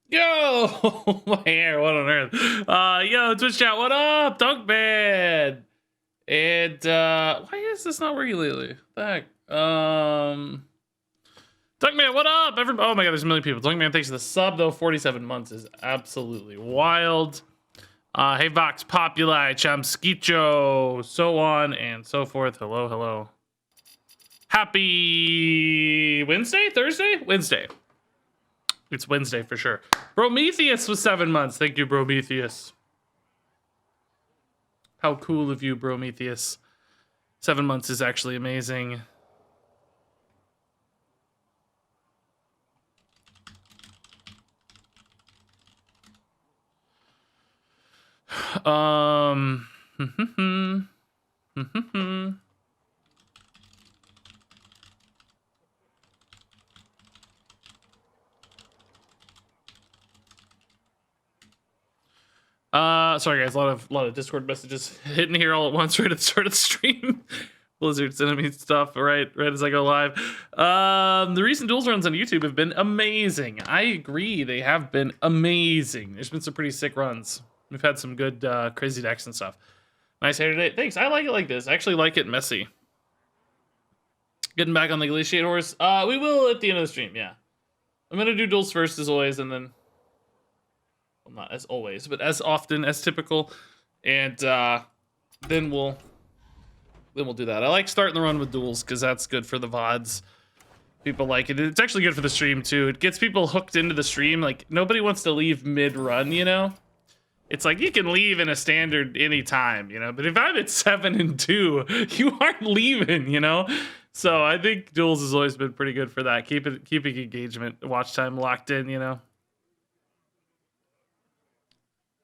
Yo, my hair, what on earth? Yo, Twitch chat, what up? Dunkman. And why is this not working lately? The heck? Dunkman, what up? Oh my god, there's a million people. Dunkman, thanks for the sub though. 47 months is absolutely wild. Hey Vox Populi, Chamskicho, so on and so forth. Hello, hello. Happy Wednesday? Thursday? Wednesday. It's Wednesday for sure. Prometheus was 7 months. Thank you, Prometheus. How cool of you, Prometheus. 7 months is actually amazing. Sorry guys, a lot of Discord messages hitting here all at once right at the start of the stream. Blizzard sending me stuff right as I go live. The recent Duels runs on YouTube have been amazing. I agree, they have been amazing. There's been some pretty sick runs. We've had some good crazy decks and stuff. Nice hair today. Thanks. I like it like this. I actually like it messy. Getting back on the Glaciate horse. We will at the end of the stream. Yeah, I'm gonna do Duels first as always, and then. Well, not as always, but as often as typical, and then we'll do that. I like starting the run with Duels because that's good for the VODs. People like it. It's actually good for the stream too. It gets people hooked into the stream. Like nobody wants to leave mid-run, you know. It's like you can leave in a standard anytime, you know. But if I'm at 7-2, you aren't leaving, you know. So I think Duels has always been pretty good for that. Keeping engagement, watch time locked in, you know.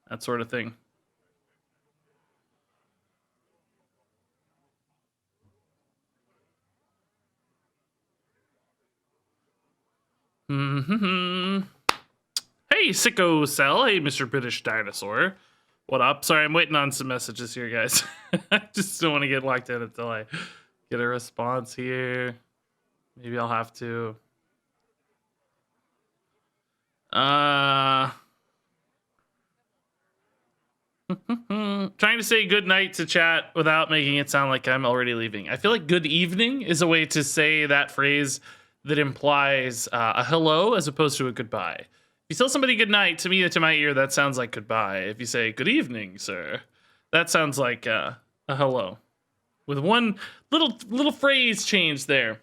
That sort of thing. Hey, Sicko Cell. Hey, Mr. British Dinosaur. What up? Sorry, I'm waiting on some messages here, guys. I just don't want to get locked in until I get a response here. Maybe I'll have to. Trying to say good night to chat without making it sound like I'm already leaving. I feel like good evening is a way to say that phrase that implies a hello as opposed to a goodbye. If you tell somebody good night, to me, to my ear, that sounds like goodbye. If you say good evening, sir, that sounds like a hello. With one little phrase change there.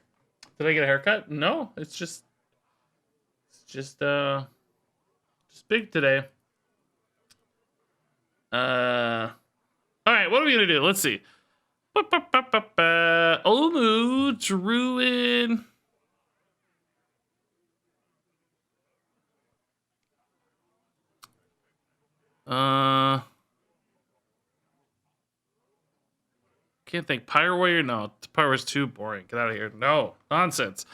Did I get a haircut? No, it's just big today. All right, what are we gonna do? Let's see. Omu Druid. Can't think. Pyre Warrior? No, Pyre Warrior's too boring. Get out of here. No, nonsense.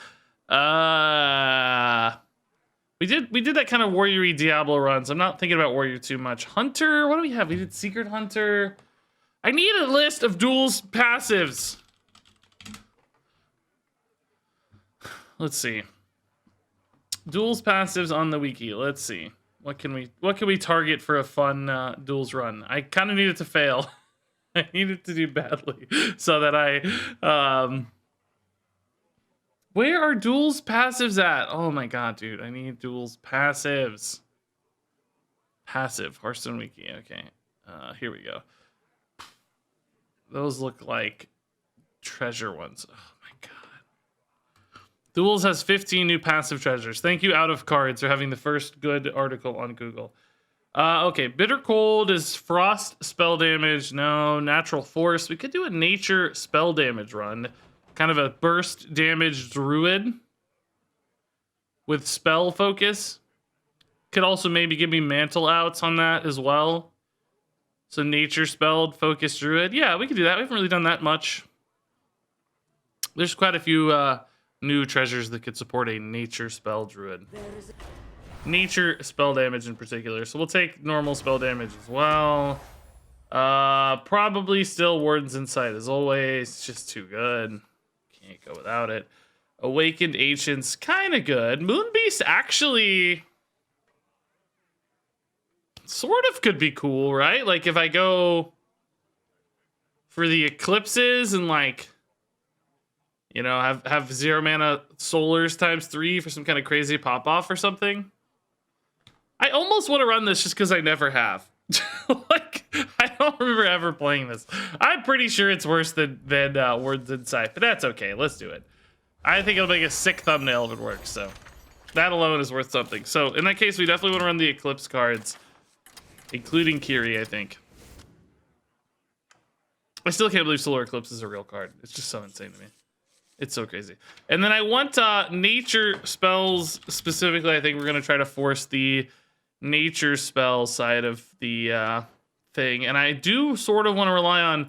We did that kind of warrior-y Diablo runs. I'm not thinking about warrior too much. Hunter, what do we have? We did Secret Hunter. I need a list of Duels passives. Let's see. Duels passives on the wiki. Let's see. What can we target for a fun Duels run? I kind of need it to fail. I need it to do badly so that I where are Duels passives at? Oh my god, dude. I need Duels passives. Passive. Hearthstone Wiki. Okay. Here we go. Those look like treasure ones. Oh my god. Duels has 15 new passive treasures. Thank you, Out of Cards, for having the first good article on Google. Okay. Bitter Cold is frost spell damage. No. Natural Force. We could do a nature spell damage run. Kind of a burst damage druid with spell focus. Could also maybe give me mantle outs on that as well. So nature spelled focus druid. Yeah, we could do that. We haven't really done that much. There's quite a few new treasures that could support a nature spell druid. Nature spell damage in particular. So we'll take normal spell damage as well. Probably still Warden's Insight as always. It's just too good. Can't go without it. Awakened Ancients, kind of good. Moonbeast actually sort of could be cool, right? Like if I go for the eclipses and like, you know, have 0 mana solars ×3 for some kind of crazy pop off or something. I almost want to run this just because I never have. Like, I don't remember ever playing this. I'm pretty sure it's worse than Words Inside, but that's okay. Let's do it. I think it'll make a sick thumbnail if it works, so that alone is worth something. So in that case, we definitely want to run the Eclipse cards, including Kiri, I think. I still can't believe Solar Eclipse is a real card. It's just so insane to me. It's so crazy. And then I want nature spells specifically. I think we're going to try to force the nature spell side of the thing. And I do sort of want to rely on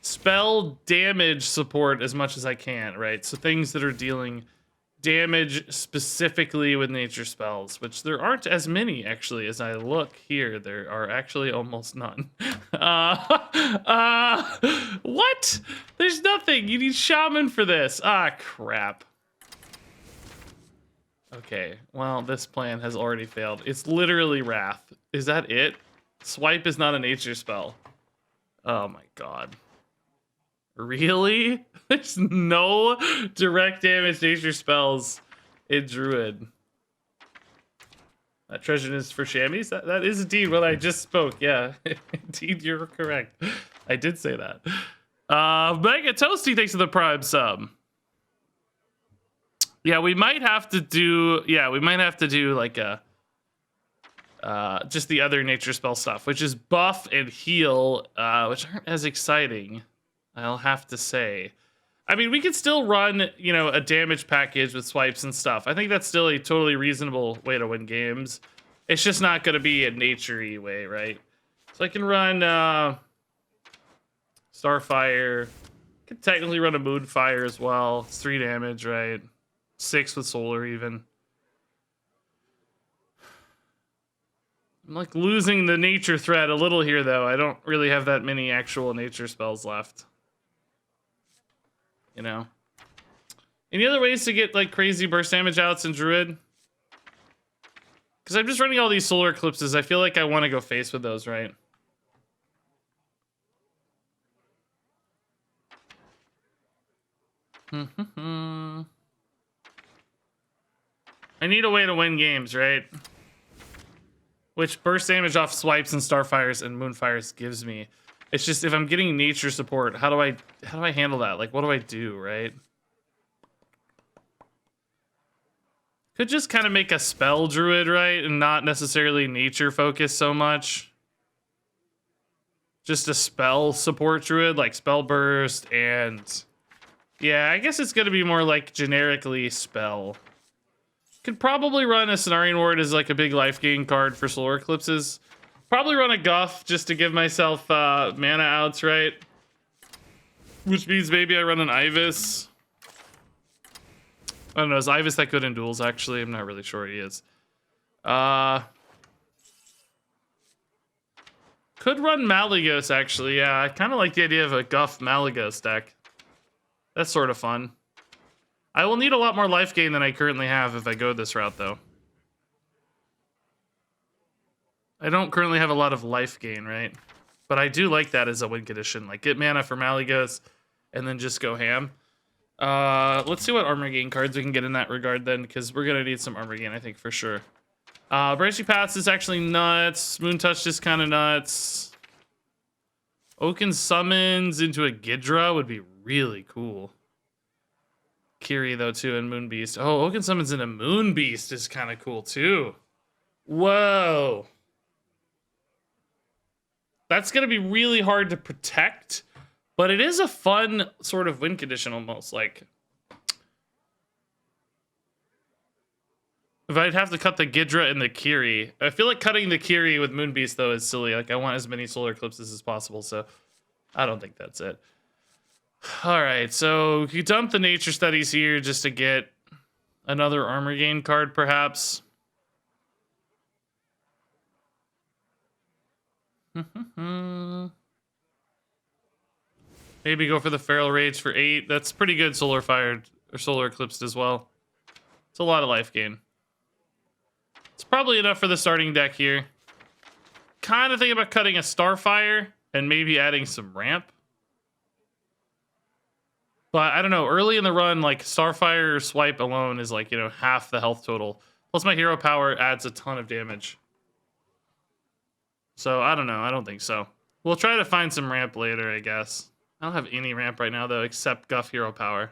spell damage support as much as I can, right? So things that are dealing damage specifically with nature spells, which there aren't as many actually as I look here. There are actually almost none. What? There's nothing. You need Shaman for this. Ah, crap. Okay, well, this plan has already failed. It's literally Wrath. Is that it? Swipe is not a nature spell. Oh my god. Really? There's no direct damage nature spells in Druid. That treasure is for chamois? That is indeed what I just spoke. Yeah, indeed, you're correct. I did say that. Mega Toasty, thanks for the Prime sub. Yeah, we might have to do. Yeah, we might have to do like a just the other nature spell stuff, which is buff and heal, which aren't as exciting, I'll have to say. I mean, we could still run, you know, a damage package with swipes and stuff. I think that's still a totally reasonable way to win games. It's just not going to be a nature-y way, right? So I can run Starfire. Could technically run a Moonfire as well. It's 3 damage, right? 6 with Solar even. I'm like losing the nature thread a little here, though. I don't really have that many actual nature spells left. You know? Any other ways to get like crazy burst damage outs in Druid? Because I'm just running all these Solar Eclipses. I feel like I want to go face with those, right? I need a way to win games, right? Which burst damage off swipes and Starfires and Moonfires gives me. It's just if I'm getting nature support, how do I handle that? Like, what do I do, right? Could just kind of make a spell druid, right? And not necessarily nature focus so much. Just a spell support druid, like spell burst and... Yeah, I guess it's going to be more like generically spell. Could probably run a Cenarian Ward as like a big life gain card for Solar Eclipses. Probably run a Guff just to give myself mana outs, right? Which means maybe I run an Ibis. I don't know, is Ibis that good in duels, actually? I'm not really sure he is. Could run Malygos, actually. Yeah, I kind of like the idea of a Guff Malygos deck. That's sort of fun. I will need a lot more life gain than I currently have if I go this route, though. I don't currently have a lot of life gain, right? But I do like that as a win condition. Like, get mana for Malygos, and then just go ham. Let's see what armor gain cards we can get in that regard, then, because we're going to need some armor gain, I think, for sure. Branching Paths is actually nuts. Moon Touch is kind of nuts. Oaken Summons into a Ghidra would be really cool. Kiri, though, too, and Moon Beast. Oh, Oaken Summons into Moon Beast is kind of cool, too. Whoa. That's going to be really hard to protect, but it is a fun sort of win condition almost. Like, if I'd have to cut the Ghidra and the Kiri, I feel like cutting the Kiri with Moonbeast, though, is silly. Like, I want as many Solar Eclipses as possible, so I don't think that's it. All right, so you dump the Nature Studies here just to get another armor gain card, perhaps. Maybe go for the Feral Rage for 8. That's pretty good Solar Fired or Solar Eclipsed as well. It's a lot of life gain. It's probably enough for the starting deck here. kind of thinking about cutting a Starfire and maybe adding some ramp. But I don't know, early in the run, like Starfire swipe alone is like, you know, half the health total. Plus my hero power adds a ton of damage. So I don't know, I don't think so. We'll try to find some ramp later, I guess. I don't have any ramp right now though, except Guff hero power.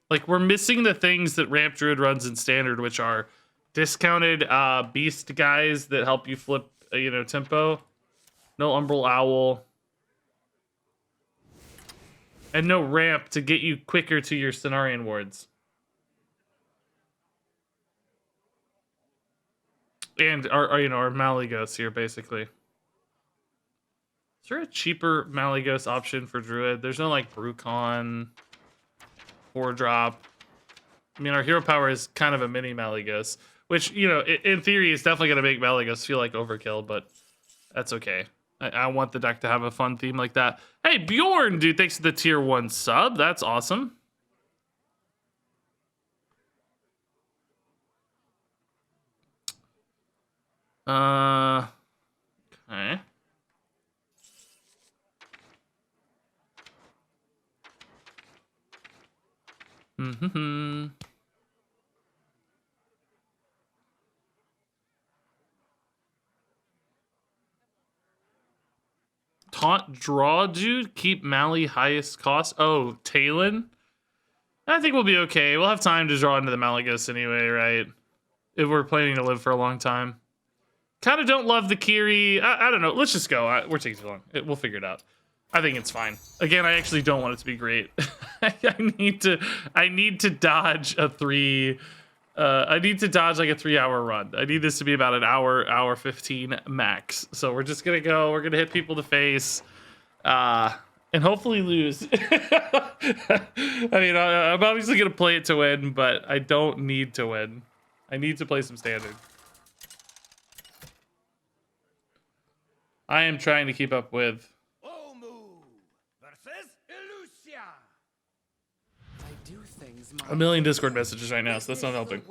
Like we're missing the things that Ramp Druid runs in standard, which are discounted beast guys that help you flip, you know, tempo. No Umbral Owl. And no ramp to get you quicker to your Cenarian wards. And our you know, our Malygos here, basically. Is there a cheaper Malygos option for Druid? There's no, like, Brucon, 4-drop. I mean, our hero power is kind of a mini Malygos, which, you know, in theory is definitely going to make Malygos feel like overkill, but that's okay. I want the deck to have a fun theme like that. Hey, Bjorn, dude, thanks for the tier 1 sub. That's awesome. Okay. Mm-hmm. Taunt draw, dude. Keep Mally highest cost. Oh, Talon? I think we'll be okay. We'll have time to draw into the Malygos anyway, right? If we're planning to live for a long time. Kind of don't love the Kiri. I don't know. Let's just go. We're taking too long. We'll figure it out. I think it's fine. Again, I actually don't want it to be great. I need to dodge a 3. I need to dodge like a 3-hour run. I need this to be about an hour 15 max. So we're just gonna go. We're gonna hit people in the face, and hopefully lose. I mean, I'm obviously gonna play it to win, but I don't need to win. I need to play some standard. I am trying to keep up with. A million Discord messages right now, so that's not helping.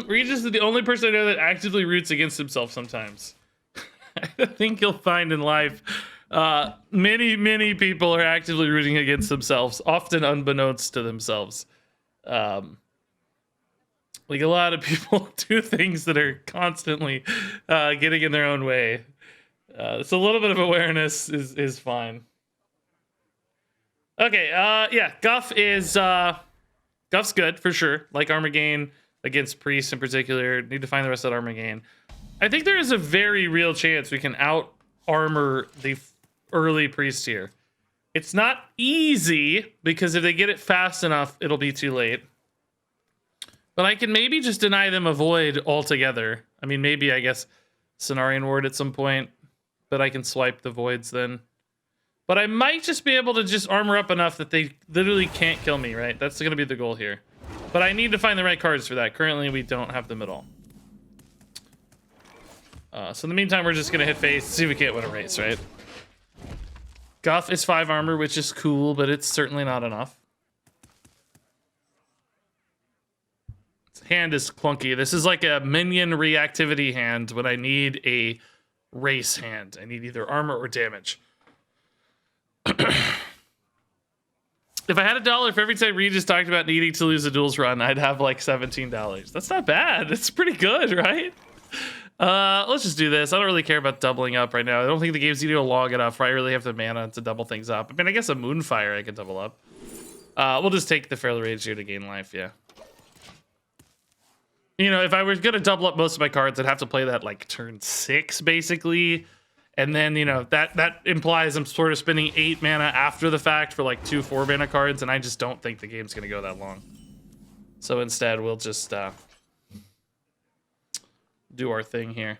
Regis is the only person I know that actively roots against himself sometimes. I think you'll find in life, many people are actively rooting against themselves, often unbeknownst to themselves. Like a lot of people do things that are constantly getting in their own way. So a little bit of awareness is fine. Okay, yeah, Guff is, Guff's good, for sure. Like armor gain against Priest in particular. Need to find the rest of that armor gain. I think there is a very real chance we can out-armor the early Priest here. It's not easy, because if they get it fast enough, it'll be too late. But I can maybe just deny them a void altogether. I mean, maybe, I guess, Cenarian Ward at some point. But I can swipe the voids then. But I might just be able to just armor up enough that they literally can't kill me, right? That's going to be the goal here. But I need to find the right cards for that. Currently, we don't have them at all. So in the meantime, we're just going to hit face, see if we can't win a race, right? Guff is 5 armor, which is cool, but it's certainly not enough. His hand is clunky. This is like a minion reactivity hand when I need a race hand. I need either armor or damage. If I had $1 for every time Regis talked about needing to lose a duels run, I'd have like $17. That's not bad. It's pretty good, right? Let's just do this. I don't really care about doubling up right now. I don't think the game's either long enough where I really have the mana to double things up. I mean, I guess a Moonfire I could double up. We'll just take the Fairly Rage here to gain life, yeah. You know, if I was going to double up most of my cards, I'd have to play that like turn 6, basically. And then, you know, that implies I'm sort of spending 8 mana after the fact for like 2 4-mana cards, and I just don't think the game's going to go that long. So instead, we'll just do our thing here.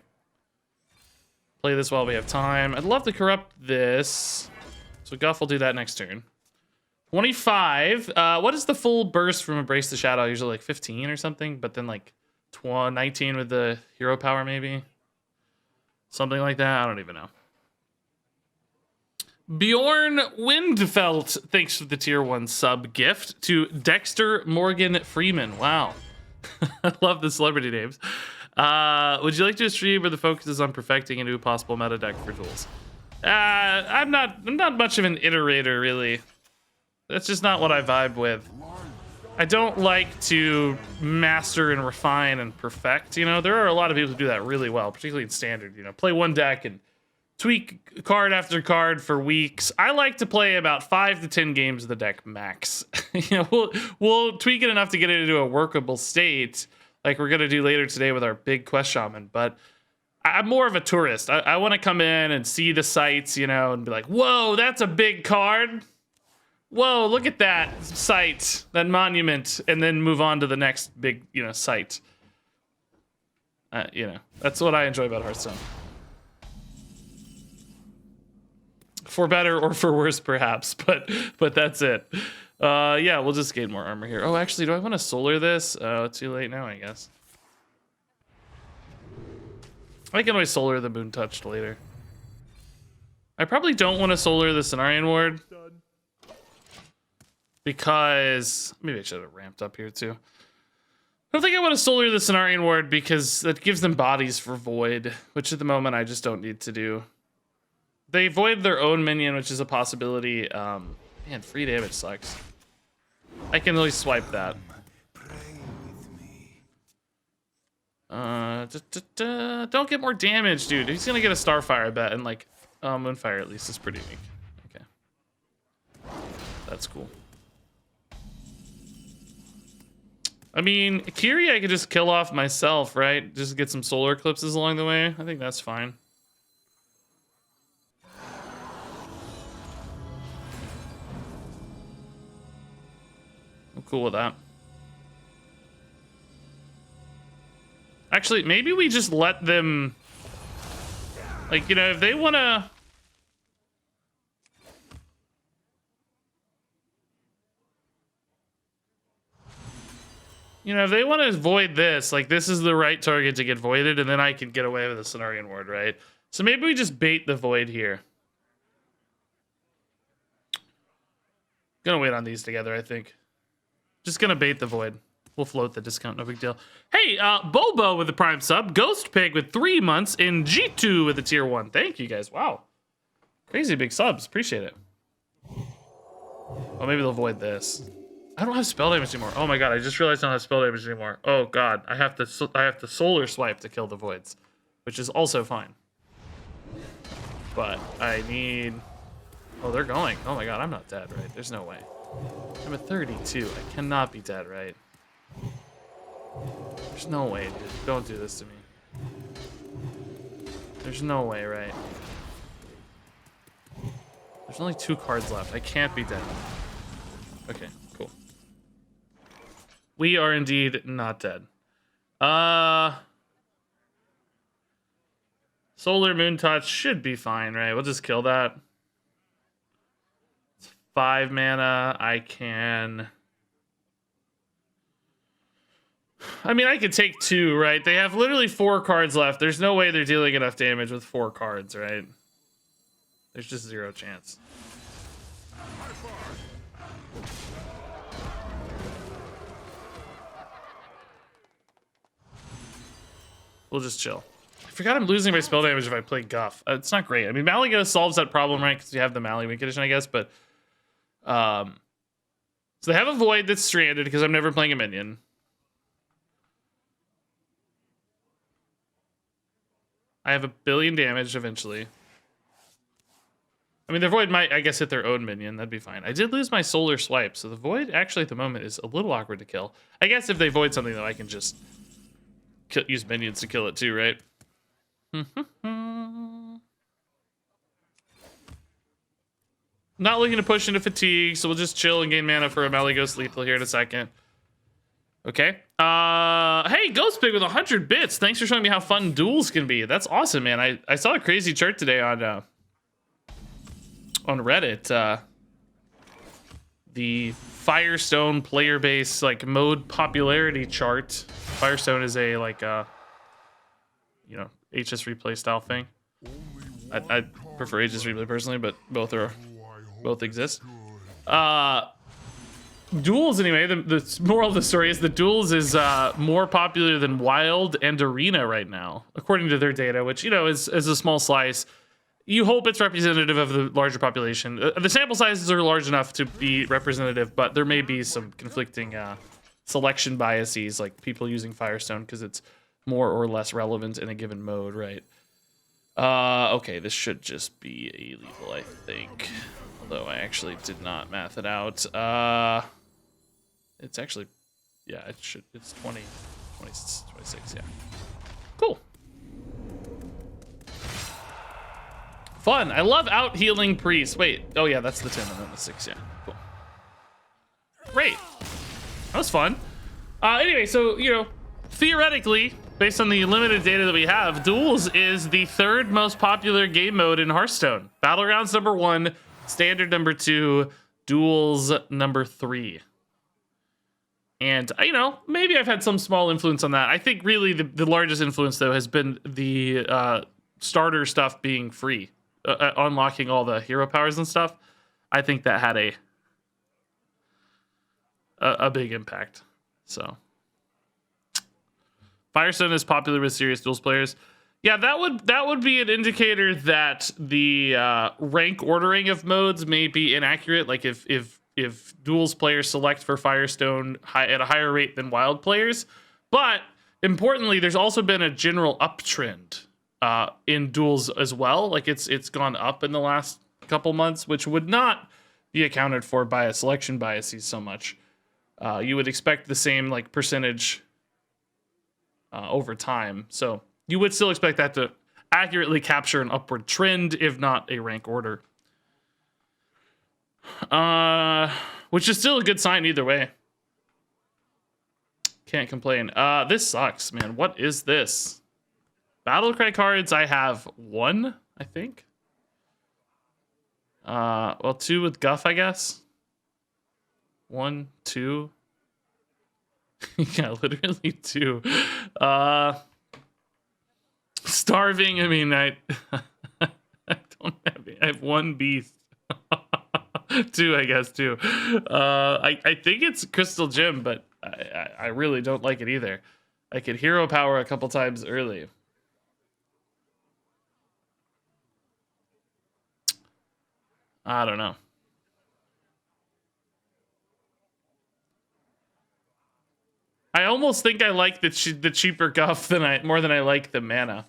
Play this while we have time. I'd love to corrupt this. So Guff will do that next turn. 25. What is the full burst from Embrace the Shadow? Usually like 15 or something, but then like 19 with the hero power maybe. Something like that. I don't even know. Bjorn Windfelt, thanks for the tier 1 sub gift to Dexter Morgan Freeman. Wow. I love the celebrity names. Would you like to stream where the focus is on perfecting a new possible meta deck for Duels? I'm not much of an iterator, really. That's just not what I vibe with. I don't like to master and refine and perfect, you know? There are a lot of people who do that really well, particularly in Standard, you know? Play one deck and tweak card after card for weeks. I like to play about 5 to 10 games of the deck max. You know, we'll tweak it enough to get it into a workable state, like we're gonna do later today with our big quest shaman. But I'm more of a tourist. I want to come in and see the sights, you know, and be like, whoa, that's a big card. Whoa, look at that site, that monument, and then move on to the next big, you know, site. You know, that's what I enjoy about Hearthstone. For better or for worse, perhaps, but that's it. Yeah, we'll just gain more armor here. Oh, actually, do I want to solar this? Too late now, I guess. I can always solar the Moon Touched later. I probably don't want to solar the Cenarian Ward. Because maybe I should have ramped up here too. I don't think I want to solar the Cenarian Ward because that gives them bodies for Void, which at the moment I just don't need to do. They void their own minion, which is a possibility. Man, free damage sucks. I can really swipe that. Don't get more damage, dude. He's gonna get a Starfire, I bet, and like, Moonfire at least is pretty weak. Okay, that's cool. I mean, Kiri I could just kill off myself, right? Just get some solar eclipses along the way. I think that's fine. I'm cool with that. Actually, maybe we just let them... Like, you know, if they want to... You know, if they want to void this, like, this is the right target to get voided, and then I can get away with a Cenarian Ward, right? So maybe we just bait the void here. Gonna wait on these together, I think. Just gonna bait the void. We'll float the discount, no big deal. Hey, Bobo with the Prime sub, Ghost Pig with 3 months, and G2 with the tier 1. Thank you guys. Wow. Crazy big subs. Appreciate it. Oh, maybe they'll void this. I don't have spell damage anymore. Oh my god, I just realized I don't have spell damage anymore. Oh god, I have to solar swipe to kill the voids, which is also fine. But I need... Oh, they're going. Oh my god, I'm not dead, right? There's no way. I'm at 32. I cannot be dead, right? There's no way, dude. Don't do this to me. There's no way, right? There's only 2 cards left. I can't be dead. Okay, cool. We are indeed not dead. Solar Moon Touch should be fine, right? We'll just kill that. It's 5 mana. I can... I mean, I could take 2, right? They have literally 4 cards left. There's no way they're dealing enough damage with 4 cards, right? There's just 0 chance. We'll just chill. I forgot I'm losing my spell damage if I play Guff. It's not great. I mean, Malygos solves that problem, right? Because you have the Mally Wink Edition, I guess, but... So they have a Void that's stranded because I'm never playing a minion. I have 1 billion damage eventually. I mean, their Void might, I guess, hit their own minion. That'd be fine. I did lose my solar swipe, so the Void actually at the moment is a little awkward to kill. I guess if they Void something, though, I can just use minions to kill it too, right? Not looking to push into fatigue, so we'll just chill and gain mana for a Malygos lethal here in a second. Okay. Hey, Ghost Pig with 100 bits. Thanks for showing me how fun duels can be. That's awesome, man. I saw a crazy chart today on Reddit. The Firestone player base like mode popularity chart. Firestone is a like you know, HS replay style thing. I prefer Aegis Replay personally, but both exist. Duels, anyway, the moral of the story is that Duels is more popular than Wild and Arena right now, according to their data, which, you know, is a small slice. You hope it's representative of the larger population. The sample sizes are large enough to be representative, but there may be some conflicting selection biases, like people using Firestone because it's more or less relevant in a given mode, right? Okay, this should just be a lethal, I think. Although I actually did not math it out. It's actually, yeah, it's 26, yeah. Cool. Fun. I love out healing priests. Wait, oh yeah, that's the 10 and then the 6, yeah. Cool. Great. That was fun. Anyway, so, you know, theoretically, based on the limited data that we have, Duels is the 3rd most popular game mode in Hearthstone. Battlegrounds number 1, Standard number 2, Duels number 3. And, you know, maybe I've had some small influence on that. I think really the largest influence, though, has been the starter stuff being free. Unlocking all the hero powers and stuff. I think that had a big impact. So, Firestone is popular with serious Duels players. Yeah, that would be an indicator that the rank ordering of modes may be inaccurate. Like if Duels players select for Firestone at a higher rate than Wild players. But importantly, there's also been a general uptrend in Duels as well. Like it's gone up in the last couple months, which would not be accounted for by a selection biases so much. You would expect the same like percentage over time. So you would still expect that to accurately capture an upward trend, if not a rank order. Which is still a good sign either way. Can't complain. This sucks, man. What is this? Battlecry cards, I have 1, I think. Well, 2 with Guff, I guess. 1, 2. Yeah, literally 2. Starving, I mean, I don't have it. I have 1 beast. 2, I guess, 2. I think it's Crystal Gem, but I really don't like it either. I could hero power a couple times early. I don't know. I almost think I like the cheaper Guff more than I like the mana.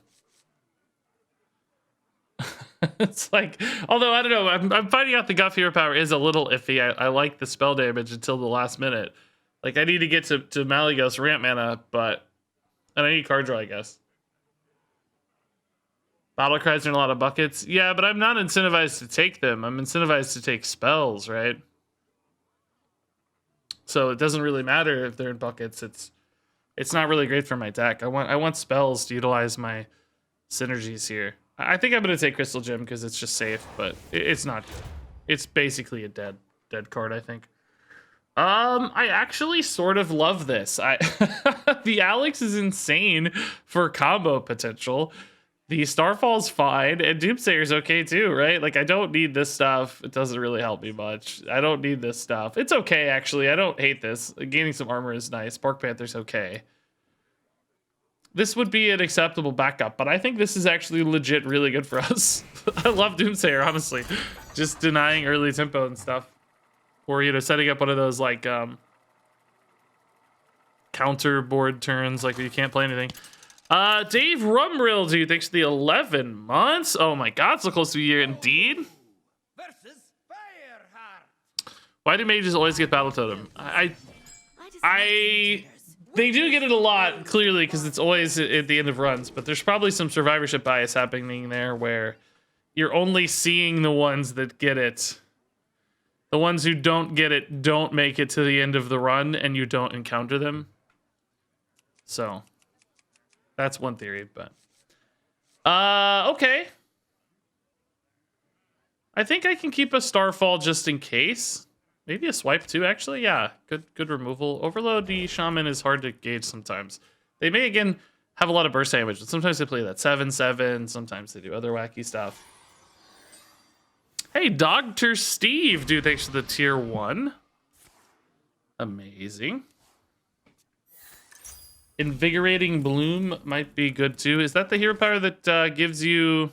It's like, although I don't know, I'm finding out the Guff hero power is a little iffy. I like the spell damage until the last minute. Like I need to get to Malygos ramp mana, but and I need card draw, I guess. Battle cries are in a lot of buckets. Yeah, but I'm not incentivized to take them. I'm incentivized to take spells, right? So it doesn't really matter if they're in buckets. It's not really great for my deck. I want spells to utilize my synergies here. I think I'm gonna take Crystal Gem because it's just safe, but it's not good. It's basically a dead card, I think. I actually sort of love this. The Alex is insane for combo potential. The Starfall's fine, and Doomsayer's okay too, right? Like, I don't need this stuff. It doesn't really help me much. I don't need this stuff. It's okay, actually. I don't hate this. Gaining some armor is nice. Spark Panther's okay. This would be an acceptable backup, but I think this is actually legit really good for us. I love Doomsayer, honestly. Just denying early tempo and stuff. Or, you know, setting up one of those, like, counter board turns, like, you can't play anything. Dave Rumrill, dude, thanks for the 11 months. Oh my god, so close to a year indeed. Why do mages always get Battle Totem? They do get it a lot, clearly, because it's always at the end of runs, but there's probably some survivorship bias happening there where you're only seeing the ones that get it. The ones who don't get it don't make it to the end of the run, and you don't encounter them. So that's one theory, but okay. I think I can keep a Starfall just in case. Maybe a swipe too, actually. Yeah, good removal. Overload the Shaman is hard to gauge sometimes. They may again have a lot of burst damage, but sometimes they play that 7/7. Sometimes they do other wacky stuff. Hey, Dr. Steve, dude, thanks for the tier 1. Amazing. Invigorating Bloom might be good too. Is that the hero power that gives you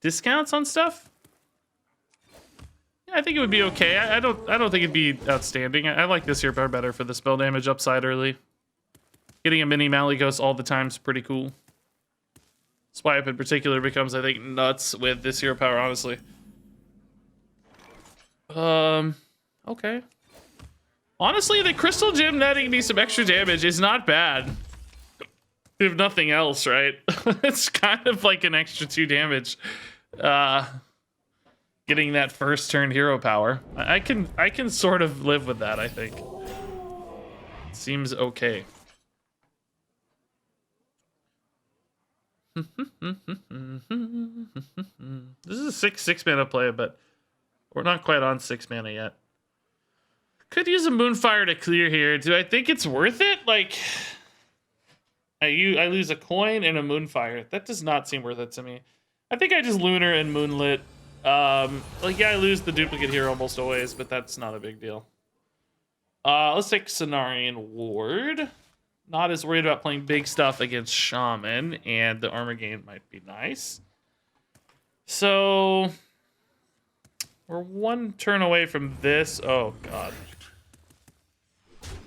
discounts on stuff? Yeah, I think it would be okay. I don't think it'd be outstanding. I like this hero power better for the spell damage upside early. Getting a mini Maligos all the time is pretty cool. Swipe in particular becomes, I think, nuts with this hero power, honestly. Okay. Honestly, the Crystal Gem netting me some extra damage is not bad. If nothing else, right? It's kind of like an extra 2 damage. Getting that first turn hero power. I can sort of live with that, I think. Seems okay. This is a 6 mana play, but we're not quite on 6 mana yet. Could use a Moonfire to clear here. Do I think it's worth it? Like, I lose a coin and a Moonfire. That does not seem worth it to me. I think I just Lunar and Moonlit. Like, yeah, I lose the duplicate here almost always, but that's not a big deal. Let's take Cenarian Ward. Not as worried about playing big stuff against Shaman, and the armor gain might be nice. So, we're 1 turn away from this. Oh, God.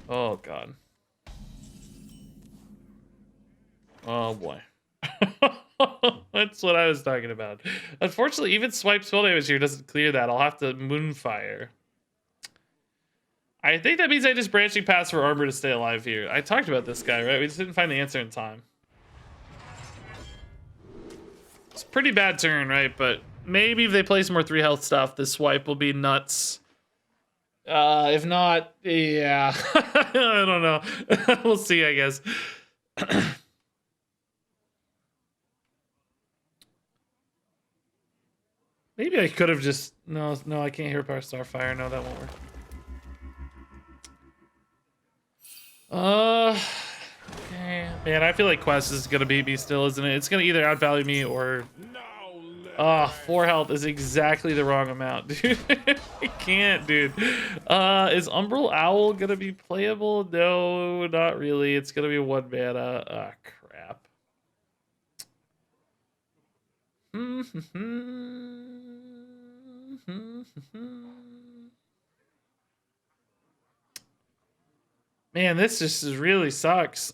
Oh, God. Oh, boy. That's what I was talking about. Unfortunately, even swipe spell damage here doesn't clear that. I'll have to Moonfire. I think that means I just branching pass for armor to stay alive here. I talked about this guy, right? We just didn't find the answer in time. It's a pretty bad turn, right? But maybe if they play some more 3 health stuff, this swipe will be nuts. If not, yeah. I don't know. We'll see, I guess. Maybe I could have just... No, I can't hear Power Starfire. No, that won't work. Okay. Man, I feel like Quest is gonna beat me still, isn't it? It's gonna either outvalue me or... 4 health is exactly the wrong amount, dude. I can't, dude. Is Umbral Owl gonna be playable? No, not really. It's gonna be 1 mana. Crap. Man, this just really sucks.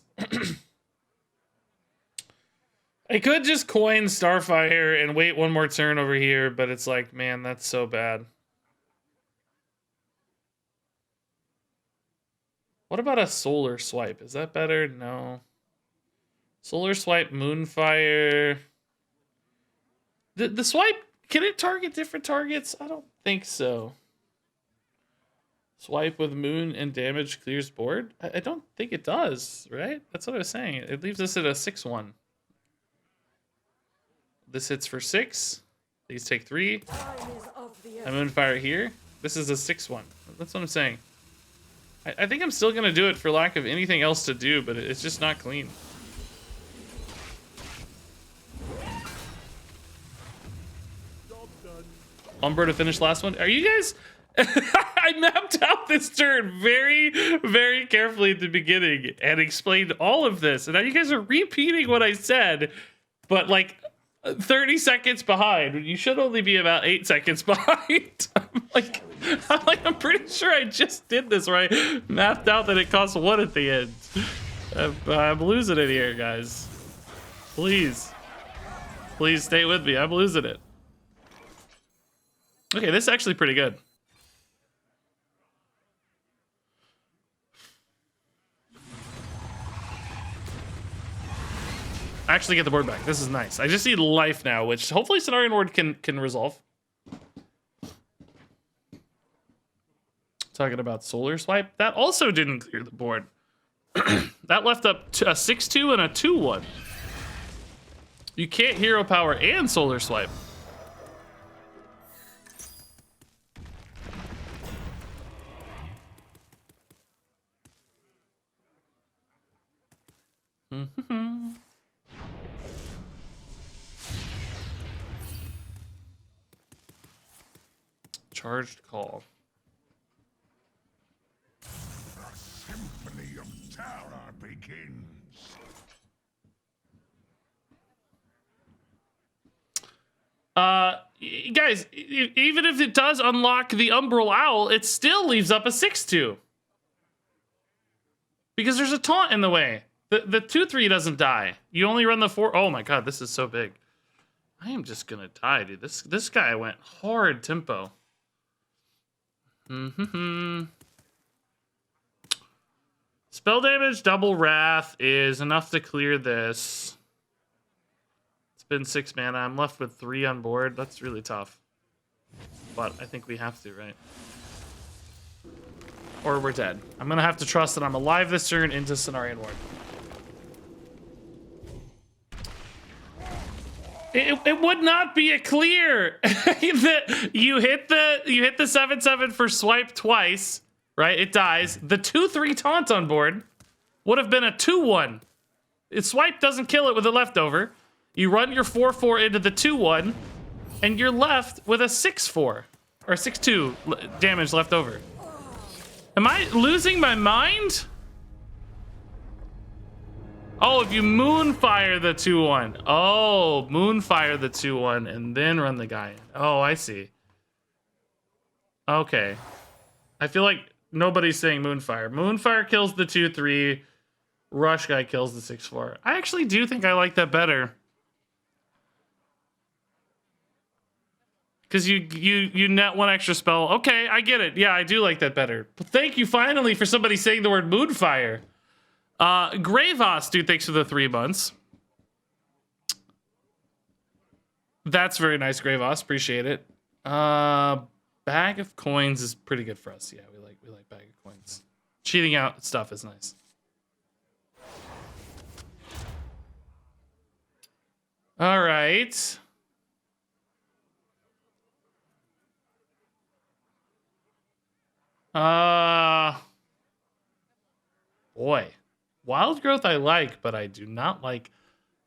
I could just coin Starfire and wait 1 more turn over here, but it's like, man, that's so bad. What about a Solar Swipe? Is that better? No. Solar Swipe, Moonfire. The swipe, can it target different targets? I don't think so. Swipe with Moon and damage clears board? I don't think it does, right? That's what I was saying. It leaves us at a 6-1. This hits for 6. These take 3. I'm Moonfire here. This is a 6-1. That's what I'm saying. I think I'm still going to do it for lack of anything else to do, but it's just not clean. Umber to finish last one. Are you guys... I mapped out this turn very, very carefully at the beginning and explained all of this. And now you guys are repeating what I said, but like 30 seconds behind when you should only be about 8 seconds behind. I'm pretty sure I just did this where I mapped out that it costs 1 at the end. I'm losing it here, guys. Please stay with me. I'm losing it. Okay, this is actually pretty good. Actually get the board back. This is nice. I just need life now, which hopefully Cenarian Ward can resolve. Talking about Solar Swipe. That also didn't clear the board. That left up a 6-2 and a 2-1. You can't Hero Power and Solar Swipe. Charged call. The symphony of terror begins. Guys, even if it does unlock the Umbral Owl, it still leaves up a 6/2. Because there's a taunt in the way. The 2/3 doesn't die. You only run the 4. Oh my god, this is so big. I am just gonna die, dude. This guy went hard tempo. Spell damage, double wrath is enough to clear this. It's been 6 mana. I'm left with 3 on board. That's really tough. But I think we have to, right? Or we're dead. I'm gonna have to trust that I'm alive this turn into Cenarian Ward. It would not be a clear. You hit the 7/7 for swipe twice, right? It dies. The 2/3 taunt on board would have been a 2/1. Swipe doesn't kill it with a leftover. You run your 4/4 into the 2/1, and you're left with a 6/4 or 6/2 damage left over. Am I losing my mind? Oh, if you Moonfire the 2/1. Oh, Moonfire the 2/1 and then run the guy in. Oh, I see. Okay. I feel like nobody's saying Moonfire. Moonfire kills the 2/3. Rush guy kills the 6/4. I actually do think I like that better. Because you net 1 extra spell. Okay, I get it. Yeah, I do like that better. But thank you finally for somebody saying the word Moonfire. Gravos, dude, thanks for the 3 months. That's very nice, Gravos. Appreciate it. Bag of coins is pretty good for us. Yeah, we like bag of coins. Cheating out stuff is nice. All right. Boy. Wild Growth I like, but I do not like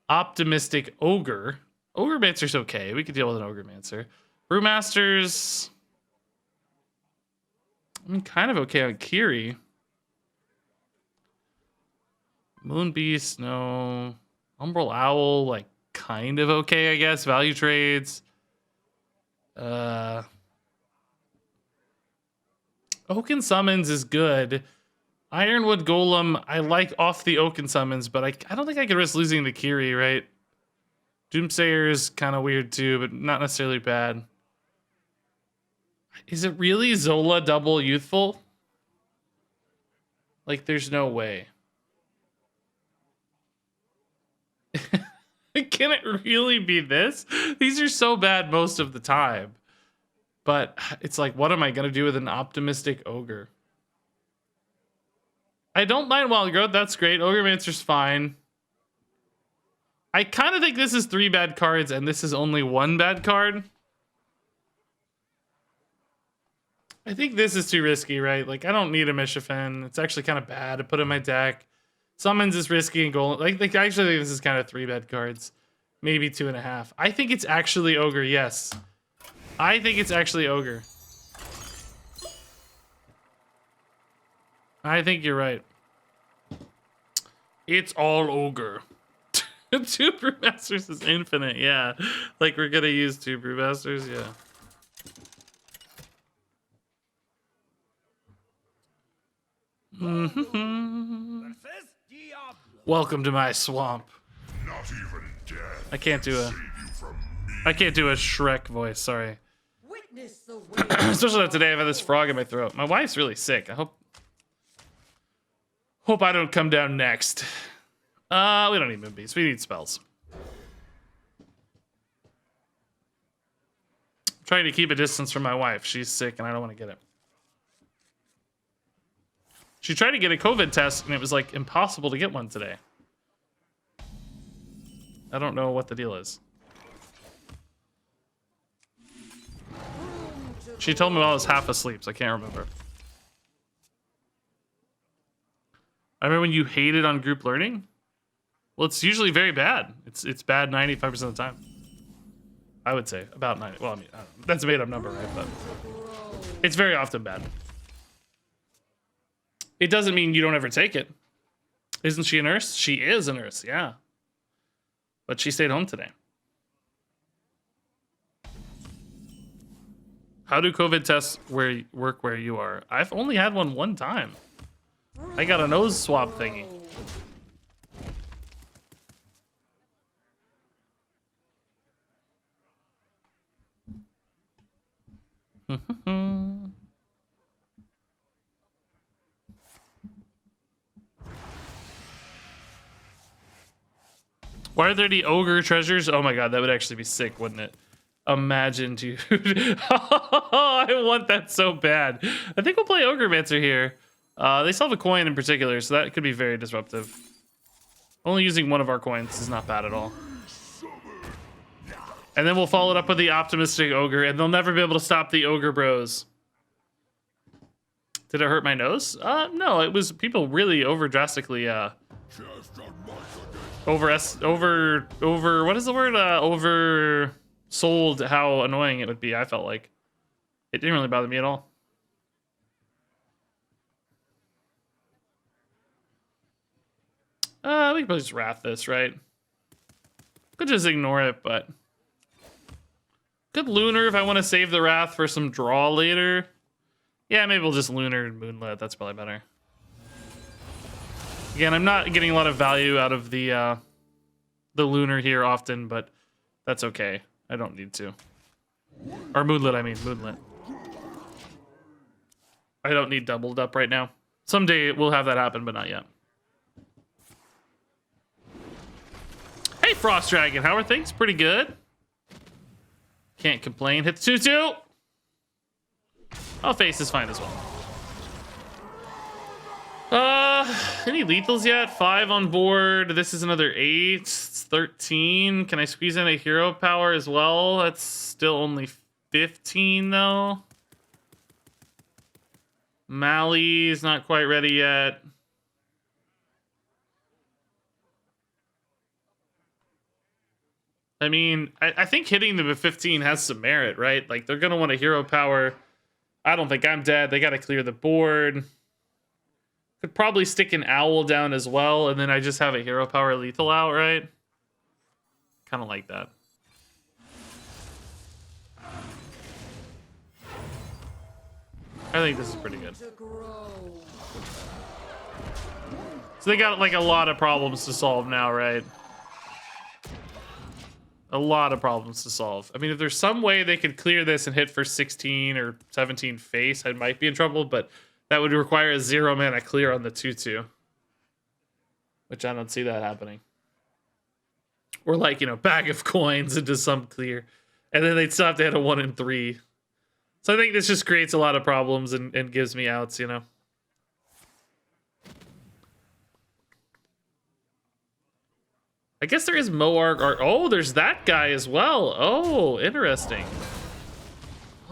Optimistic Ogre. Ogre Mancer's okay. We could deal with an Ogre Mancer. Brewmaster's... I'm kind of okay on Kiri. Moon Beast, no. Umbral Owl, like, kind of okay, I guess. Value trades. Oaken Summons is good. Ironwood Golem, I like off the Oaken Summons, but I don't think I could risk losing the Kiri, right? Doomsayer's kind of weird too, but not necessarily bad. Is it really Zola double Youthful? Like, there's no way. Can it really be this? These are so bad most of the time. But it's like, what am I going to do with an Optimistic Ogre? I don't mind Wild Growth. That's great. Ogre Mancer's fine. I kind of think this is 3 bad cards and this is only 1 bad card. I think this is too risky, right? Like, I don't need a Mishafen. It's actually kind of bad to put in my deck. Summons is risky and gold. Like I actually think this is kind of 3 bad cards. Maybe 2.5. I think it's actually Ogre, yes. I think it's actually Ogre. I think you're right. It's all Ogre. 2 Brewmasters is infinite, yeah. Like, we're gonna use 2 Brewmasters, yeah. Welcome to my swamp. Not even death. I can't do a Shrek voice, sorry. Especially not today. I've had this frog in my throat. My wife's really sick. I hope I don't come down next. We don't need Moonbeast. We need spells. I'm trying to keep a distance from my wife. She's sick and I don't want to get it. She tried to get a COVID test and it was like impossible to get one today. I don't know what the deal is. She told me while I was half asleep, so I can't remember. I remember when you hated on group learning? Well, it's usually very bad. It's bad 95% of the time. I would say about 90. Well, I mean, that's a made-up number, right? But It's very often bad. It doesn't mean you don't ever take it. Isn't she a nurse? She is a nurse, yeah. But she stayed home today. How do COVID tests work where you are? I've only had one time. I got a nose swab thingy. Why are there the ogre treasures? Oh my god, that would actually be sick, wouldn't it? Imagine, dude. I want that so bad. I think we'll play Ogremancer here. They still have a coin in particular, so that could be very disruptive. Only using one of our coins is not bad at all. And then we'll follow it up with the optimistic ogre, and they'll never be able to stop the ogre bros. Did it hurt my nose? No, it was people really over drastically over what is the word? Over sold how annoying it would be. I felt like it didn't really bother me at all. We can probably just wrath this, right? Could just ignore it, but good lunar if I want to save the wrath for some draw later. Yeah, maybe we'll just lunar and moonlit. That's probably better. Again, I'm not getting a lot of value out of the lunar here often, but that's okay. I don't need to. Or moonlit, I mean moonlit. I don't need doubled up right now. Someday we'll have that happen, but not yet. Hey, Frost Dragon, how are things? Pretty good. Can't complain. Hits 2-2. Oh, face is fine as well. Any lethals yet? 5 on board. This is another 8. It's 13. Can I squeeze in a hero power as well? That's still only 15 though. Mally's not quite ready yet. I mean, I think hitting them at 15 has some merit, right? Like, they're going to want a hero power. I don't think I'm dead. They got to clear the board. Could probably stick an owl down as well, and then I just have a hero power lethal out, right? Kind of like that. I think this is pretty good. So they got, like, a lot of problems to solve now, right? A lot of problems to solve. I mean, if there's some way they could clear this and hit for 16 or 17 face, I might be in trouble, but that would require a 0 mana clear on the 2-2. Which I don't see that happening. Or like, you know, bag of coins into some clear. And then they'd still have to hit a 1 and 3. So I think this just creates a lot of problems and gives me outs, you know. I guess there is Moarg or oh, there's that guy as well. Oh, interesting.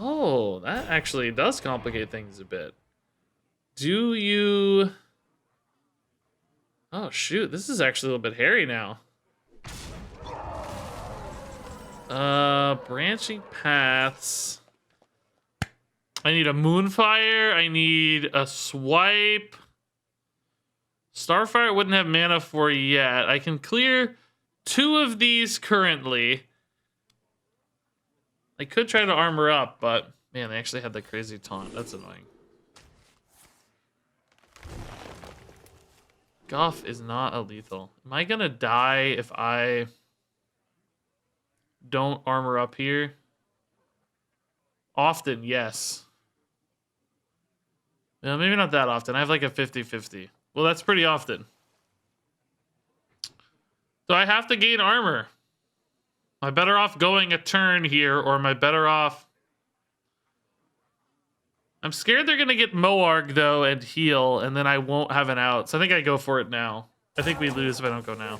Oh, that actually does complicate things a bit. Do you... Oh, shoot. This is actually a little bit hairy now. Branching paths. I need a Moonfire. I need a Swipe. Starfire wouldn't have mana for yet. I can clear 2 of these currently. I could try to armor up, but man, they actually had that crazy taunt. That's annoying. Guff is not a lethal. Am I gonna die if I don't armor up here? Often, yes. Well, maybe not that often. I have like a 50-50. Well, that's pretty often. So I have to gain armor. Am I better off going a turn here, or am I better off... I'm scared they're going to get Moarg, though, and heal, and then I won't have an out. So I think I go for it now. I think we lose if I don't go now.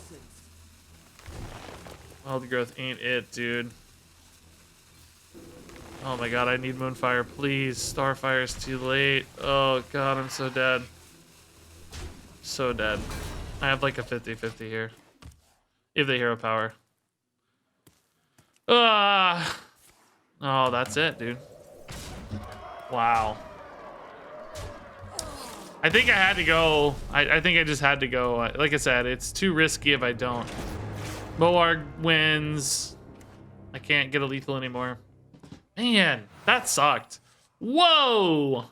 Wild growth ain't it, dude. Oh my god, I need Moonfire, please. Starfire's too late. Oh god, I'm so dead. So dead. I have like a 50-50 here. If they hero power. Ah. Oh, that's it, dude. Wow. I think I had to go. I think I just had to go. Like I said, it's too risky if I don't. Moarg wins. I can't get a lethal anymore. Man, that sucked. Whoa!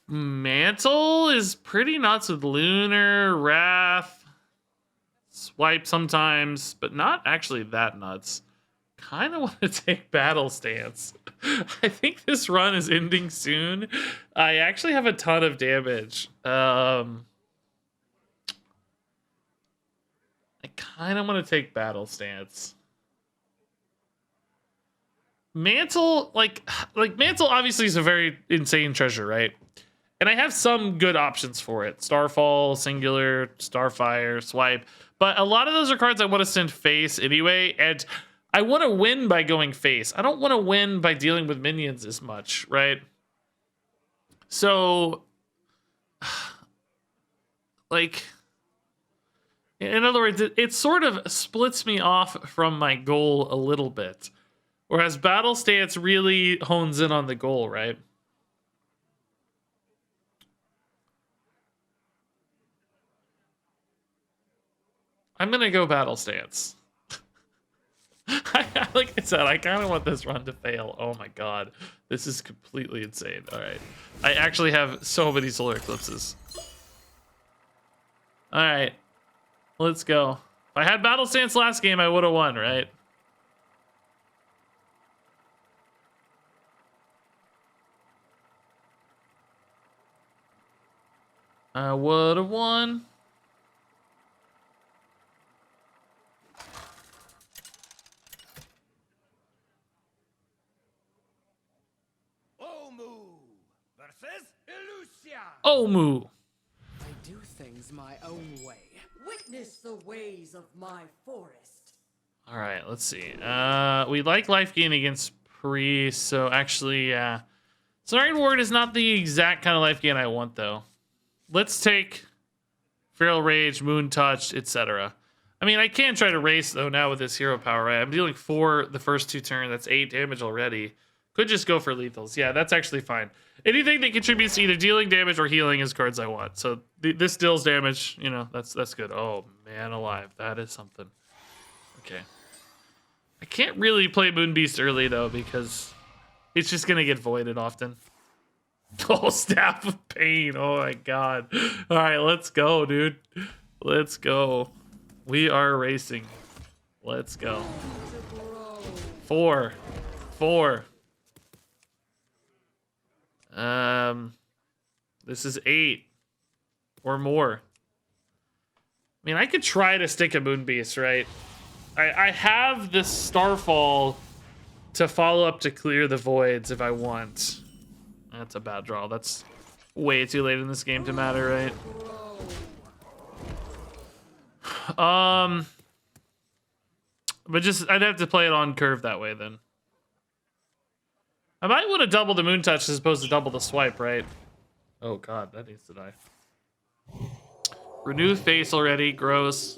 Mantle is pretty nuts with Lunar, Wrath, Swipe sometimes, but not actually that nuts. Kind of want to take Battle Stance. I think this run is ending soon. I actually have a ton of damage. I kind of want to take Battle Stance. Mantle, like Mantle obviously is a very insane treasure, right? And I have some good options for it. Starfall, Singular, Starfire, Swipe. But a lot of those are cards I want to send face anyway, and I want to win by going face. I don't want to win by dealing with minions as much, right? So, like, in other words, it sort of splits me off from my goal a little bit. Whereas Battle Stance really hones in on the goal, right? I'm going to go Battle Stance. Like I said, I kind of want this run to fail. Oh my god. This is completely insane. All right. I actually have so many solar eclipses. All right. Let's go. If I had Battle Stance last game, I would have won, right? I would have won. Omu. I do things my own way. Witness the ways of my forest. All right, let's see. We like life gain against Priest, so actually, yeah. Sonarian Ward is not the exact kind of life gain I want, though. Let's take Feral Rage, Moon Touch, etc. I mean, I can try to race, though, now with this hero power, right? I'm dealing 4 the first 2 turns. That's 8 damage already. Could just go for lethals. Yeah, that's actually fine. Anything that contributes to either dealing damage or healing is cards I want. So this deals damage, you know, that's good. Oh, man alive. That is something. Okay. I can't really play Moonbeast early, though, because it's just going to get voided often. Oh, Staff of Pain. Oh, my God. All right, let's go, dude. Let's go. We are racing. Let's go. 4. This is 8 or more. I mean, I could try to stick a Moonbeast, right? I have this Starfall to follow up to clear the voids if I want. That's a bad draw. That's way too late in this game to matter, right? But just I'd have to play it on curve that way then. I might want to double the Moon Touch as opposed to double the Swipe, right? Oh god, that needs to die. Renew face already, gross.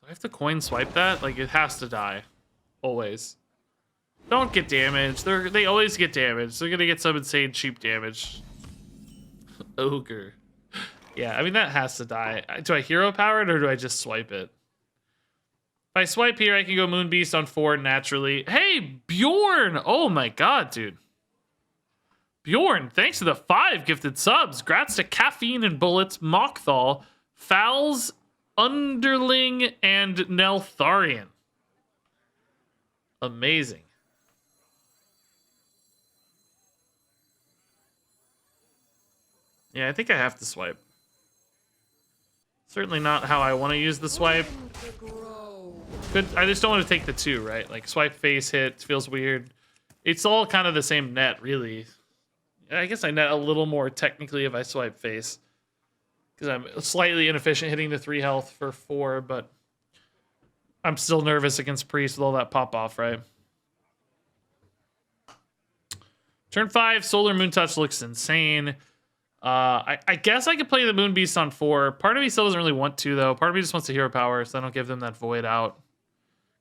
Do I have to coin swipe that? Like, it has to die. Always. Don't get damaged. They always get damaged. They're gonna get some insane cheap damage. Ogre. Yeah, I mean, that has to die. Do I hero power it or do I just swipe it? If I swipe here, I can go Moonbeast on 4 naturally. Hey, Bjorn! Oh my god, dude. Bjorn, thanks to the 5 gifted subs. Grats to Caffeine and Bullets, Mockthal, Fowls, Underling, and Neltharion. Amazing. Yeah, I think I have to swipe. Certainly not how I want to use the swipe. Good. I just don't want to take the 2, right? Like, swipe face hit feels weird. It's all kind of the same net, really. I guess I net a little more technically if I swipe face. Because I'm slightly inefficient hitting the 3 health for 4, but I'm still nervous against Priest with all that pop-off, right? Turn 5, Solar Moon Touch looks insane. I guess I could play the Moon Beast on 4. Part of me still doesn't really want to, though. Part of me just wants to hero power, so I don't give them that void out.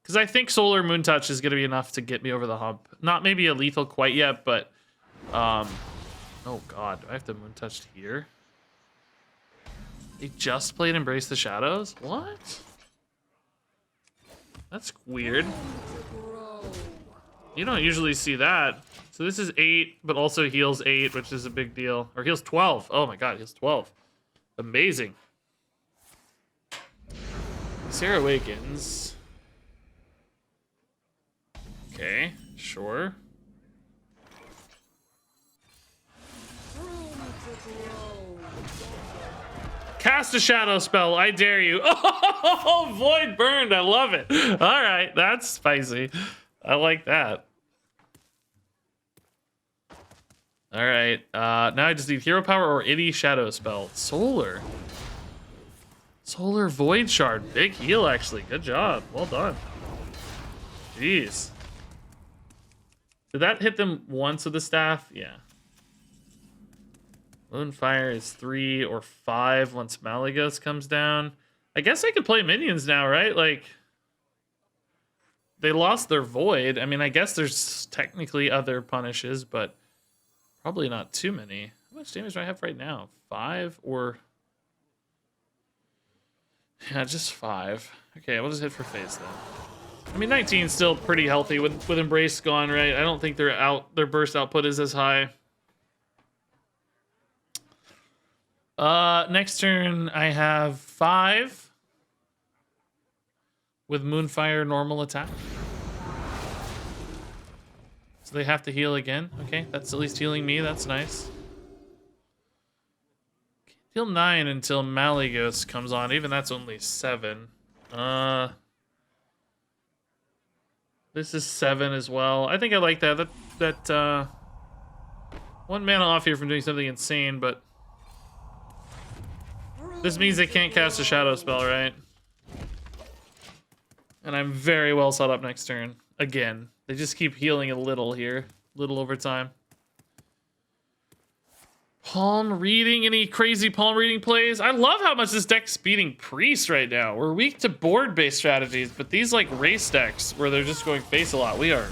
Because I think Solar Moon Touch is going to be enough to get me over the hump. Not maybe a lethal quite yet, but... oh, God. Do I have to Moon Touch here? They just played Embrace the Shadows? What? That's weird. You don't usually see that. So this is 8, but also heals 8, which is a big deal. Or heals 12. Oh my god, heals 12. Amazing. Sarah Awakens. Okay, sure. Cast a shadow spell, I dare you. Oh, Void Burned, I love it. All right, that's spicy. I like that. All right, now I just need hero power or any shadow spell. Solar. Solar Void Shard, big heal actually. Good job, well done. Jeez. Did that hit them once with the staff? Yeah. Moonfire is 3 or 5 once Malygos comes down. I guess I could play minions now, right? Like, they lost their void. I mean, I guess there's technically other punishes, but probably not too many. How much damage do I have right now? 5 or... yeah, just 5. Okay, we'll just hit for phase then. I mean, 19 is still pretty healthy with Embrace gone, right? I don't think their burst output is as high. Next turn, I have 5 with Moonfire normal attack. So they have to heal again. Okay, that's at least healing me. That's nice. Heal 9 until Malygos comes on. Even that's only 7. This is 7 as well. I think I like that. That 1 mana off here from doing something insane, but this means they can't cast a shadow spell, right? And I'm very well set up next turn. Again, they just keep healing a little here. A little over time. Palm reading, any crazy palm reading plays? I love how much this deck's beating Priest right now. We're weak to board-based strategies, but these like race decks where they're just going face a lot, we are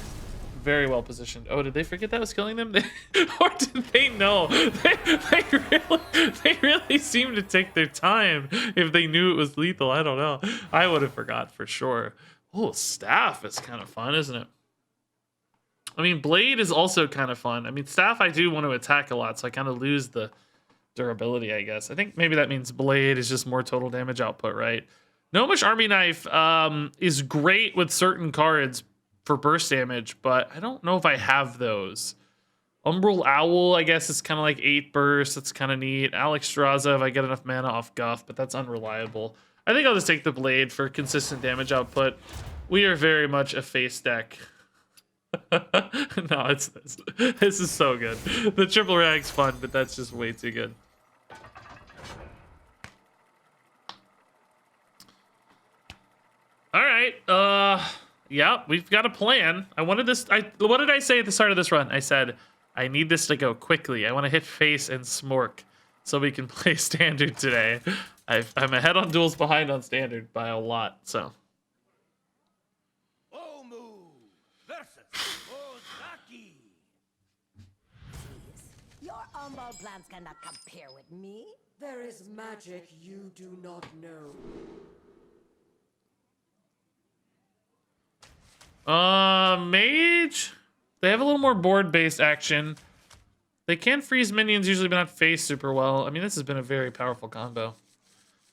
very well positioned. Oh, did they forget that was killing them? Or did they know? They really seem to take their time if they knew it was lethal. I don't know. I would have forgot for sure. Oh, Staff is kind of fun, isn't it? I mean, Blade is also kind of fun. I mean, Staff I do want to attack a lot, so I kind of lose the durability, I guess. I think maybe that means Blade is just more total damage output, right? Gnomish Army Knife is great with certain cards for burst damage, but I don't know if I have those. Umbral Owl, I guess, is kind of like 8 burst. That's kind of neat. Alex Straza, if I get enough mana off Guff, but that's unreliable. I think I'll just take the Blade for consistent damage output. We are very much a face deck. No, it's this. This is so good. The triple rag's fun, but that's just way too good. All right. Yeah, we've got a plan. I wanted this. What did I say at the start of this run? I said, I need this to go quickly. I want to hit face and smork so we can play standard today. I'm ahead on duels, behind on standard by a lot, so. Your humble plans cannot compare with me. There is magic you do not know. Mage? They have a little more board-based action. They can freeze minions usually, but not face super well. I mean, this has been a very powerful combo.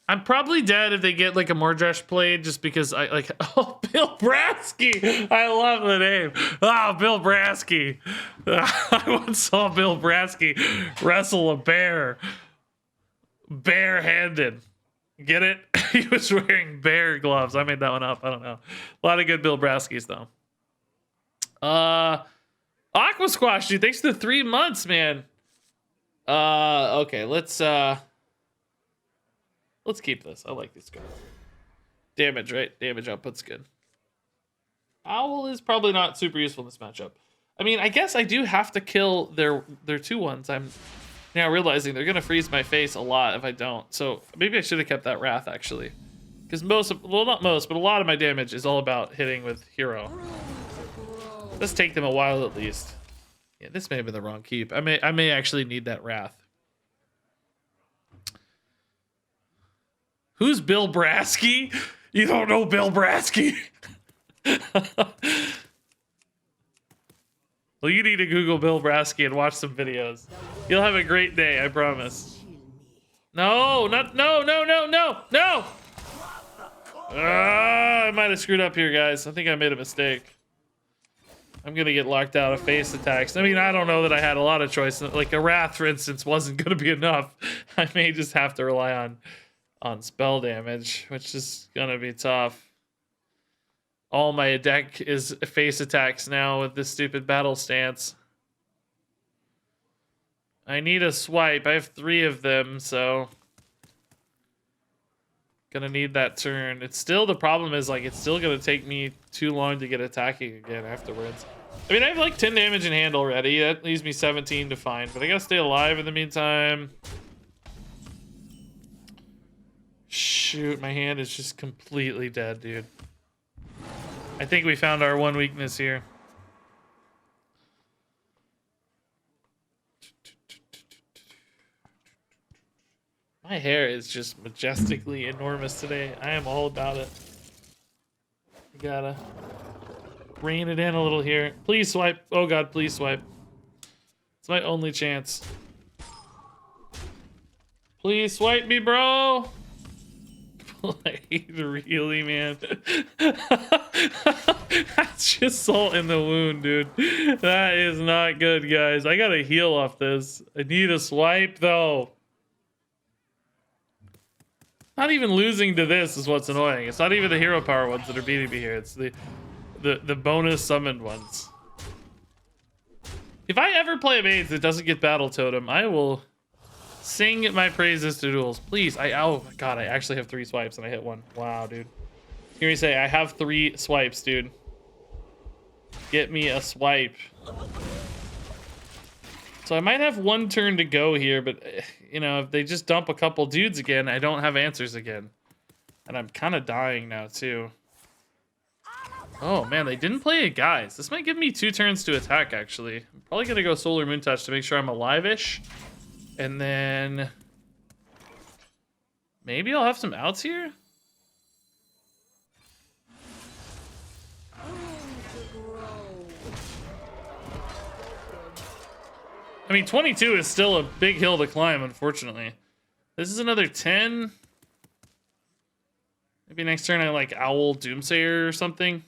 I'm probably dead if they get like a Mordresh played, just because I like. Oh, Bill Brasky! I love the name. Oh, Bill Brasky. I once saw Bill Brasky wrestle a bear, barehanded. Get it? He was wearing bear gloves. I made that one up. I don't know. A lot of good Bill Braskys though. Aqua Squash, dude. Thanks for the 3 months, man. Okay, let's keep this. I like this guy. Damage, right? Damage output's good. Owl is probably not super useful in this matchup. I mean, I guess I do have to kill their 2/1s. Now realizing they're gonna freeze my face a lot if I don't. So maybe I should have kept that Wrath actually. Because well, not most, but a lot of my damage is all about hitting with hero. Let's take them a while at least. Yeah, this may have been the wrong keep. I may actually need that Wrath. Who's Bill Brasky? You don't know Bill Brasky? Well, you need to Google Bill Brasky and watch some videos. You'll have a great day, I promise. No, no. I might have screwed up here, guys. I think I made a mistake. I'm gonna get locked out of face attacks. I mean, I don't know that I had a lot of choice. Like a Wrath, for instance, wasn't gonna be enough. I may just have to rely on spell damage, which is gonna be tough. All my deck is face attacks now with this stupid battle stance. I need a swipe. I have 3 of them, so gonna need that turn. It's still, the problem is like it's still gonna take me too long to get attacking again afterwards. I mean, I have like 10 damage in hand already. That leaves me 17 to find, but I gotta stay alive in the meantime. Shoot, my hand is just completely dead, dude. I think we found our one weakness here. My hair is just majestically enormous today. I am all about it. I gotta rein it in a little here. Please swipe. Oh god, please swipe. It's my only chance. Please swipe me, bro. Like, really, man? That's just salt in the wound, dude. That is not good, guys. I gotta heal off this. I need a swipe, though. Not even losing to this is what's annoying. It's not even the hero power ones that are beating me here. It's the bonus summoned ones. If I ever play a mage that doesn't get battle totem, I will sing my praises to Duels. Please, oh my god, I actually have 3 swipes and I hit 1. Wow, dude. Hear me say, I have 3 swipes, dude. Get me a swipe. So I might have 1 turn to go here, but you know, if they just dump a couple dudes again, I don't have answers again. And I'm kind of dying now too. Oh man, they didn't play it, guys. This might give me 2 turns to attack, actually. I'm probably gonna go Solar Moon Touch to make sure I'm alive-ish. And then maybe I'll have some outs here. I mean, 22 is still a big hill to climb, unfortunately. This is another 10. Maybe next turn I like Owl Doomsayer or something.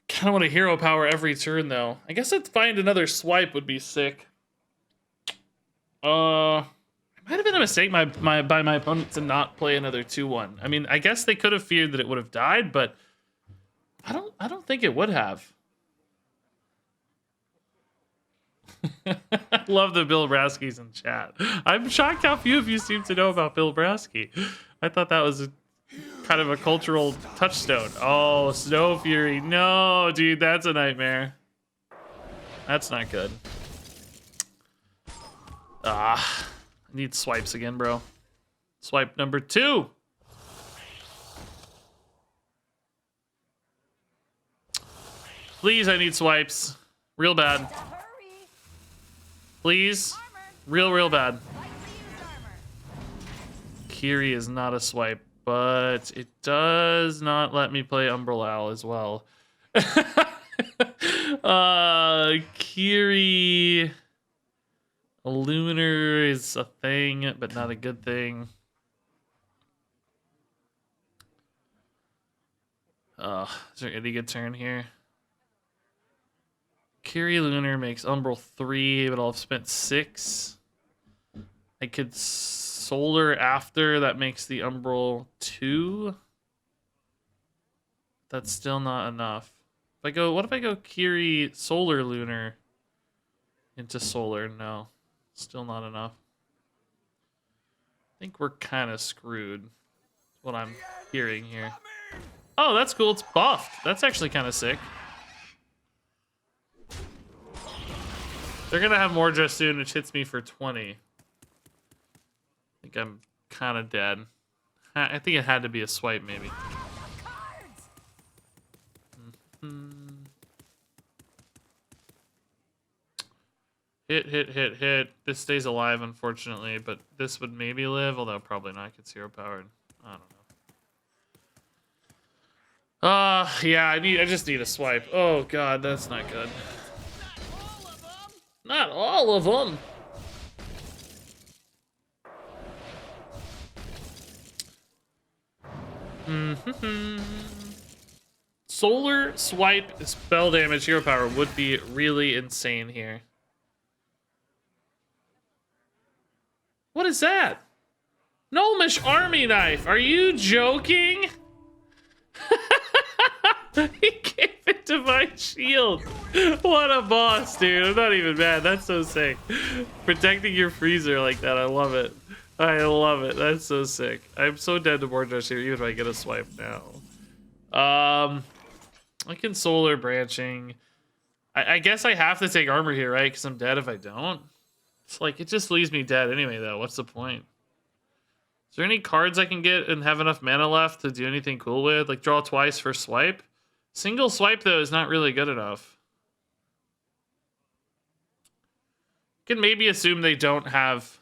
Kind of want a hero power every turn, though. I guess I'd find another swipe would be sick. It might have been a mistake by my opponent to not play another 2-1. I mean, I guess they could have feared that it would have died, but I don't think it would have. I love the Bill Braskies in chat. I'm shocked how few of you seem to know about Bill Brasky. I thought that was kind of a cultural touchstone. Oh, Snow Fury. No, dude, that's a nightmare. That's not good. I need swipes again, bro. Swipe number 2. Please, I need swipes. Real bad. Please. Real bad. Kiri is not a swipe, but it does not let me play Umbral Owl as well. Kiri... A Lunar is a thing, but not a good thing. Is there any good turn here? Kiri Lunar makes Umbral 3, but I'll have spent 6. I could Solar after, that makes the Umbral 2. That's still not enough. If I go, what if I go Kiri Solar Lunar into Solar? No. Still not enough. I think we're kind of screwed. What I'm hearing here. Oh, that's cool. It's buffed. That's actually kind of sick. They're gonna have more just soon, which hits me for 20. I think I'm kind of dead. I think it had to be a swipe, maybe. Hit. This stays alive, unfortunately, but this would maybe live, although probably not. It's hero powered. I don't know. Yeah, I just need a swipe. Oh god, that's not good. Not all of them. Solar swipe spell damage hero power would be really insane here. What is that? Gnomish army knife. Are you joking? He gave it to my shield. What a boss, dude. I'm not even mad. That's so sick. Protecting your freezer like that. I love it. I love it. That's so sick. I'm so dead to board rush here, even if I get a swipe now. I can solar branching. I guess I have to take armor here, right? Because I'm dead if I don't. It's like, it just leaves me dead anyway, though. What's the point? Is there any cards I can get and have enough mana left to do anything cool with? Like, draw twice for swipe? Single swipe, though, is not really good enough. Can maybe assume they don't have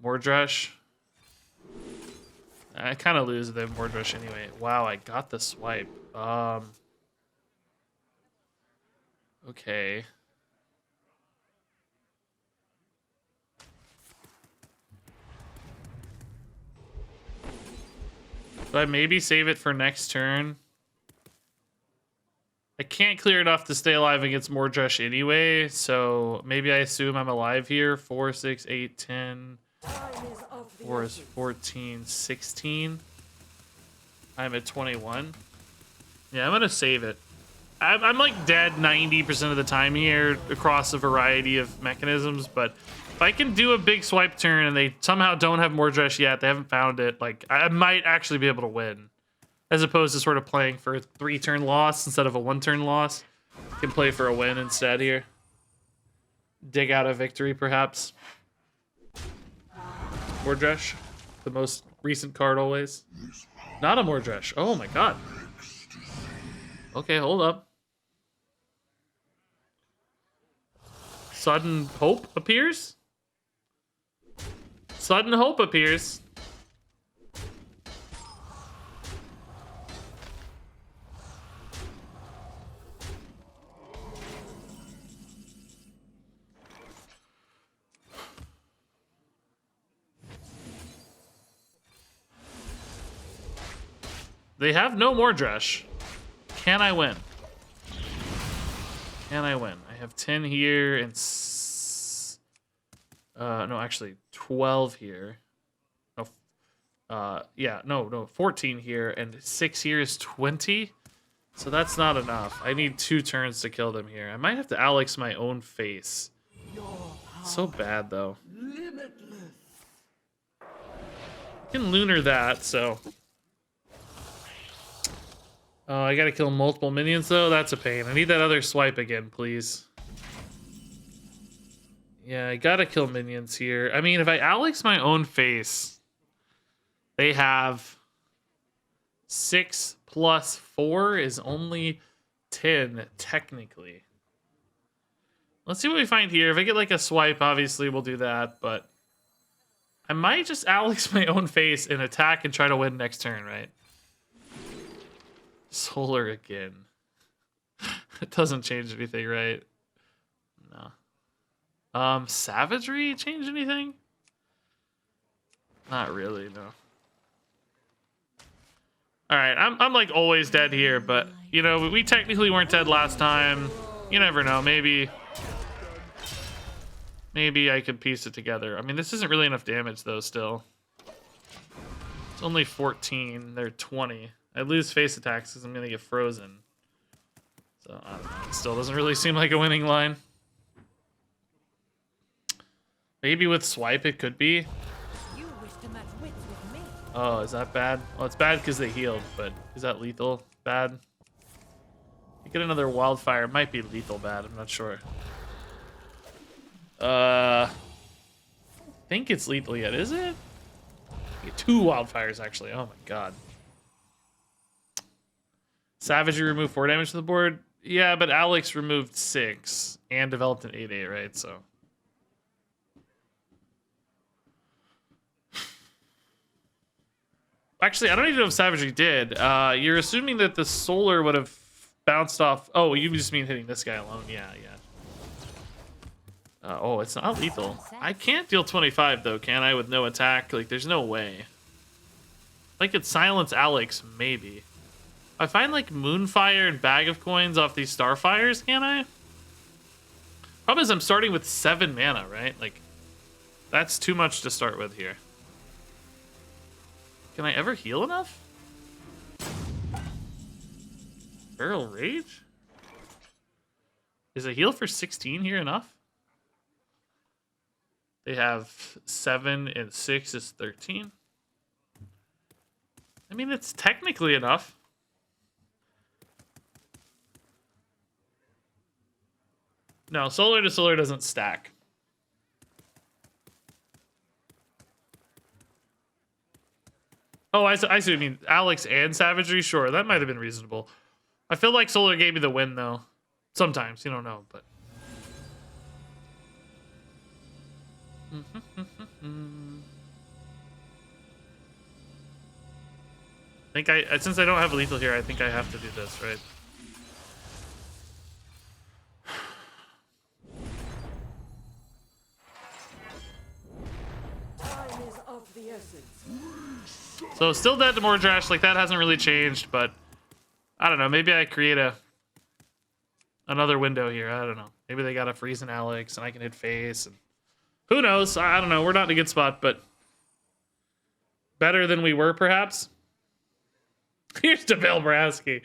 Mordresh. I kind of lose them Mordresh anyway. Wow, I got the swipe. Okay. Do I maybe save it for next turn? I can't clear enough to stay alive against Mordresh anyway, so maybe I assume I'm alive here. 4, 6, 8, 10. 4 is 14, 16. I'm at 21. Yeah, I'm gonna save it. I'm like dead 90% of the time here across a variety of mechanisms, but if I can do a big swipe turn and they somehow don't have Mordresh yet, they haven't found it, like, I might actually be able to win. As opposed to sort of playing for a 3-turn loss instead of a 1-turn loss. I can play for a win instead here. Dig out a victory, perhaps. Mordresh, the most recent card always. Not a Mordresh. Oh my god. Okay, hold up. Sudden hope appears? Sudden hope appears. They have no Mordresh. Can I win? Can I win? I have 10 here and no, actually 12 here. No, 14 here and 6 here is 20. So that's not enough. I need 2 turns to kill them here. I might have to Alex my own face. So bad though. I can lunar that, so. Oh, I gotta kill multiple minions though? That's a pain. I need that other swipe again, please. Yeah, I gotta kill minions here. I mean, if I Alex my own face, they have 6 plus 4 is only 10, technically. Let's see what we find here. If I get like a swipe, obviously we'll do that, but I might just Alex my own face and attack and try to win next turn, right? Solar again. It doesn't change anything, right? No. Savagery change anything? Not really, no. Alright, I'm like always dead here, but you know, we technically weren't dead last time. You never know, maybe I could piece it together. I mean, this isn't really enough damage though still. It's only 14, they're 20. I lose face attacks because I'm gonna get frozen. So I don't know. It still doesn't really seem like a winning line. Maybe with swipe it could be. You wish to match wits with me. Oh, is that bad? Oh, it's bad because they healed, but is that lethal bad? You get another wildfire, it might be lethal bad, I'm not sure. I think it's lethal yet, is it? Get 2 wildfires, actually. Oh my god. Savagery removed 4 damage to the board. Yeah, but Alex removed 6 and developed an 8/8, right? So. Actually, I don't even know if Savagery did. You're assuming that the solar would have bounced off. Oh, you just mean hitting this guy alone. Yeah, yeah. Oh, it's not lethal. I can't deal 25, though, can I, with no attack? Like, there's no way. I could silence Alex, maybe. I find, like, Moonfire and Bag of Coins off these Starfires, can I? Problem is I'm starting with 7 mana, right? Like, that's too much to start with here. Can I ever heal enough? Barrel Rage? Is a heal for 16 here enough? They have 7 and 6 is 13. I mean, it's technically enough. No, solar to solar doesn't stack. Oh, I see what you mean. Alex and Savagery? Sure, that might have been reasonable. I feel like solar gave me the win, though. Sometimes, you don't know, but... since I don't have lethal here, I think I have to do this, right? Time is of the essence. So still dead to more trash, like that hasn't really changed, but I don't know, maybe I create another window here, I don't know. Maybe they got a freeze in Alex and I can hit face and who knows? I don't know. We're not in a good spot, but better than we were, perhaps. Here's to Bill Brasky.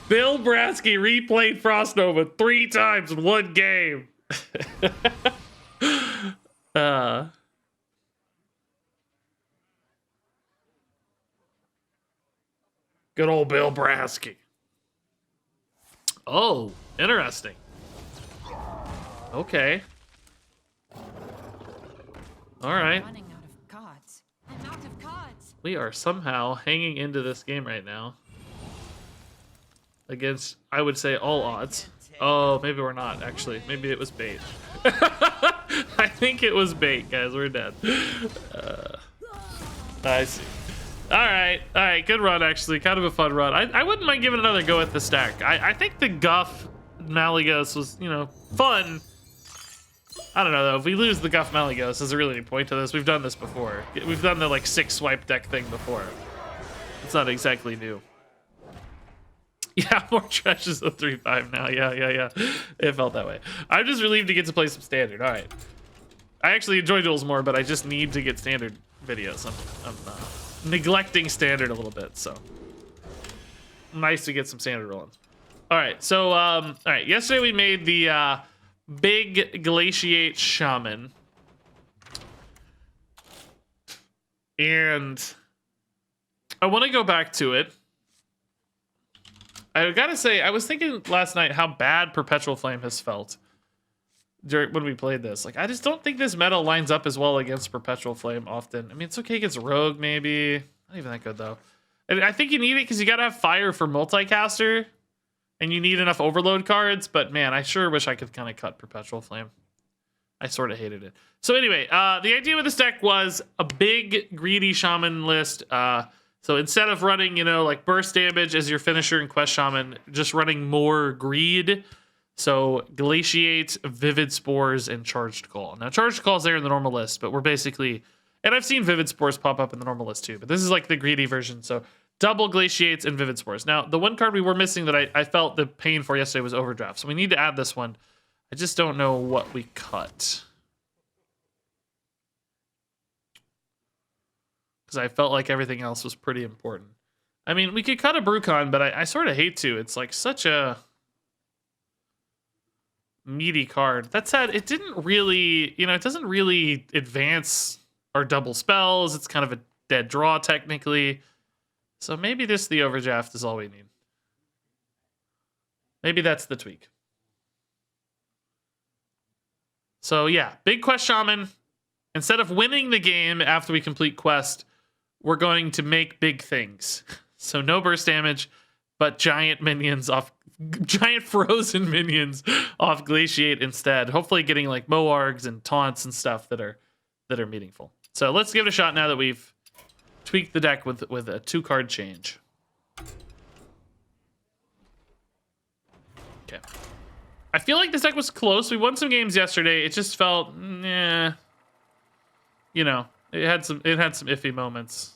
Bill Brasky replayed Frostnova 3 times in 1 game. Good old Bill Brasky. Oh, interesting. Okay. All right. Running out of cards. I'm out of cards. We are somehow hanging into this game right now. Against, I would say, all odds. Oh, maybe we're not, actually. Maybe it was bait. I think it was bait, guys. We're dead. I see. All right. Good run, actually. Kind of a fun run. I wouldn't mind giving another go at the stack. I think the Guff Malygos was, you know, fun. I don't know, though. If we lose the Guff Malygos, is there really any point to this? We've done this before. We've done the, like, 6 swipe deck thing before. It's not exactly new. Yeah, more trash than 3-5 now. Yeah. It felt that way. I'm just relieved to get to play some Standard. All right. I actually enjoy Duels more, but I just need to get Standard videos. I'm neglecting Standard a little bit, so. Nice to get some Standard rolling. All right, so, all right. Yesterday we made the... big Glaciate Shaman. And I want to go back to it. I gotta say, I was thinking last night how bad Perpetual Flame has felt when we played this. Like, I just don't think this meta lines up as well against Perpetual Flame often. I mean, it's okay against Rogue, maybe. Not even that good, though. And I think you need it because you gotta have Fire for multicaster. And you need enough Overload cards, but man, I sure wish I could kind of cut Perpetual Flame. I sort of hated it. So anyway, the idea with this deck was a big, greedy Shaman list. So instead of running, you know, like Burst Damage as your finisher in Quest Shaman, just running more Greed. So Glaciate, Vivid Spores, and Charged Call. Now, Charged Call's there in the normal list, but we're basically... And I've seen Vivid Spores pop up in the normal list too, but this is like the greedy version, so... Double Glaciates and Vivid Spores. Now, the one card we were missing that I felt the pain for yesterday was Overdraft. So we need to add this one. I just don't know what we cut. Because I felt like everything else was pretty important. I mean, we could cut a Brucon, but I sort of hate to. It's like such a meaty card. That said, it didn't really, you know, it doesn't really advance our double spells. It's kind of a dead draw, technically. So maybe the Overdraft is all we need. Maybe that's the tweak. So yeah, big quest shaman. Instead of winning the game after we complete quest, we're going to make big things. So no burst damage, but giant frozen minions off Glaciate instead. Hopefully getting like Moargs and taunts and stuff that are meaningful. So let's give it a shot now that we've tweaked the deck with a 2-card change. Okay. I feel like this deck was close. We won some games yesterday. It just felt, eh. You know, it had some iffy moments.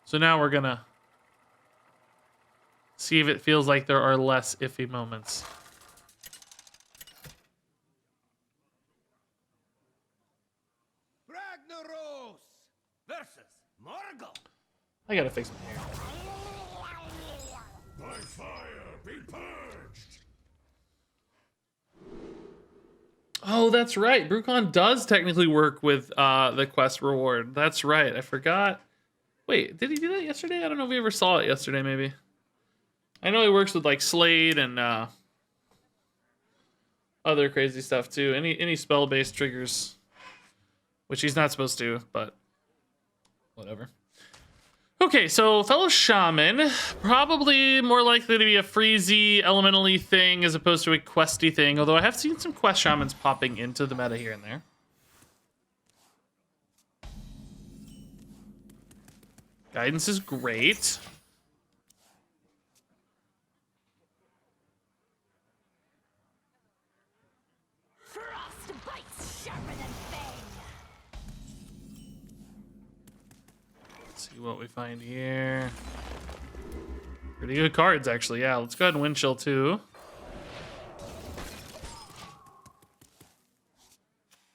So now we're gonna see if it feels like there are less iffy moments. Ragnaros versus Morgul. I gotta fix my hair. By fire be purged. Oh, that's right. Brucon does technically work with the quest reward. That's right. I forgot. Wait, did he do that yesterday? I don't know if we ever saw it yesterday, maybe. I know he works with like Slade and other crazy stuff too. Any spell-based triggers, which he's not supposed to, but whatever. Okay, so fellow shaman, probably more likely to be a freezy, elementally thing as opposed to a questy thing. Although I have seen some quest shamans popping into the meta here and there. Guidance is great. Frostbite's sharper than fang. Let's see what we find here. Pretty good cards, actually. Yeah, let's go ahead and Wind Chill too.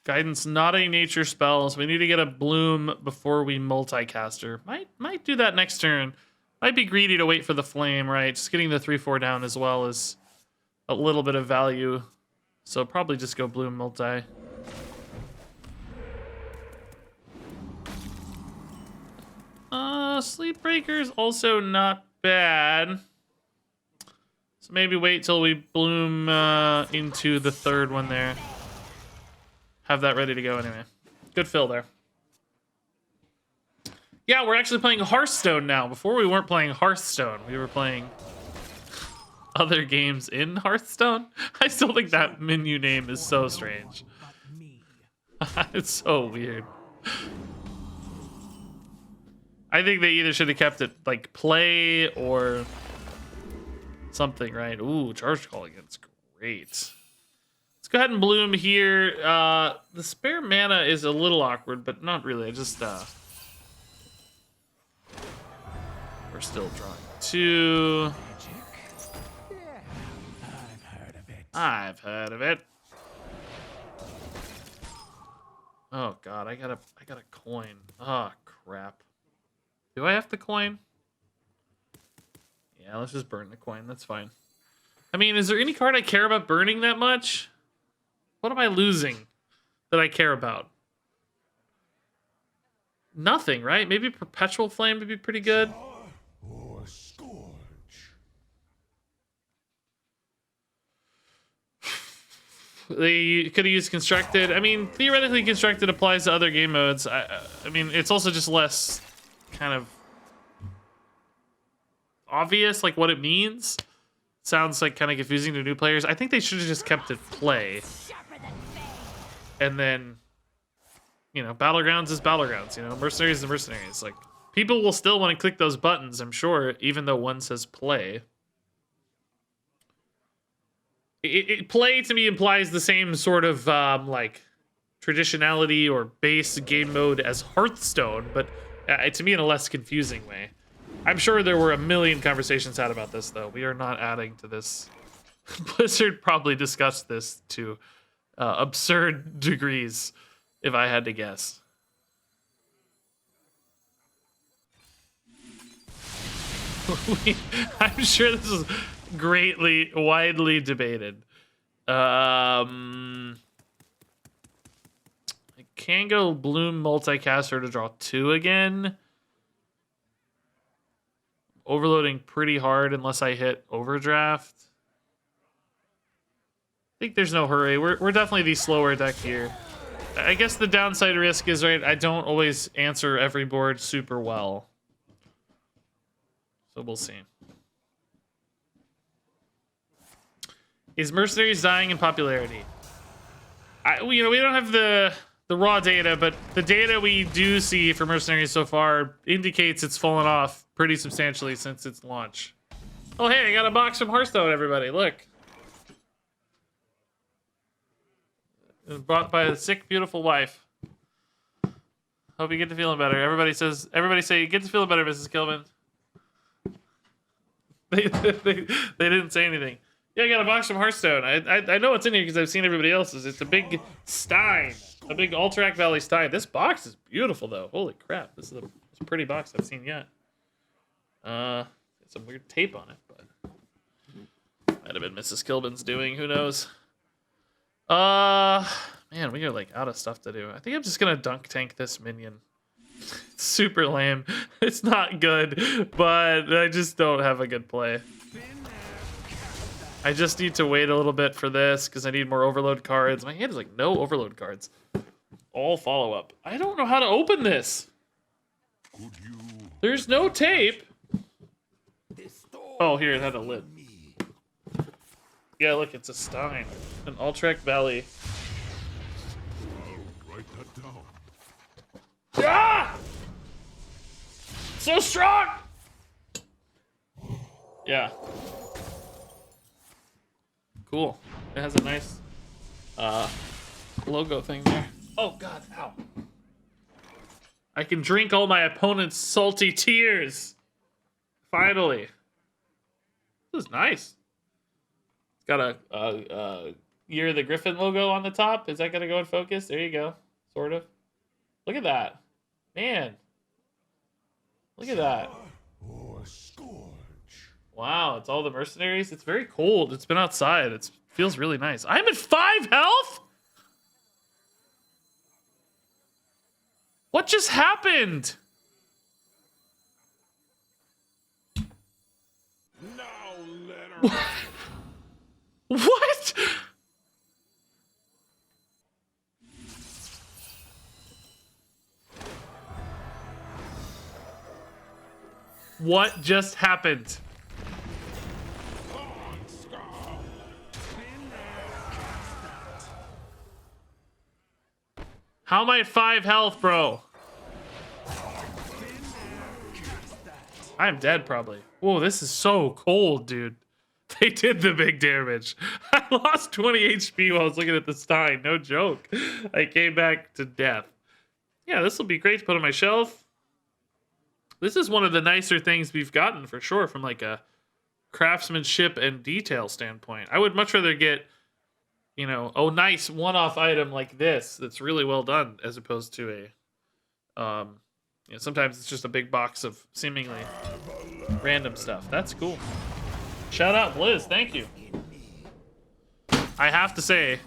Guidance, not a nature spell, so we need to get a Bloom before we multicaster. Might do that next turn. Might be greedy to wait for the Flame, right? Just getting the 3/4 down as well is a little bit of value. So probably just go Bloom multi. Sleep Breaker's also not bad. So maybe wait till we Bloom into the third one there. Have that ready to go anyway. Good fill there. Yeah, we're actually playing Hearthstone now. Before we weren't playing Hearthstone. We were playing other games in Hearthstone. I still think that menu name is so strange. It's so weird. I think they either should have kept it like play or something, right? Ooh, Charge Call again's great. Let's go ahead and Bloom here. The spare mana is a little awkward, but not really. I just we're still drawing 2. I've heard of it. Oh god, I got a coin. Oh crap. Do I have the coin? Yeah, let's just burn the coin. That's fine. I mean, is there any card I care about burning that much? What am I losing that I care about? Nothing, right? Maybe Perpetual Flame would be pretty good. Or scourge. They could have used Constructed. I mean, theoretically, Constructed applies to other game modes. I mean, it's also just less kind of obvious, like what it means. Sounds like kind of confusing to new players. I think they should have just kept it play. And then, you know, Battlegrounds is Battlegrounds, you know, Mercenaries is Mercenaries. Like, people will still want to click those buttons, I'm sure, even though one says play. Play to me implies the same sort of, like, traditionality or base game mode as Hearthstone, but to me in a less confusing way. I'm sure there were a million conversations had about this, though. We are not adding to this. Blizzard probably discussed this to absurd degrees, if I had to guess. I'm sure this is widely debated. I can go Bloom multicaster to draw 2 again. Overloading pretty hard unless I hit Overdraft. think there's no hurry. We're definitely the slower deck here. I guess the downside risk is, right, I don't always answer every board super well. So we'll see. Is Mercenaries dying in popularity? We don't have the raw data, but the data we do see for Mercenaries so far indicates it's fallen off pretty substantially since its launch. Oh, hey, I got a box from Hearthstone, everybody. Look. It was brought by a sick, beautiful wife. Hope you get to feeling better. Everybody say, get to feeling better, Mrs. Kilbin. They didn't say anything. Yeah, I got a box from Hearthstone. I know what's in here because I've seen everybody else's. It's a big Stein. A big Alterac Valley Stein. This box is beautiful, though. Holy crap. This is the most pretty box I've seen yet. It's some weird tape on it, but might have been Mrs. Kilbin's doing. Who knows? Man, we are like out of stuff to do. I think I'm just gonna dunk tank this minion. It's super lame. It's not good, but I just don't have a good play. I just need to wait a little bit for this because I need more overload cards. My hand is like no overload cards. All follow up. I don't know how to open this. There's no tape. Oh, here, it had a lid. Yeah, look, it's a Stein. An Alterac Valley. Write that down. Ah! So strong! Yeah. Cool. It has a nice logo thing there. Oh god, ow. I can drink all my opponent's salty tears. Finally. This is nice. It's got a Year of the Griffin logo on the top. Is that gonna go in focus? There you go. Sort of. Look at that. Man. Look at that. Or scourge. Wow, it's all the mercenaries. It's very cold. It's been outside. It feels really nice. I'm at 5 health? What just happened? Now let her. What? What just happened? How am I at 5 health, bro? I'm dead, probably. Whoa, this is so cold, dude. They did the big damage. I lost 20 HP while I was looking at the Stein. No joke. I came back to death. Yeah, this will be great to put on my shelf. This is one of the nicer things we've gotten, for sure, from like a craftsmanship and detail standpoint. I would much rather get, you know, a nice one-off item like this that's really well done, as opposed to a, you know, sometimes it's just a big box of seemingly random stuff. That's cool. Shout out Blizz, thank you. I have to say,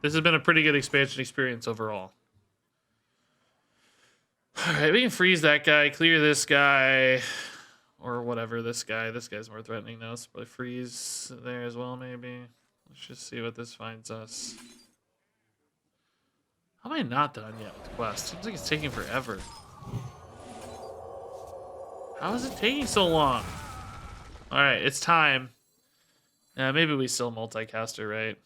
this has been a pretty good expansion experience overall. Alright, we can freeze that guy, clear this guy, or whatever, this guy. This guy's more threatening though, so probably freeze there as well, maybe. Let's just see what this finds us. How am I not done yet with the quest? Seems like it's taking forever. How is it taking so long? Alright, it's time. Yeah, maybe we still multicaster, right?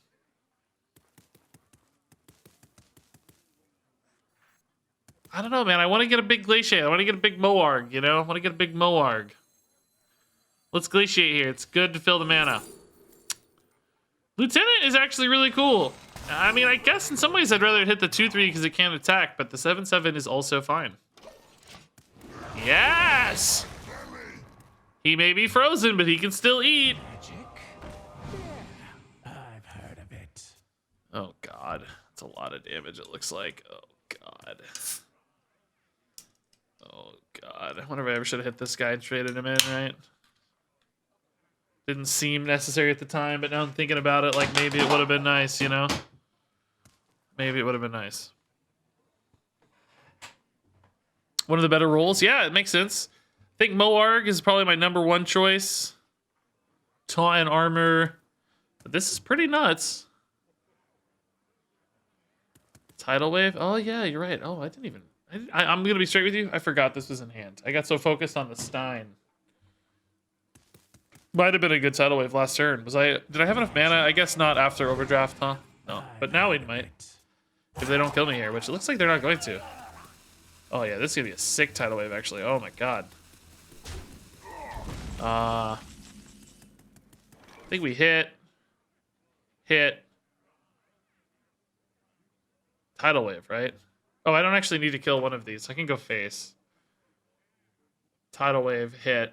I don't know, man. I want to get a big Glaciate. I want to get a big Moarg, you know? I want to get a big Moarg. Let's Glaciate here. It's good to fill the mana. Lieutenant is actually really cool. I mean, I guess in some ways I'd rather hit the 2-3 because it can't attack, but the 7-7 is also fine. Yes! He may be frozen, but he can still eat. I've heard of it. Oh, God. That's a lot of damage, it looks like. Oh, God. Oh, God. I wonder if I ever should have hit this guy and traded him in, right? Didn't seem necessary at the time, but now I'm thinking about it, like maybe it would have been nice, you know? Maybe it would have been nice. One of the better rolls? Yeah, it makes sense. I think Moarg is probably my #1 choice. Taunt and armor. But this is pretty nuts. Tidal wave. Oh yeah, you're right. Oh, I didn't even. I'm gonna be straight with you. I forgot this was in hand. I got so focused on the Stein. Might have been a good tidal wave last turn. Was I? Did I have enough mana? I guess not after overdraft, huh? No. But now we might. If they don't kill me here, which it looks like they're not going to. Oh yeah, this is gonna be a sick tidal wave actually. Oh my god. I think we hit. Tidal wave, right? Oh, I don't actually need to kill one of these. I can go face. Tidal wave, hit.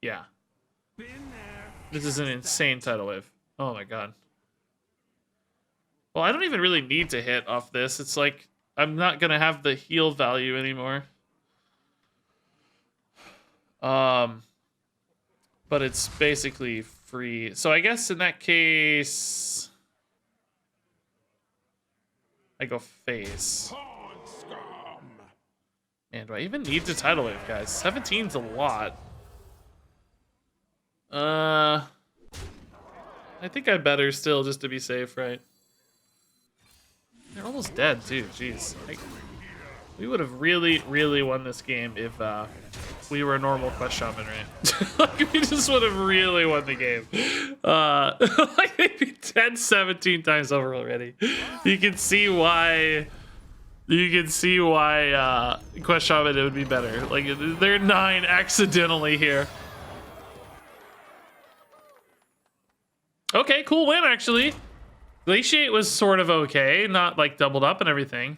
Yeah. This is an insane tidal wave. Oh my god. Well, I don't even really need to hit off this. It's like, I'm not gonna have the heal value anymore. But it's basically free. So I guess in that case... I go face. Man, do I even need to tidal wave, guys? 17's a lot. I think I better still just to be safe, right? They're almost dead too. Jeez, we would have really, really won this game if we were a normal quest shaman, right? Like we just would have really won the game. Like they'd be dead 17 times over already. You can see why. You can see why quest shaman it would be better. Like they're 9 accidentally here. Okay, cool win actually. Glaciate was sort of okay, not like doubled up and everything,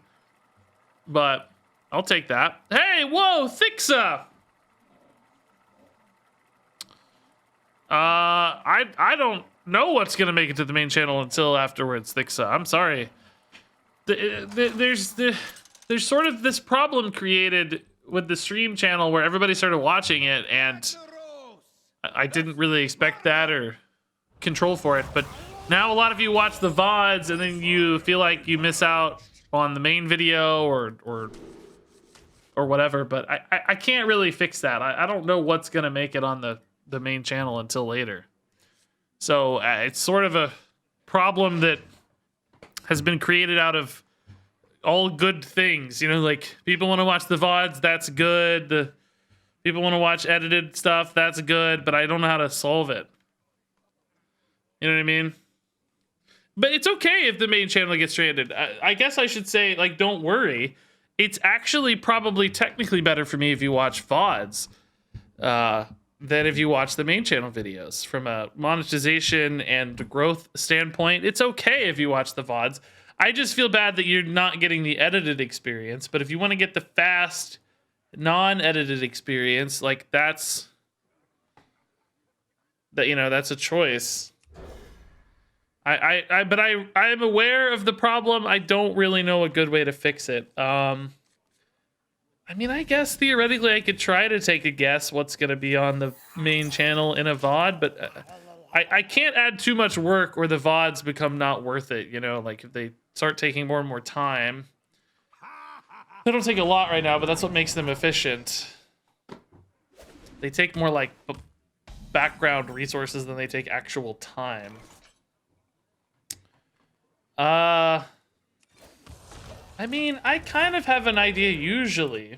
but I'll take that. Hey, whoa, Thixa! I don't know what's gonna make it to the main channel until afterwards, Thixa. I'm sorry. There's sort of this problem created with the stream channel where everybody started watching it, and I didn't really expect that or control for it, but now a lot of you watch the VODs and then you feel like you miss out on the main video or whatever, but I can't really fix that. I don't know what's gonna make it on the main channel until later. So it's sort of a problem that has been created out of all good things, you know, like people want to watch the VODs, that's good. The people want to watch edited stuff, that's good, but I don't know how to solve it. You know what I mean? But it's okay if the main channel gets stranded. I guess I should say, like, don't worry. It's actually probably technically better for me if you watch VODs than if you watch the main channel videos. From a monetization and growth standpoint, it's okay if you watch the VODs. I just feel bad that you're not getting the edited experience. But if you want to get the fast, non-edited experience, like that's a choice. But I'm aware of the problem. I don't really know a good way to fix it. I mean, I guess theoretically I could try to take a guess what's going to be on the main channel in a VOD, but I can't add too much work or the VODs become not worth it, you know? Like, if they start taking more and more time. They don't take a lot right now, but that's what makes them efficient. They take more, like, background resources than they take actual time. I mean, I kind of have an idea usually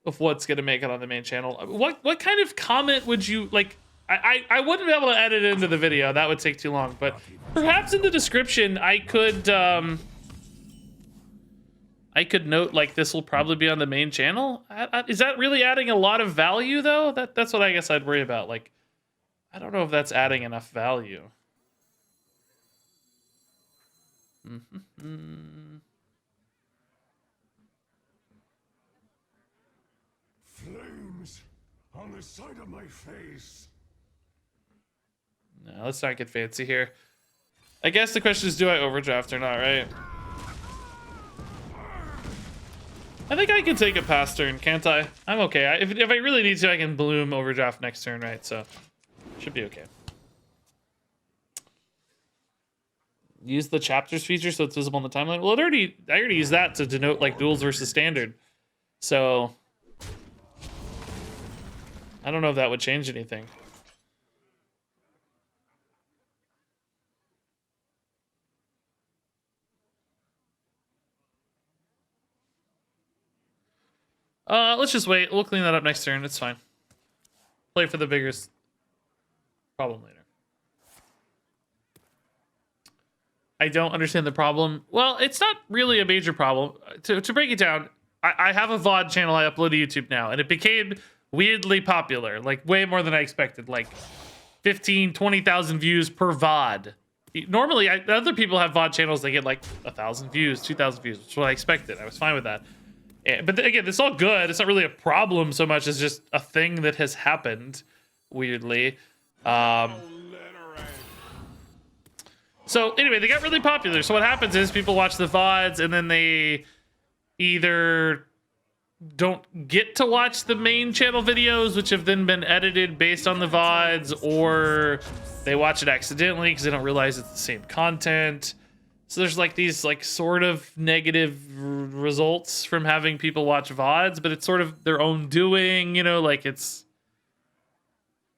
of what's gonna make it on the main channel. What kind of comment would you like? I wouldn't be able to edit it into the video. That would take too long. But perhaps in the description, I could note like this will probably be on the main channel. Is that really adding a lot of value though? That's what I guess I'd worry about. Like, I don't know if that's adding enough value. Flames on the side of my face. No, let's not get fancy here. I guess the question is, do I overdraft or not, right? I think I can take a pass turn, can't I? I'm okay. If I really need to, I can bloom overdraft next turn, right? So, should be okay. Use the chapters feature so it's visible in the timeline. Well, I already used that to denote like duels versus standard. So I don't know if that would change anything. Let's just wait. We'll clean that up next turn. It's fine. Play for the bigger problem later. I don't understand the problem. Well, it's not really a major problem. To break it down, I have a VOD channel I upload to YouTube now, and it became weirdly popular, like way more than I expected, like 15, 20,000 views per VOD. Normally, other people have VOD channels, they get like 1,000 views, 2,000 views, which is what I expected. I was fine with that. But again, it's all good. It's not really a problem so much as just a thing that has happened, weirdly. So anyway, they got really popular. So what happens is people watch the VODs and then they either don't get to watch the main channel videos, which have then been edited based on the VODs, or they watch it accidentally because they don't realize it's the same content. So there's like these like sort of negative results from having people watch VODs, but it's sort of their own doing, you know, like it's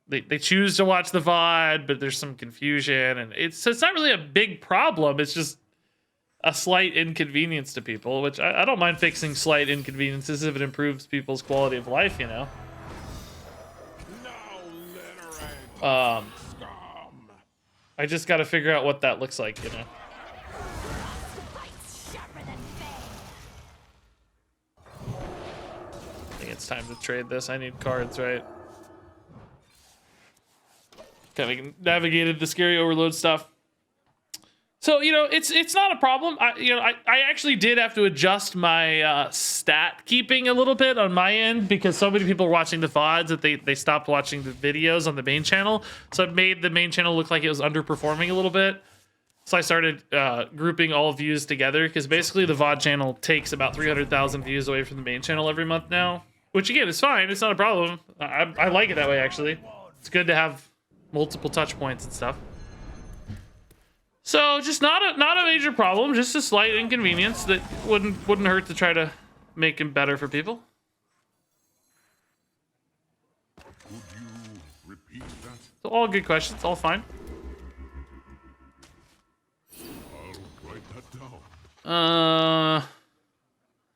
they choose to watch the VOD, but there's some confusion, and it's not really a big problem. It's just a slight inconvenience to people, which I don't mind fixing slight inconveniences if it improves people's quality of life, you know. I just got to figure out what that looks like, you know. I think it's time to trade this. I need cards, right? Kind of navigated the scary overload stuff. So, you know, it's not a problem. I actually did have to adjust my stat keeping a little bit on my end because so many people were watching the VODs that they stopped watching the videos on the main channel. So it made the main channel look like it was underperforming a little bit. So I started grouping all views together because basically the VOD channel takes about 300,000 views away from the main channel every month now. Which again is fine. It's not a problem. I like it that way, actually. It's good to have multiple touch points and stuff. So just not a major problem, just a slight inconvenience that wouldn't hurt to try to make him better for people. Could you repeat that? So all good questions, all fine. I'll write that down.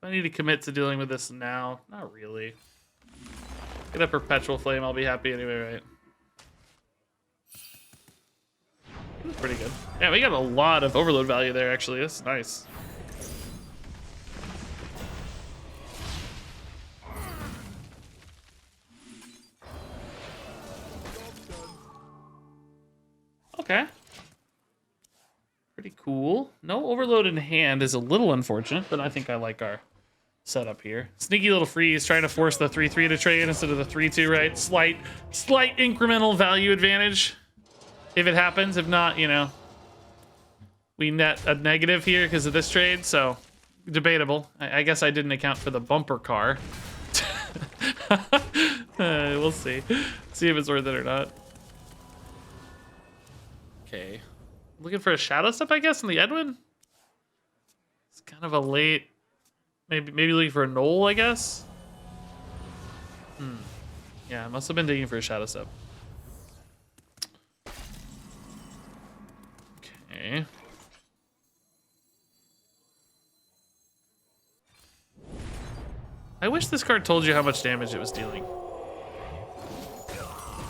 I need to commit to dealing with this now. Not really. Get a perpetual flame, I'll be happy anyway, right? That's pretty good. Yeah, we got a lot of overload value there, actually. That's nice. Okay. Pretty cool. No overload in hand is a little unfortunate, but I think I like our setup here. Sneaky little freeze, trying to force the 3-3 to trade instead of the 3-2, right? Slight incremental value advantage. If it happens, if not, you know, we net a negative here because of this trade, so debatable. I guess I didn't account for the bumper car. We'll see. See if it's worth it or not. Okay. Looking for a shadow step, I guess, in the Edwin? It's kind of a late... Maybe looking for a knoll, I guess? Yeah, I must have been digging for a shadow step. Okay. I wish this card told you how much damage it was dealing.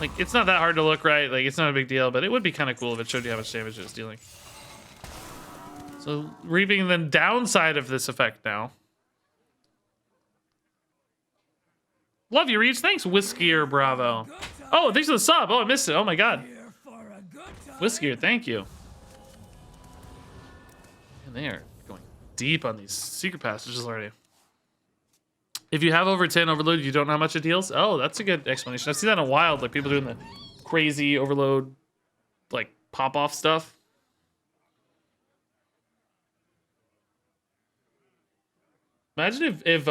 Like, it's not that hard to look, right? Like, it's not a big deal, but it would be kind of cool if it showed you how much damage it was dealing. So, reaping the downside of this effect now. Love you, Reach. Thanks, Whiskier Bravo. Oh, thanks for the sub. Oh, I missed it. Oh, my God. Whiskier, thank you. And they are going deep on these secret passages already. If you have over 10 overload, you don't know how much it deals? Oh, that's a good explanation. I've seen that in Wild, like people doing the crazy overload, like pop-off stuff. Imagine if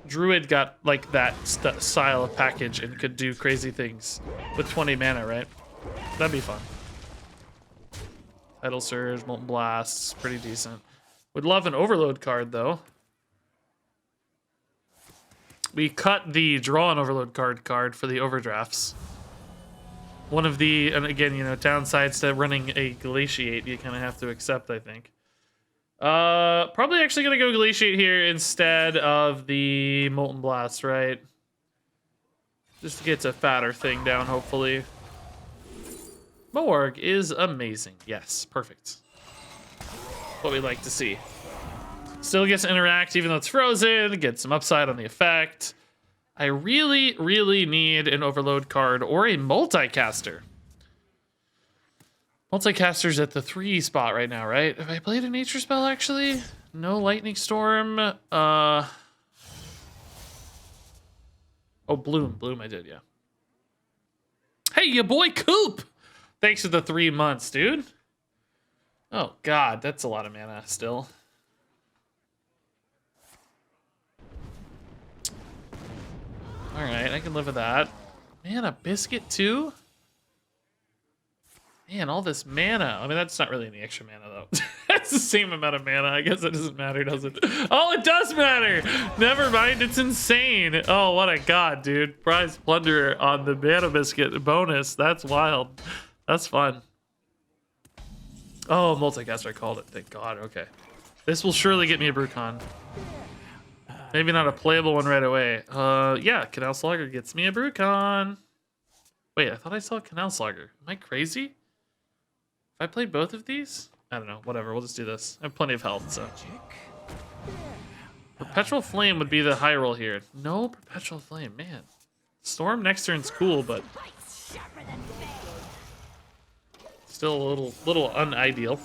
Druid got like that style of package and could do crazy things with 20 mana, right? That'd be fun. Tidal Surge, Molten Blasts, pretty decent. Would love an overload card though. we cut the draw an overload card for the overdrafts. One of the, and again, you know, downsides to running a Glaciate, you kind of have to accept, I think. Probably actually gonna go Glaciate here instead of the Molten Blast, right? Just to get a fatter thing down, hopefully. Morg is amazing. Yes, perfect. What we like to see. Still gets to interact even though it's frozen, get some upside on the effect. I really, really need an overload card or a multicaster. Multicaster's at the 3 spot right now, right? Have I played a nature spell actually? No lightning storm. Oh, Bloom I did, yeah. Hey, your boy Coop! Thanks for the 3 months, dude. Oh god, that's a lot of mana still. Alright, I can live with that. Man, a biscuit too? Man, all this mana. I mean, that's not really any extra mana, though. That's the same amount of mana. I guess it doesn't matter, does it? Oh, it does matter! Never mind, it's insane. Oh, what a god, dude. Prize Plunderer on the mana biscuit bonus. That's wild. That's fun. Oh, multicaster, I called it. Thank god, okay. This will surely get me a Brucon. Maybe not a playable one right away. Yeah, Canal Slugger gets me a Brucon. Wait, I thought I saw Canal Slugger. Am I crazy? If I played both of these? I don't know, whatever, we'll just do this. I have plenty of health, so. Perpetual Flame would be the high roll here. No Perpetual Flame, man. Storm next turn's cool, but still a little unideal.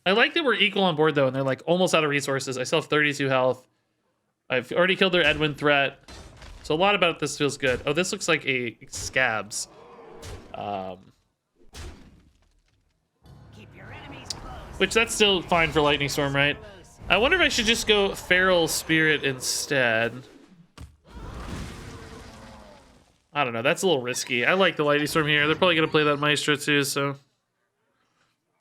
I like that we're equal on board though, and they're like almost out of resources. I still have 32 health. I've already killed their Edwin threat. So a lot about this feels good. Oh, this looks like a Scabs. Which that's still fine for Lightning Storm, right? I wonder if I should just go Feral Spirit instead. I don't know, that's a little risky. I like the Lightning Storm here. They're probably gonna play that Maestro too, so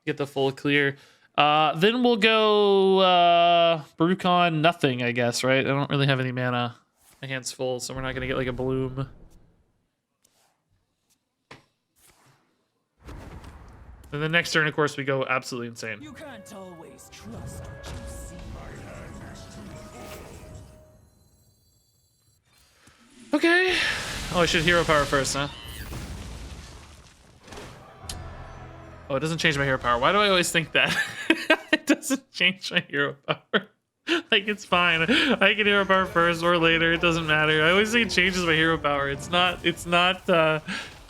get the full clear. Then we'll go Brucon nothing, I guess, right? I don't really have any mana. My hand's full, so we're not gonna get like a Bloom. And the next turn, of course, we go absolutely insane. You can't always trust what you see. Okay. Oh, I should hero power first, huh? Oh, it doesn't change my hero power. Why do I always think that? It doesn't change my hero power. Like, it's fine. I can hero power first or later. It doesn't matter. I always think it changes my hero power. It's not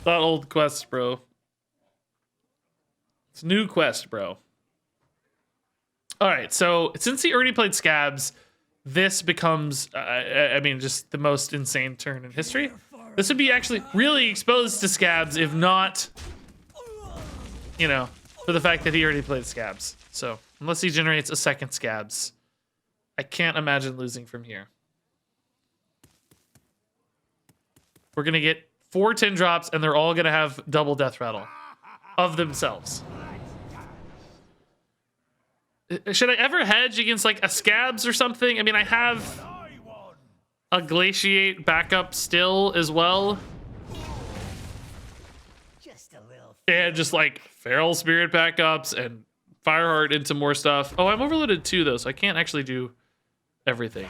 old quest, bro. It's new quest, bro. All right, so since he already played Scabs, this becomes, I mean, just the most insane turn in history. This would be actually really exposed to Scabs, if not, you know, for the fact that he already played Scabs. So unless he generates a second Scabs, I can't imagine losing from here. We're gonna get 4 10 drops, and they're all gonna have double death rattle of themselves. Should I ever hedge against like a Scabs or something? I mean, I have a Glaciate backup still as well. Just a little. And just like Feral Spirit backups and Fireheart into more stuff. Oh, I'm overloaded too though, so I can't actually do everything.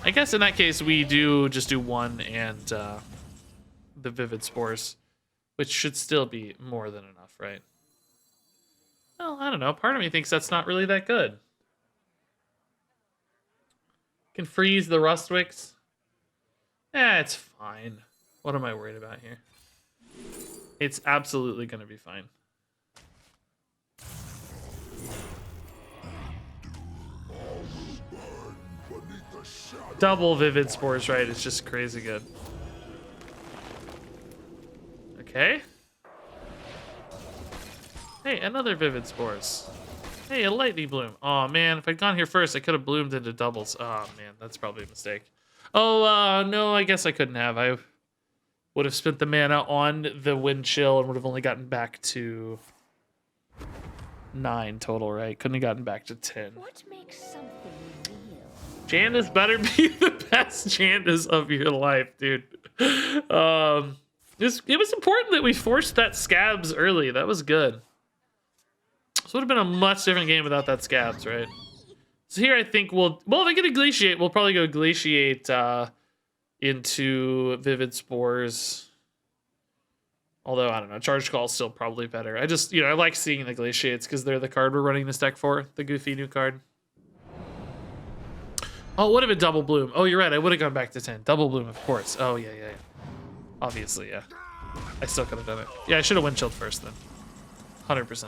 I guess in that case we do just do 1 and the Vivid Spores, which should still be more than enough, right? Well, I don't know. Part of me thinks that's not really that good. Can freeze the Rustwicks. It's fine. What am I worried about here? It's absolutely going to be fine. Double Vivid Spores, right? It's just crazy good. Okay. Hey, another Vivid Spores. Hey, a Lightning Bloom. Oh man, if I'd gone here first, I could have bloomed into doubles. Oh man, that's probably a mistake. Oh, no, I guess I couldn't have. I would have spent the mana on the Wind Chill and would have only gotten back to 9 total, right? Couldn't have gotten back to 10. What makes something real? Janice better be the best chances of your life, dude. It was important that we forced that scabs early. That was good. This would have been a much different game without that scabs, right? So here I think well, if I get a Glaciate, we'll probably go Glaciate into Vivid Spores. Although, I don't know, Charge Call is still probably better. I just, I like seeing the Glaciates because they're the card we're running this deck for, the goofy new card. Oh, it would have been Double Bloom. Oh, you're right, I would have gone back to 10. Double Bloom, of course. Oh, yeah. Obviously, yeah. I still could have done it. Yeah, I should have Wind Chilled first then. 100%.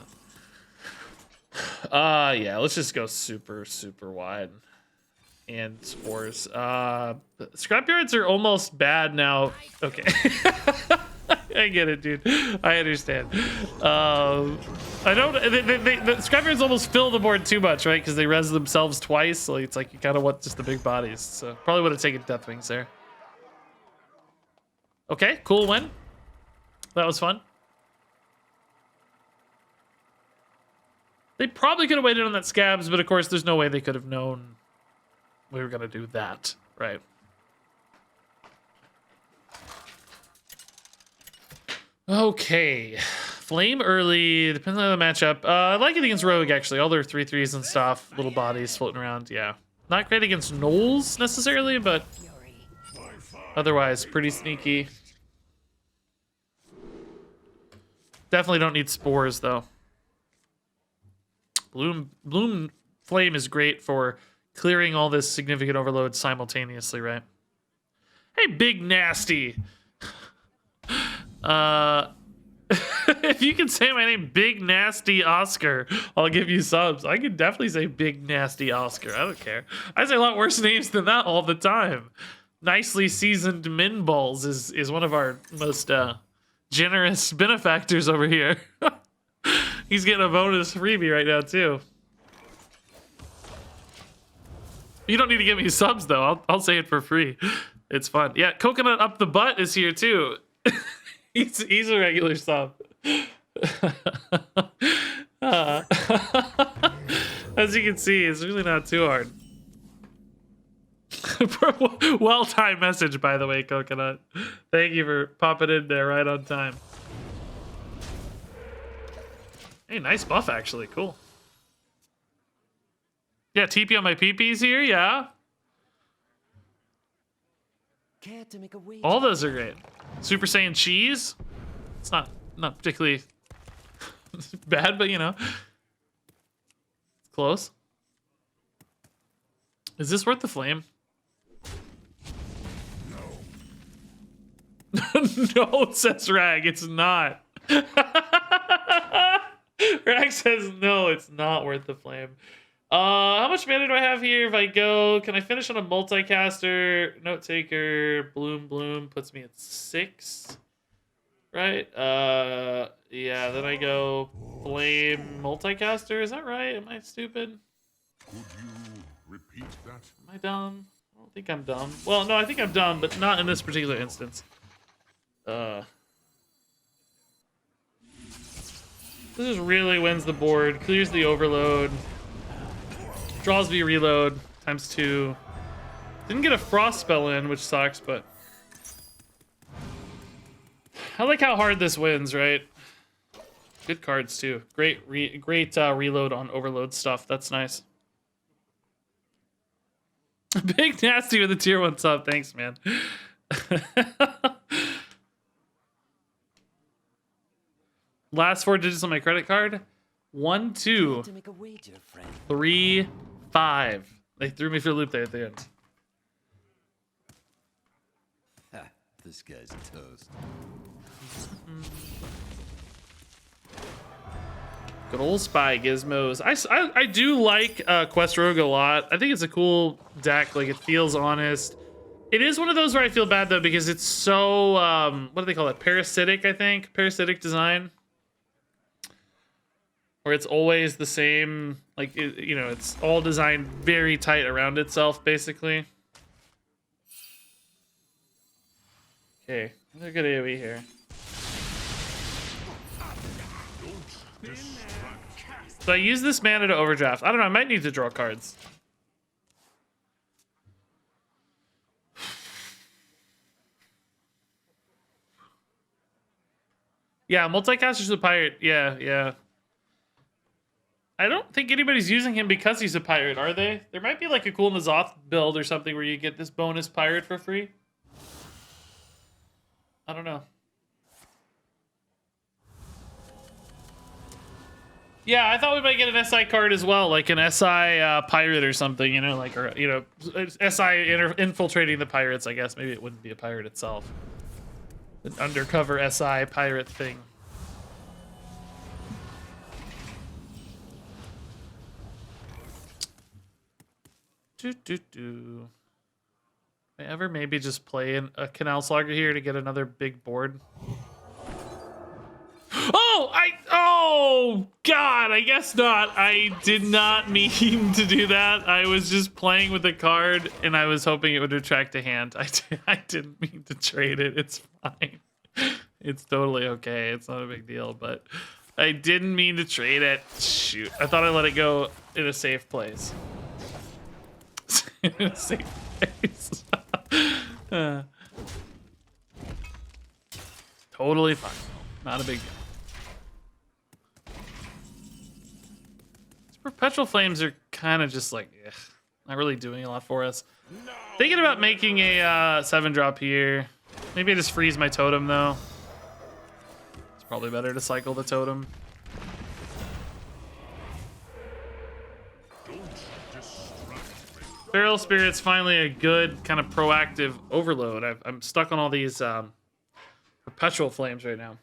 Yeah, let's just go super, super wide. And Spores. Scrapyards are almost bad now. Okay. I get it, dude. I understand. I don't. The Scrapyards almost fill the board too much, right? Because they res themselves twice. So it's like you kind of want just the big bodies. So probably would have taken Deathwings there. Okay, cool win. That was fun. They probably could have waited on that scabs, but of course, there's no way they could have known we were gonna do that, right? Okay, Flame early, depends on the matchup. I like it against Rogue, actually. All their 3/3s and stuff, little bodies floating around, yeah. Not great against Knolls, necessarily, but otherwise, pretty sneaky. Definitely don't need Spores, though. Bloom Flame is great for clearing all this significant overload simultaneously, right? Hey, Big Nasty! If you can say my name, Big Nasty Oscar, I'll give you subs. I can definitely say Big Nasty Oscar. I don't care. I say a lot worse names than that all the time. Nicely Seasoned Min Balls is one of our most generous benefactors over here. He's getting a bonus freebie right now too. You don't need to give me subs though. I'll say it for free. It's fun. Yeah, Coconut Up the Butt is here too. He's a regular sub. As you can see, it's really not too hard. Well-timed message, by the way, Coconut. Thank you for popping in there right on time. Hey, nice buff, actually. Cool. Yeah, TP on my PPs here, yeah. Care to make a wager? All those are great. Super Saiyan Cheese. It's not particularly bad, but it's close. Is this worth the flame? No. No, says Rag. It's not. Rag says no, it's not worth the flame. How much mana do I have here? If I go, can I finish on a multicaster? Note taker, bloom puts me at 6. Right? Yeah, then I go flame multicaster. Is that right? Am I stupid? Could you repeat that? Am I dumb? I don't think I'm dumb. Well, no, I think I'm dumb, but not in this particular instance. This just really wins the board, clears the overload. Draws me reload, ×2. Didn't get a frost spell in, which sucks, but I like how hard this wins, right? Good cards too. Great reload on overload stuff. That's nice. Big Nasty with the tier 1 sub. Thanks, man. Last 4 digits on my credit card. 1, 2, 3, 5. They threw me for a loop there at the end. Ha, this guy's toast. Good old Spy Gizmos. I do like Quest Rogue a lot. I think it's a cool deck. Like, it feels honest. It is one of those where I feel bad, though, because it's so, what do they call it? Parasitic, I think. Parasitic design. Where it's always the same, like, it's all designed very tight around itself, basically. Okay, another good AoE here. So I use this mana to overdraft. I don't know, I might need to draw cards. Yeah, multicasters with pirate. Yeah, yeah. I don't think anybody's using him because he's a pirate, are they? There might be like a cool Nazoth build or something where you get this bonus pirate for free. I don't know. Yeah, I thought we might get an SI card as well, like an SI pirate or something, you know, like, or, you know, SI infiltrating the pirates, I guess. Maybe it wouldn't be a pirate itself. An undercover SI pirate thing. I ever maybe just play a Canal Slogger here to get another big board? Oh God, I guess not. I did not mean to do that. I was just playing with a card and I was hoping it would attract a hand. I didn't mean to trade it. It's fine. It's totally okay. It's not a big deal, but I didn't mean to trade it. Shoot, I thought I let it go in a safe place. In a safe place. Totally fine. Not a big deal. These perpetual flames are kind of just like, ugh, not really doing a lot for us. Thinking about making a 7-drop here. Maybe I just freeze my totem though. It's probably better to cycle the totem. Feral Spirit's finally a good kind of proactive overload. I'm stuck on all these perpetual flames right now.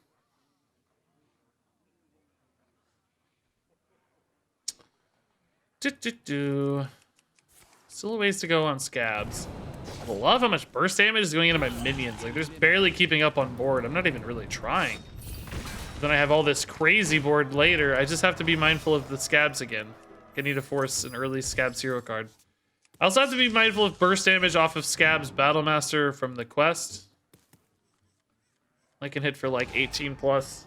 Still a ways to go on scabs. I love how much burst damage is going into my minions. Like, there's barely keeping up on board. I'm not even really trying. Then I have all this crazy board later. I just have to be mindful of the scabs again. I need to force an early scabs hero card. I also have to be mindful of burst damage off of Scab's Battlemaster from the quest. I can hit for like 18 plus.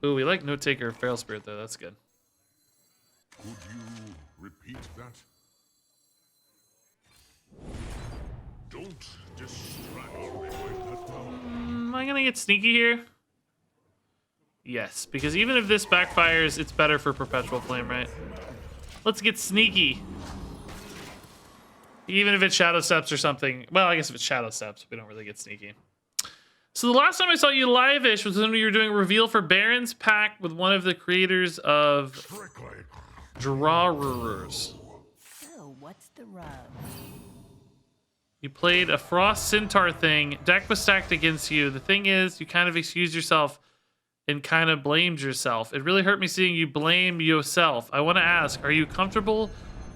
Ooh, we like Note Taker Feral Spirit though, that's good. Could you repeat that? Don't distract me with that power. Am I gonna get sneaky here? Yes, because even if this backfires, it's better for Perpetual Flame, right? Let's get sneaky. Even if it's Shadow Steps or something. Well, I guess if it's Shadow Steps, we don't really get sneaky. So the last time I saw you live-ish was when you were doing a reveal for Baron's pack with one of the creators of Drawers. So, what's the rub? You played a Frost Centaur thing. Deck was stacked against you. The thing is, you kind of excused yourself and kind of blamed yourself. It really hurt me seeing you blame yourself. I want to ask, are you comfortable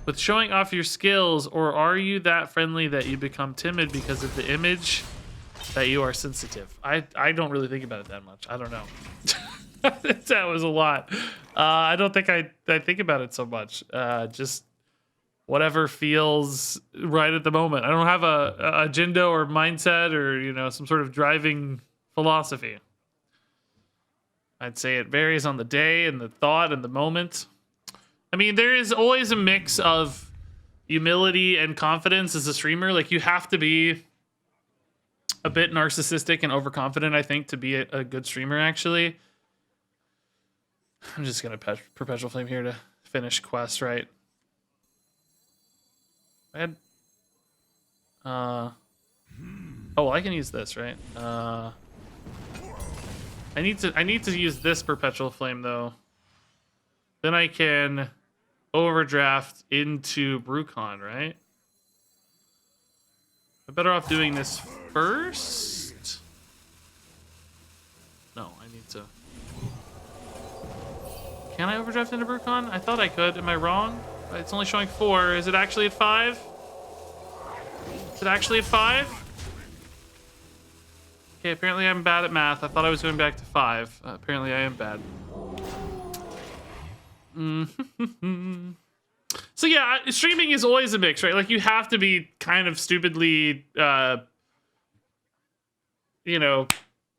with showing off your skills, or are you that friendly that you become timid because of the image that you are sensitive? I don't really think about it that much. I don't know. That was a lot. I don't think I think about it so much. Just whatever feels right at the moment. I don't have a agenda or mindset or, you know, some sort of driving philosophy. I'd say it varies on the day and the thought and the moment. I mean, there is always a mix of humility and confidence as a streamer. Like, you have to be a bit narcissistic and overconfident, I think, to be a good streamer, actually. I'm just going to Perpetual Flame here to finish quest, right? I had... oh, well, I can use this, right? I need to use this Perpetual Flame though. Then I can overdraft into Brucon, right? I'm better off doing this first. No, I need to. Can I overdraft into Brucon? I thought I could. Am I wrong? It's only showing 4. Is it actually at 5? Is it actually at 5? Okay, apparently I'm bad at math. I thought I was going back to 5. Apparently I am bad. So yeah, streaming is always a mix, right? Like, you have to be kind of stupidly, you know,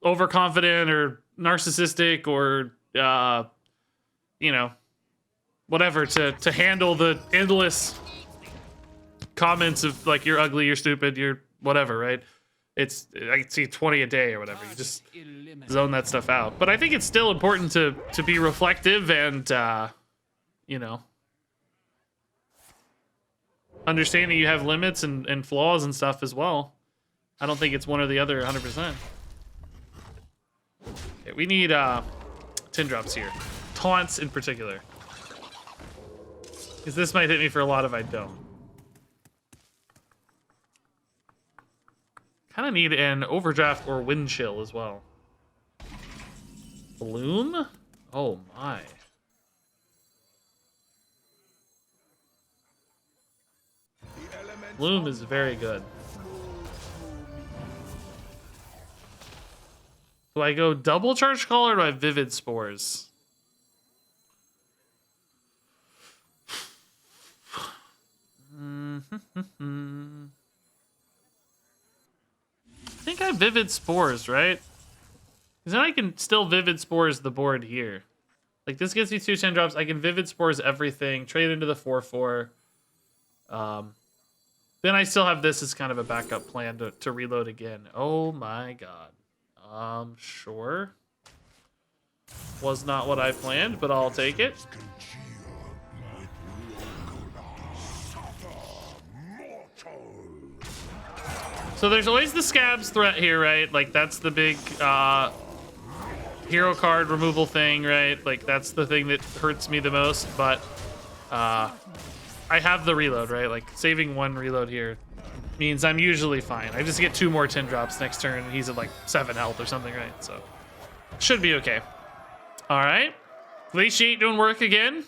overconfident or narcissistic or, you know, whatever to handle the endless comments of like, you're ugly, you're stupid, you're whatever, right? it's I can see 20 a day or whatever. You just zone that stuff out. But I think it's still important to be reflective and you know, understanding you have limits and flaws and stuff as well. I don't think it's one or the other 100%. Okay, we need 10 drops here. Taunts in particular. Because this might hit me for a lot if I don't. Kind of need an overdraft or wind chill as well. Bloom? Oh my. Bloom is very good. Do I go double charge call or do I vivid spores? I think I vivid spores, right? Because then I can still vivid spores the board here. Like this gets me 2 10 drops. I can vivid spores everything, trade into the 4/4. Then I still have this as kind of a backup plan to reload again. Oh my god. Sure. Was not what I planned, but I'll take it. So there's always the Scabs threat here, right? Like that's the big hero card removal thing, right? Like that's the thing that hurts me the most, but I have the reload, right? Like saving 1 reload here means I'm usually fine. I just get 2 more 10 drops next turn and he's at like 7 health or something, right? So should be okay. All right. Glaciate doing work again.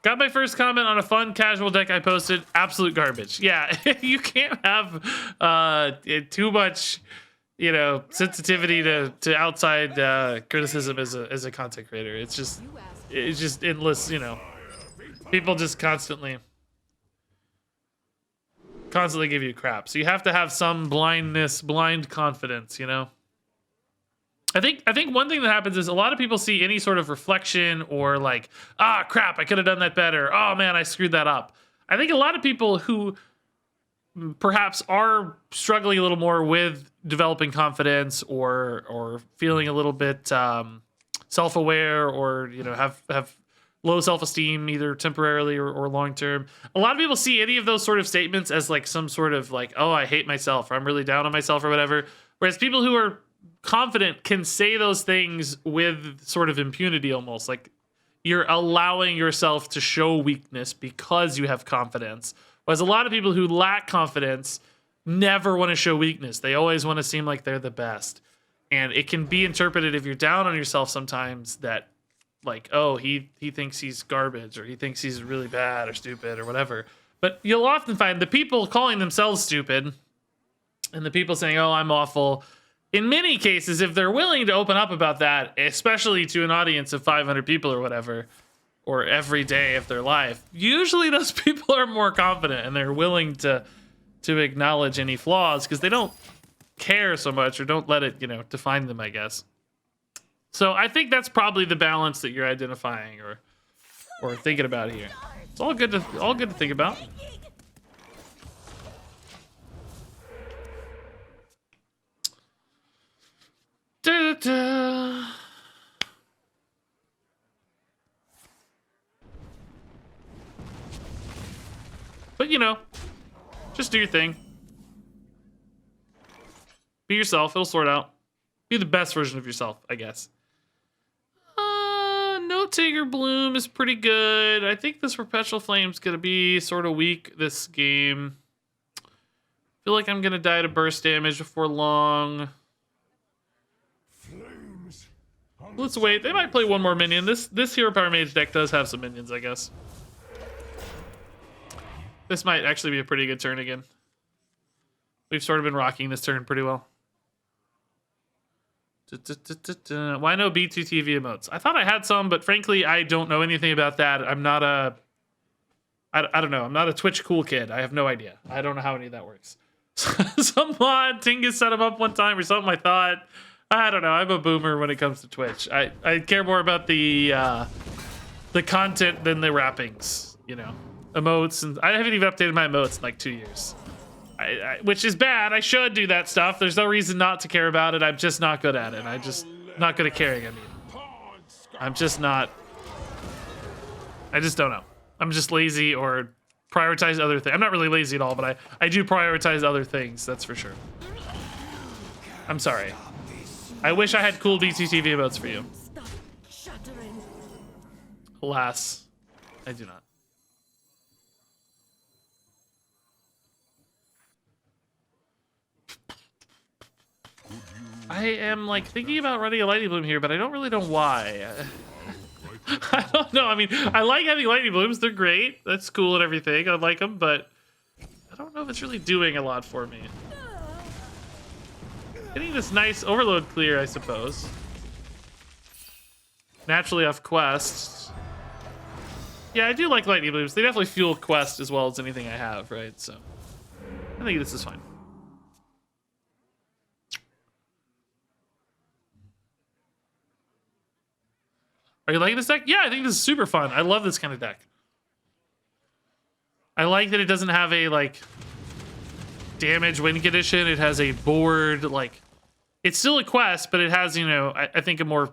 Got my first comment on a fun casual deck I posted. Absolute garbage. Yeah, you can't have too much, you know, sensitivity to outside criticism as a content creator. It's just endless. You know, people just constantly give you crap. So you have to have some blind confidence. You know. I think one thing that happens is a lot of people see any sort of reflection or like, ah, crap, I could have done that better. Oh man, I screwed that up. I think a lot of people who perhaps are struggling a little more with developing confidence or feeling a little bit self-aware or, you know, have low self-esteem either temporarily or long-term. A lot of people see any of those sort of statements as like some sort of like, oh, I hate myself or I'm really down on myself or whatever. Whereas people who are confident can say those things with sort of impunity almost. Like you're allowing yourself to show weakness because you have confidence. Whereas a lot of people who lack confidence never want to show weakness. They always want to seem like they're the best. And it can be interpreted if you're down on yourself sometimes that like, oh, he thinks he's garbage or he thinks he's really bad or stupid or whatever. But you'll often find the people calling themselves stupid and the people saying, oh, I'm awful. In many cases, if they're willing to open up about that, especially to an audience of 500 people or whatever, or every day of their life, usually those people are more confident and they're willing to acknowledge any flaws because they don't care so much or don't let it, you know, define them, I guess. So I think that's probably the balance that you're identifying or thinking about here. It's all good to think about. Da-da-da. But you know, just do your thing. Be yourself. It'll sort out. Be the best version of yourself, I guess. No Tigger Bloom is pretty good. I think this Perpetual Flame's gonna be sort of weak this game. Feel like I'm gonna die to burst damage before long. Let's wait. They might play one more minion. This Hero Power Mage deck does have some minions, I guess. This might actually be a pretty good turn again. We've sort of been rocking this turn pretty well. Why no B2 TV emotes? I thought I had some, but frankly, I don't know anything about that. I'm not a... I don't know. I'm not a Twitch cool kid. I have no idea. I don't know how any of that works. some mod Tingus set him up one time or something. I don't know. I'm a boomer when it comes to Twitch. I care more about the content than the wrappings, you know, emotes, and I haven't even updated my emotes in like 2 years. Which is bad. I should do that stuff. There's no reason not to care about it. I'm just not good at it. I'm just not good at caring. I mean, I'm just not. I just don't know. I'm just lazy or prioritize other things. I'm not really lazy at all, but I do prioritize other things. That's for sure. I'm sorry. I wish I had cool BTTV emotes for you. Stop shuddering. Alas, I do not. I am like thinking about running a lightning bloom here, but I don't really know why. I don't know. I mean, I like having lightning blooms. They're great. That's cool and everything. I like them, but I don't know if it's really doing a lot for me. Getting this nice overload clear, I suppose. Naturally off quest. Yeah, I do like lightning blooms. They definitely fuel quest as well as anything I have, right? So I think this is fine. Are you liking this deck? Yeah, I think this is super fun. I love this kind of deck. I like that it doesn't have a, like, damage win condition. It has a board, like, it's still a quest, but it has, you know, I think a more,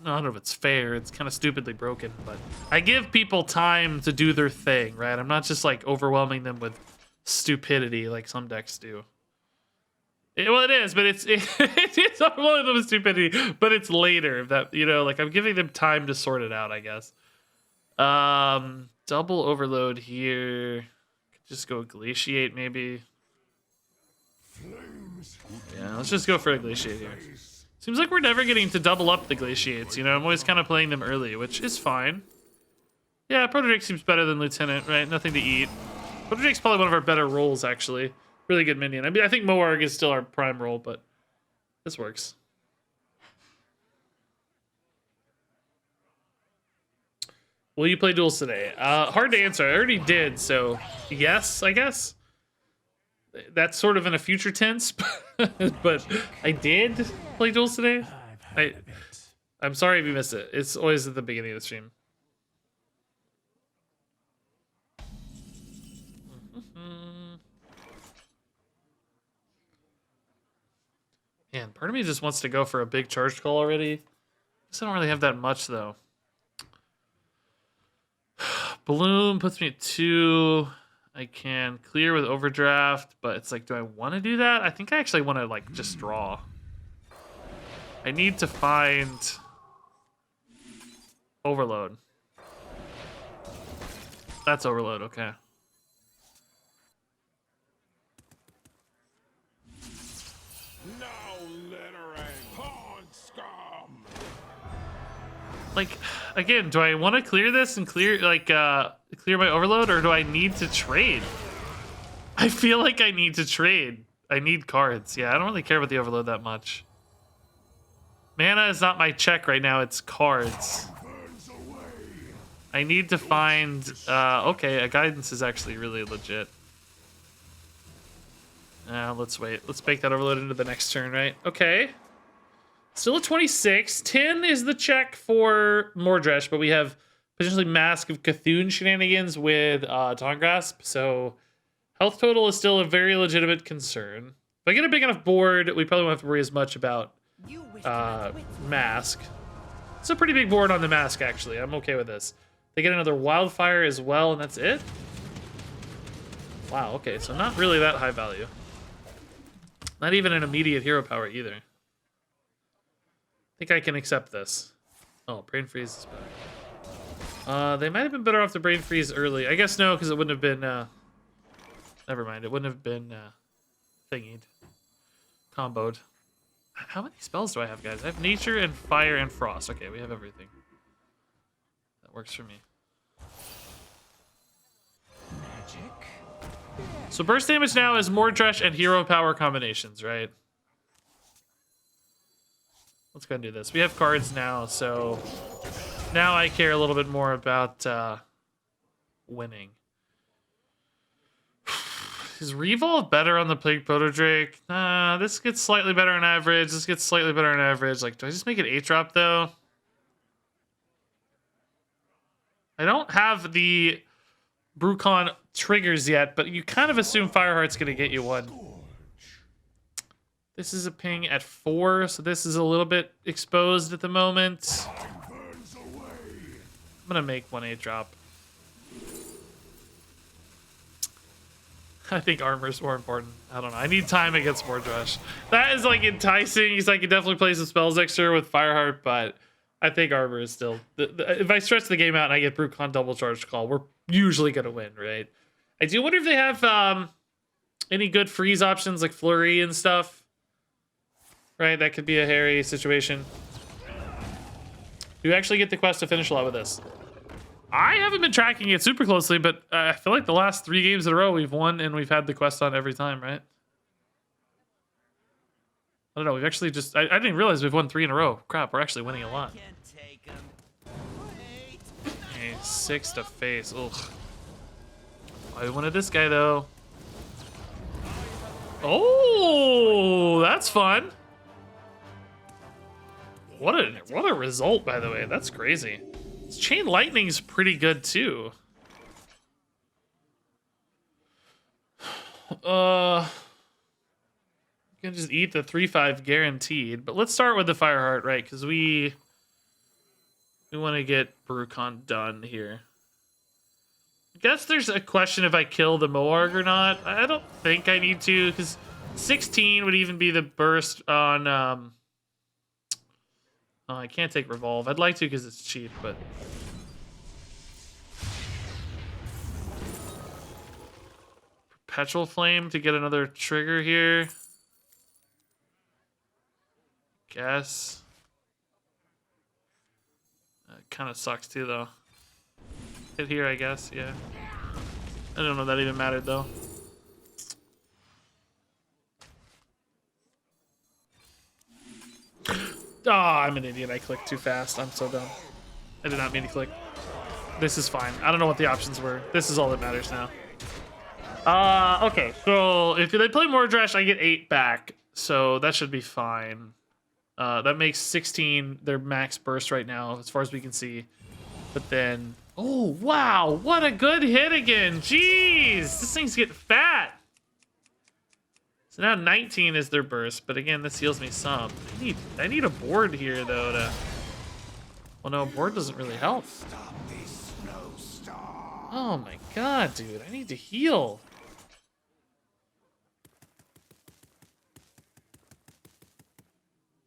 I don't know if it's fair. It's kind of stupidly broken, but I give people time to do their thing, right? I'm not just, like, overwhelming them with stupidity like some decks do. Well, it is, but it's overwhelming them with stupidity, but it's later that, you know, like I'm giving them time to sort it out, I guess. Double overload here. Could just go Glaciate maybe. Yeah, let's just go for a Glaciate here. Seems like we're never getting to double up the Glaciates, you know? I'm always kind of playing them early, which is fine. Yeah, Proto-Drake seems better than Lieutenant, right? Nothing to eat. Proto-Drake's probably one of our better rolls, actually. Really good minion. I mean, I think Moarg is still our prime role, but this works. Will you play Duels today? Hard to answer. I already did, so yes, I guess. That's sort of in a future tense, but I did play Duels today. I'm sorry if you missed it. It's always at the beginning of the stream. Man, part of me just wants to go for a big charge call already. I don't really have that much, though. Bloom puts me at 2. I can clear with Overdraft, but it's like, do I want to do that? I think I actually want to, like, just draw. I need to find Overload. That's Overload, okay. Like, again, do I want to clear this and clear my overload, or do I need to trade? I feel like I need to trade. I need cards. Yeah, I don't really care about the overload that much. Mana is not my check right now, it's cards. I need to find, okay, a guidance is actually really legit. Let's wait. Let's bake that overload into the next turn, right? Okay. Still a 26. 10 is the check for Mordresh, but we have potentially Mask of Cthulhu shenanigans with Dawn Grasp, so health total is still a very legitimate concern. If I get a big enough board, we probably won't have to worry as much about Mask. It's a pretty big board on the Mask, actually. I'm okay with this. They get another Wildfire as well, and that's it? Wow, okay, so not really that high value. Not even an immediate hero power either. I think I can accept this. Oh, Brain Freeze is better. They might have been better off to Brain Freeze early. I guess no, because it wouldn't have been, never mind. It wouldn't have been, thingied. Comboed. How many spells do I have, guys? I have Nature and Fire and Frost. Okay, we have everything. That works for me. Magic. So burst damage now is Mordresh and hero power combinations, right? Let's go and do this. We have cards now, so now I care a little bit more about winning. Is Revolve better on the Plague Protodrake? This gets slightly better on average. This gets slightly better on average. Like, do I just make it 8-drop, though? I don't have the Brucon triggers yet, but you kind of assume Fireheart's going to get you one. This is a ping at 4, so this is a little bit exposed at the moment. I'm going to make one 8-drop. I think armor's more important. I don't know. I need time against Mordrush. That is like enticing because I can definitely play some spells extra with Fireheart, but I think armor is still... if I stretch the game out and I get Brucon double charge call, we're usually going to win, right? I do wonder if they have any good freeze options like Flurry and stuff. Right? That could be a hairy situation. Do you actually get the quest to finish a lot with this? I haven't been tracking it super closely, but I feel like the last 3 games in a row we've won and we've had the quest on every time, right? I don't know. We've actually just... I didn't realize we've won 3 in a row. Crap, we're actually winning a lot. Okay, 6 to face. Ugh. I wanted this guy, though. Oh, that's fun. What a result, by the way. That's crazy. Chain Lightning's pretty good too. You can just eat the 3/5 guaranteed, but let's start with the Fireheart, right? Because we want to get Brucon done here. I guess there's a question if I kill the Moarg or not. I don't think I need to, because 16 would even be the burst on. Oh, I can't take Revolve. I'd like to because it's cheap, but... Perpetual Flame to get another trigger here. Guess. Kind of sucks too, though. Hit here, I guess, yeah. I don't know if that even mattered, though. Oh, I'm an idiot. I clicked too fast. I'm so dumb. I did not mean to click. This is fine. I don't know what the options were. This is all that matters now. Okay. So if they play Mordresh, I get 8 back. So that should be fine. That makes 16 their max burst right now, as far as we can see. But then... Oh, wow. What a good hit again. Jeez. This thing's getting fat. So now 19 is their burst, but again, this heals me some. I need a board here, though, to... Well, no, a board doesn't really help. Oh my god, dude. I need to heal.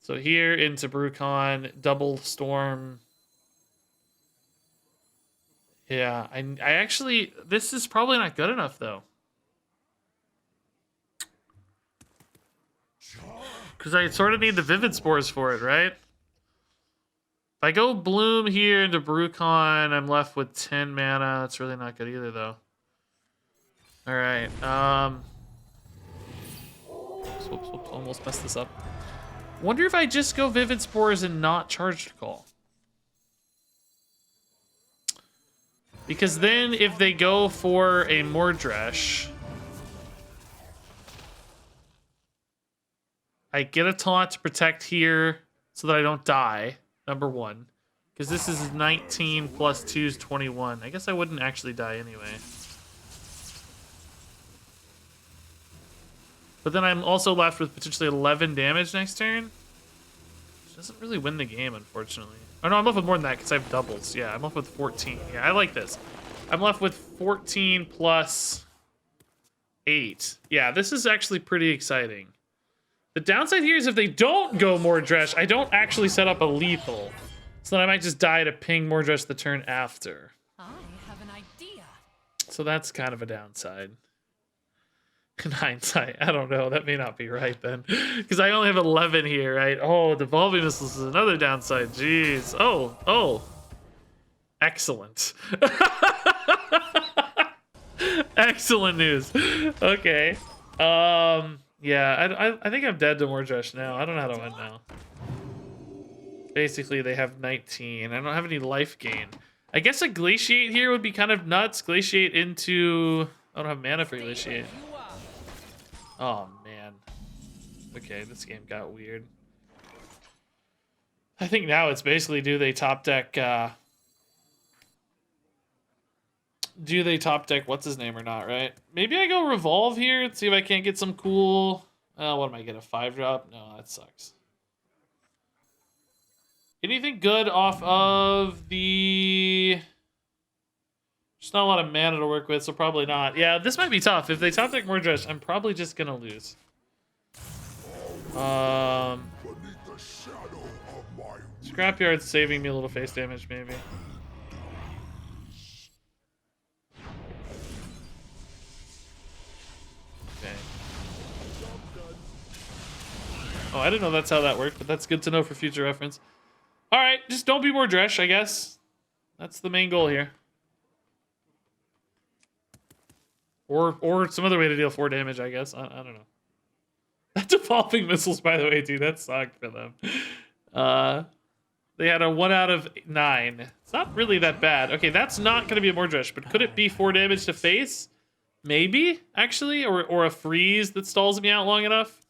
So here into Brucon, double storm. Yeah, I actually... This is probably not good enough, though. Because I sort of need the Vivid Spores for it, right? If I go Bloom here into Brucon, I'm left with 10 mana. That's really not good either, though. Alright, whoops, almost messed this up. Wonder if I just go Vivid Spores and not Charged Call. Because then if they go for a Mordresh... I get a taunt to protect here so that I don't die, number 1. Because this is 19 plus 2 is 21. I guess I wouldn't actually die anyway. But then I'm also left with potentially 11 damage next turn. Which doesn't really win the game, unfortunately. Oh no, I'm left with more than that because I have doubles. Yeah, I'm left with 14. Yeah, I like this. I'm left with 14 plus 8. Yeah, this is actually pretty exciting. The downside here is if they don't go Mordresh, I don't actually set up a lethal. So then I might just die to ping Mordresh the turn after. I have an idea. So that's kind of a downside. In hindsight, I don't know. That may not be right then. Because I only have 11 here, right? Oh, Devolving Missiles is another downside. Jeez. Oh. Excellent. Excellent news. Okay. Yeah, I think I'm dead to Mordresh now. I don't know how to win now. Basically, they have 19. I don't have any life gain. I guess a Glaciate here would be kind of nuts. Glaciate into... I don't have mana for Glaciate. Oh, man. Okay, this game got weird. I think now it's basically do they top deck what's his name or not, right? Maybe I go Revolve here and see if I can't get some cool... what am I getting, a 5-drop? No, that sucks. Anything good off of the... There's not a lot of mana to work with, so probably not. Yeah, this might be tough. If they top deck Mordresh, I'm probably just gonna lose. Scrapyard's saving me a little face damage, maybe. Okay. Oh, I didn't know that's how that worked, but that's good to know for future reference. Alright, just don't be Mordresh, I guess. That's the main goal here. Or some other way to deal 4 damage, I guess. I don't know. That devolving missiles, by the way, dude, that sucked for them. They had a 1 out of 9. It's not really that bad. Okay, that's not going to be a Mordresh, but could it be 4 damage to face? Maybe, actually, or a freeze that stalls me out long enough.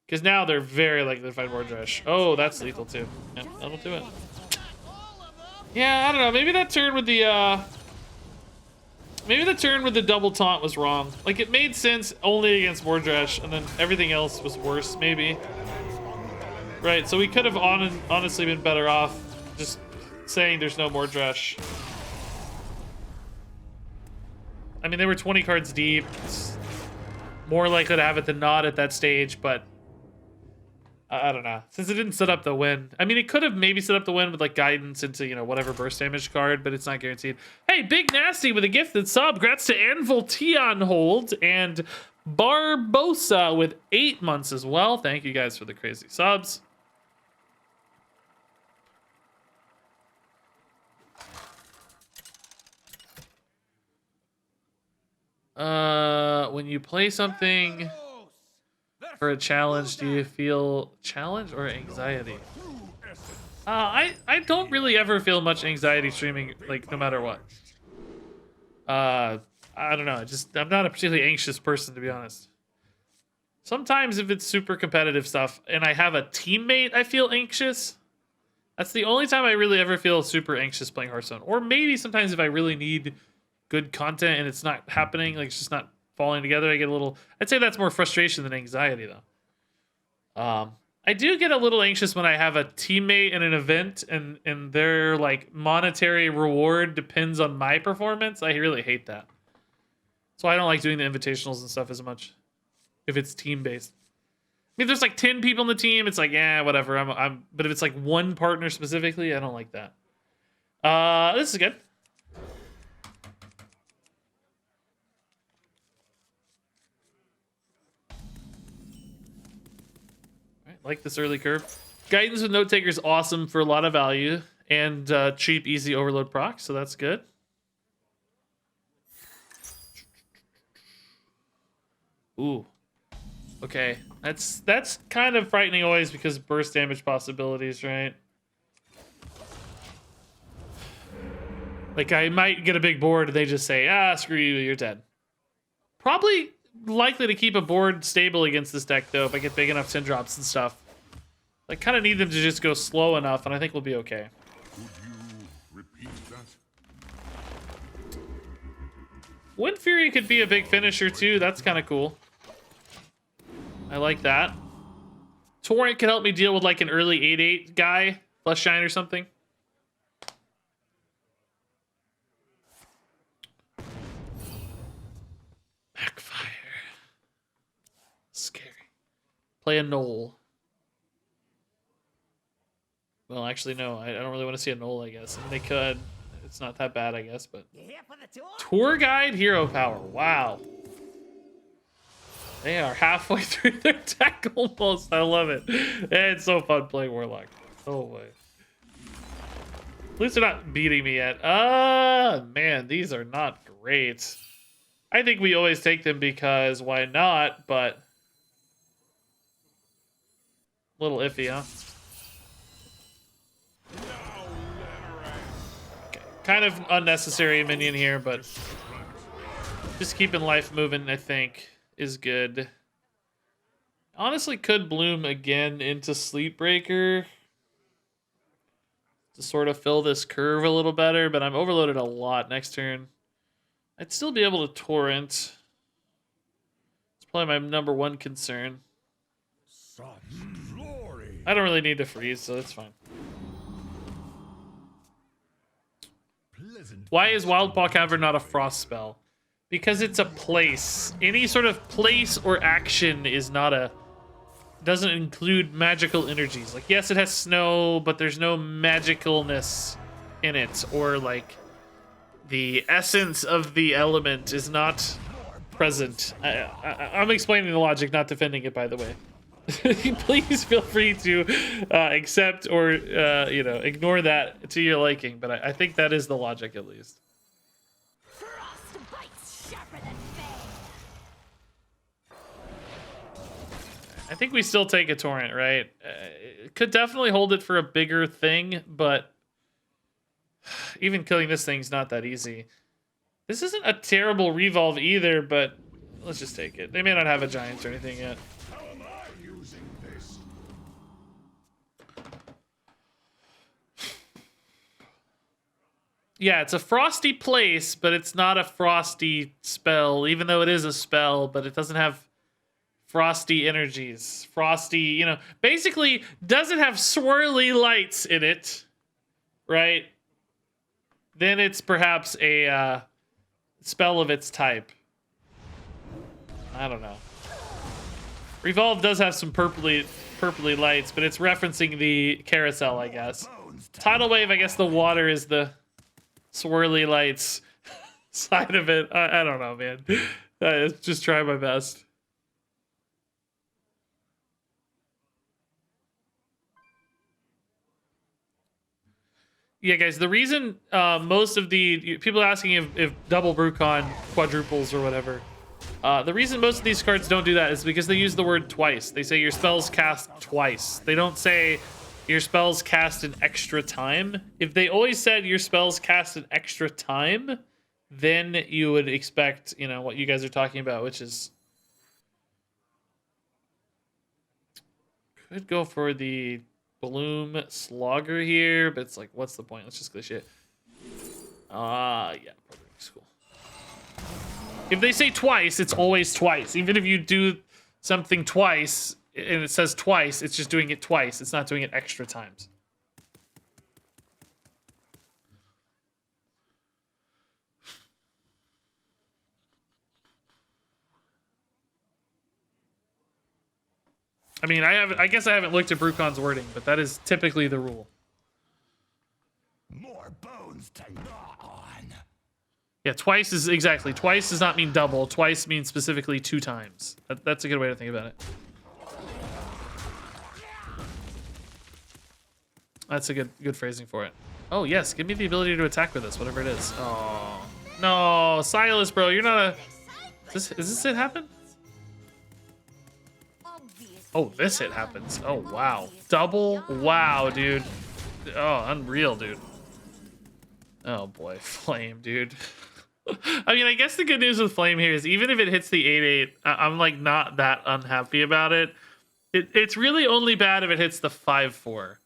Because now they're very likely to find Mordresh. Oh, that's lethal too. Yeah, that'll do it. Yeah, I don't know. Maybe that turn with the double taunt was wrong. Like, it made sense only against Mordresh, and then everything else was worse, maybe. Right, so we could have honestly been better off just saying there's no Mordresh. I mean, they were 20 cards deep. It's more likely to have it than not at that stage, but I don't know. Since it didn't set up the win. I mean, it could have maybe set up the win with, like, guidance into, you know, whatever burst damage card, but it's not guaranteed. Hey, Big Nasty with a gifted sub. Congrats to Anvil T on hold and Barbosa with 8 months as well. Thank you guys for the crazy subs. When you play something for a challenge, do you feel challenge or anxiety? I don't really ever feel much anxiety streaming, like, no matter what. I don't know. I'm not a particularly anxious person, to be honest. Sometimes if it's super competitive stuff and I have a teammate, I feel anxious. That's the only time I really ever feel super anxious playing Hearthstone. Or maybe sometimes if I really need good content and it's not happening, like it's just not falling together, I get a little... I'd say that's more frustration than anxiety, though. I do get a little anxious when I have a teammate in an event and their, like, monetary reward depends on my performance. I really hate that. So I don't like doing the invitationals and stuff as much if it's team-based. I mean, there's like 10 people in the team, it's like, yeah, whatever. But if it's like one partner specifically, I don't like that. This is good. Like this early curve. Guidance with Note Taker is awesome for a lot of value and cheap, easy overload proc, so that's good. Ooh. Okay. That's kind of frightening always because burst damage possibilities, right? Like, I might get a big board and they just say, ah, screw you, you're dead. Probably likely to keep a board stable against this deck, though, if I get big enough 10 drops and stuff. I kind of need them to just go slow enough, and I think we'll be okay. Could you repeat that? Wind Fury could be a big finisher, too. That's kind of cool. I like that. Torrent could help me deal with, like, an early 8/8 guy, plus Shine or something. Backfire. Scary. Play a Knoll. Well, actually, no. I don't really want to see a Knoll, I guess. And they could. It's not that bad, I guess, but... Tour Guide Hero Power. Wow. They are halfway through their deck almost. I love it. It's so fun playing Warlock. Oh, way. At least they're not beating me yet. Man, these are not great. I think we always take them because why not, but... a little iffy, huh? Okay. Kind of unnecessary minion here, but... just keeping life moving, I think, is good. Honestly, could bloom again into Sleepbreaker to sort of fill this curve a little better, but I'm overloaded a lot next turn. I'd still be able to torrent. It's probably my number one concern. Such glory. I don't really need to freeze, so it's fine. Pleasant. Why is Wildpaw Cavern not a frost spell? Because it's a place. Any sort of place or action is not a... doesn't include magical energies. Like, yes, it has snow, but there's no magicalness in it. Or, like, the essence of the element is not present. I'm explaining the logic, not defending it, by the way. Please feel free to accept or, you know, ignore that to your liking. But I think that is the logic, at least. Frostbite's sharper than fang. I think we still take a torrent, right? Could definitely hold it for a bigger thing, but even killing this thing's not that easy. This isn't a terrible revolve either, but let's just take it. They may not have a giant or anything yet. How am I using this? Yeah, it's a frosty place, but it's not a frosty spell, even though it is a spell, but it doesn't have frosty energies. Frosty, you know, basically doesn't have swirly lights in it, right? Then it's perhaps a spell of its type. I don't know. Revolve does have some purpley lights, but it's referencing the carousel, I guess. Tidal Wave, I guess the water is the swirly lights side of it. I don't know, man. Just try my best. Yeah, guys, the reason most of the people are asking if double Brucon quadruples or whatever, the reason most of these cards don't do that is because they use the word twice. They say your spells cast twice. They don't say your spells cast an extra time. If they always said your spells cast an extra time, then you would expect, you know, what you guys are talking about, which is... Could go for the Bloom Slogger here, but it's like, what's the point? Let's just Glaciate. Yeah, probably cool. If they say twice, it's always twice. Even if you do something twice, and it says twice, it's just doing it twice. It's not doing it extra times. I mean, I guess I haven't looked at Brucon's wording, but that is typically the rule. More bones to gnaw on. Yeah, twice is exactly. Twice does not mean double. Twice means specifically 2 times. That's a good way to think about it. That's a good phrasing for it. Oh yes, give me the ability to attack with this, whatever it is. Oh no, Silas, bro, you're not a. Is this it happen? Oh, this hit happens. Oh wow, double wow, dude. Oh, unreal, dude. Oh boy, Flame, dude. I mean, I guess the good news with Flame here is even if it hits the 8/8, I'm like not that unhappy about it. It's really only bad if it hits the 5/4.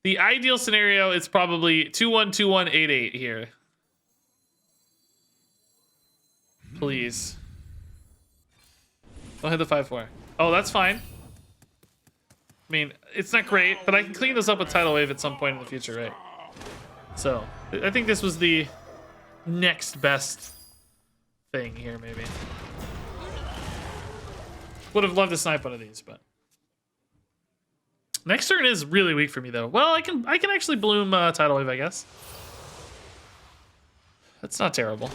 The ideal scenario is probably 2/1, 2/1, 8/8 here. Please. Don't hit the 5/4. Oh, that's fine. I mean, it's not great, but I can clean this up with Tidal Wave at some point in the future, right? So, I think this was the next best thing here, maybe. Would have loved to snipe one of these, but... Next turn is really weak for me, though. Well, I can actually Bloom Tidal Wave, I guess. That's not terrible.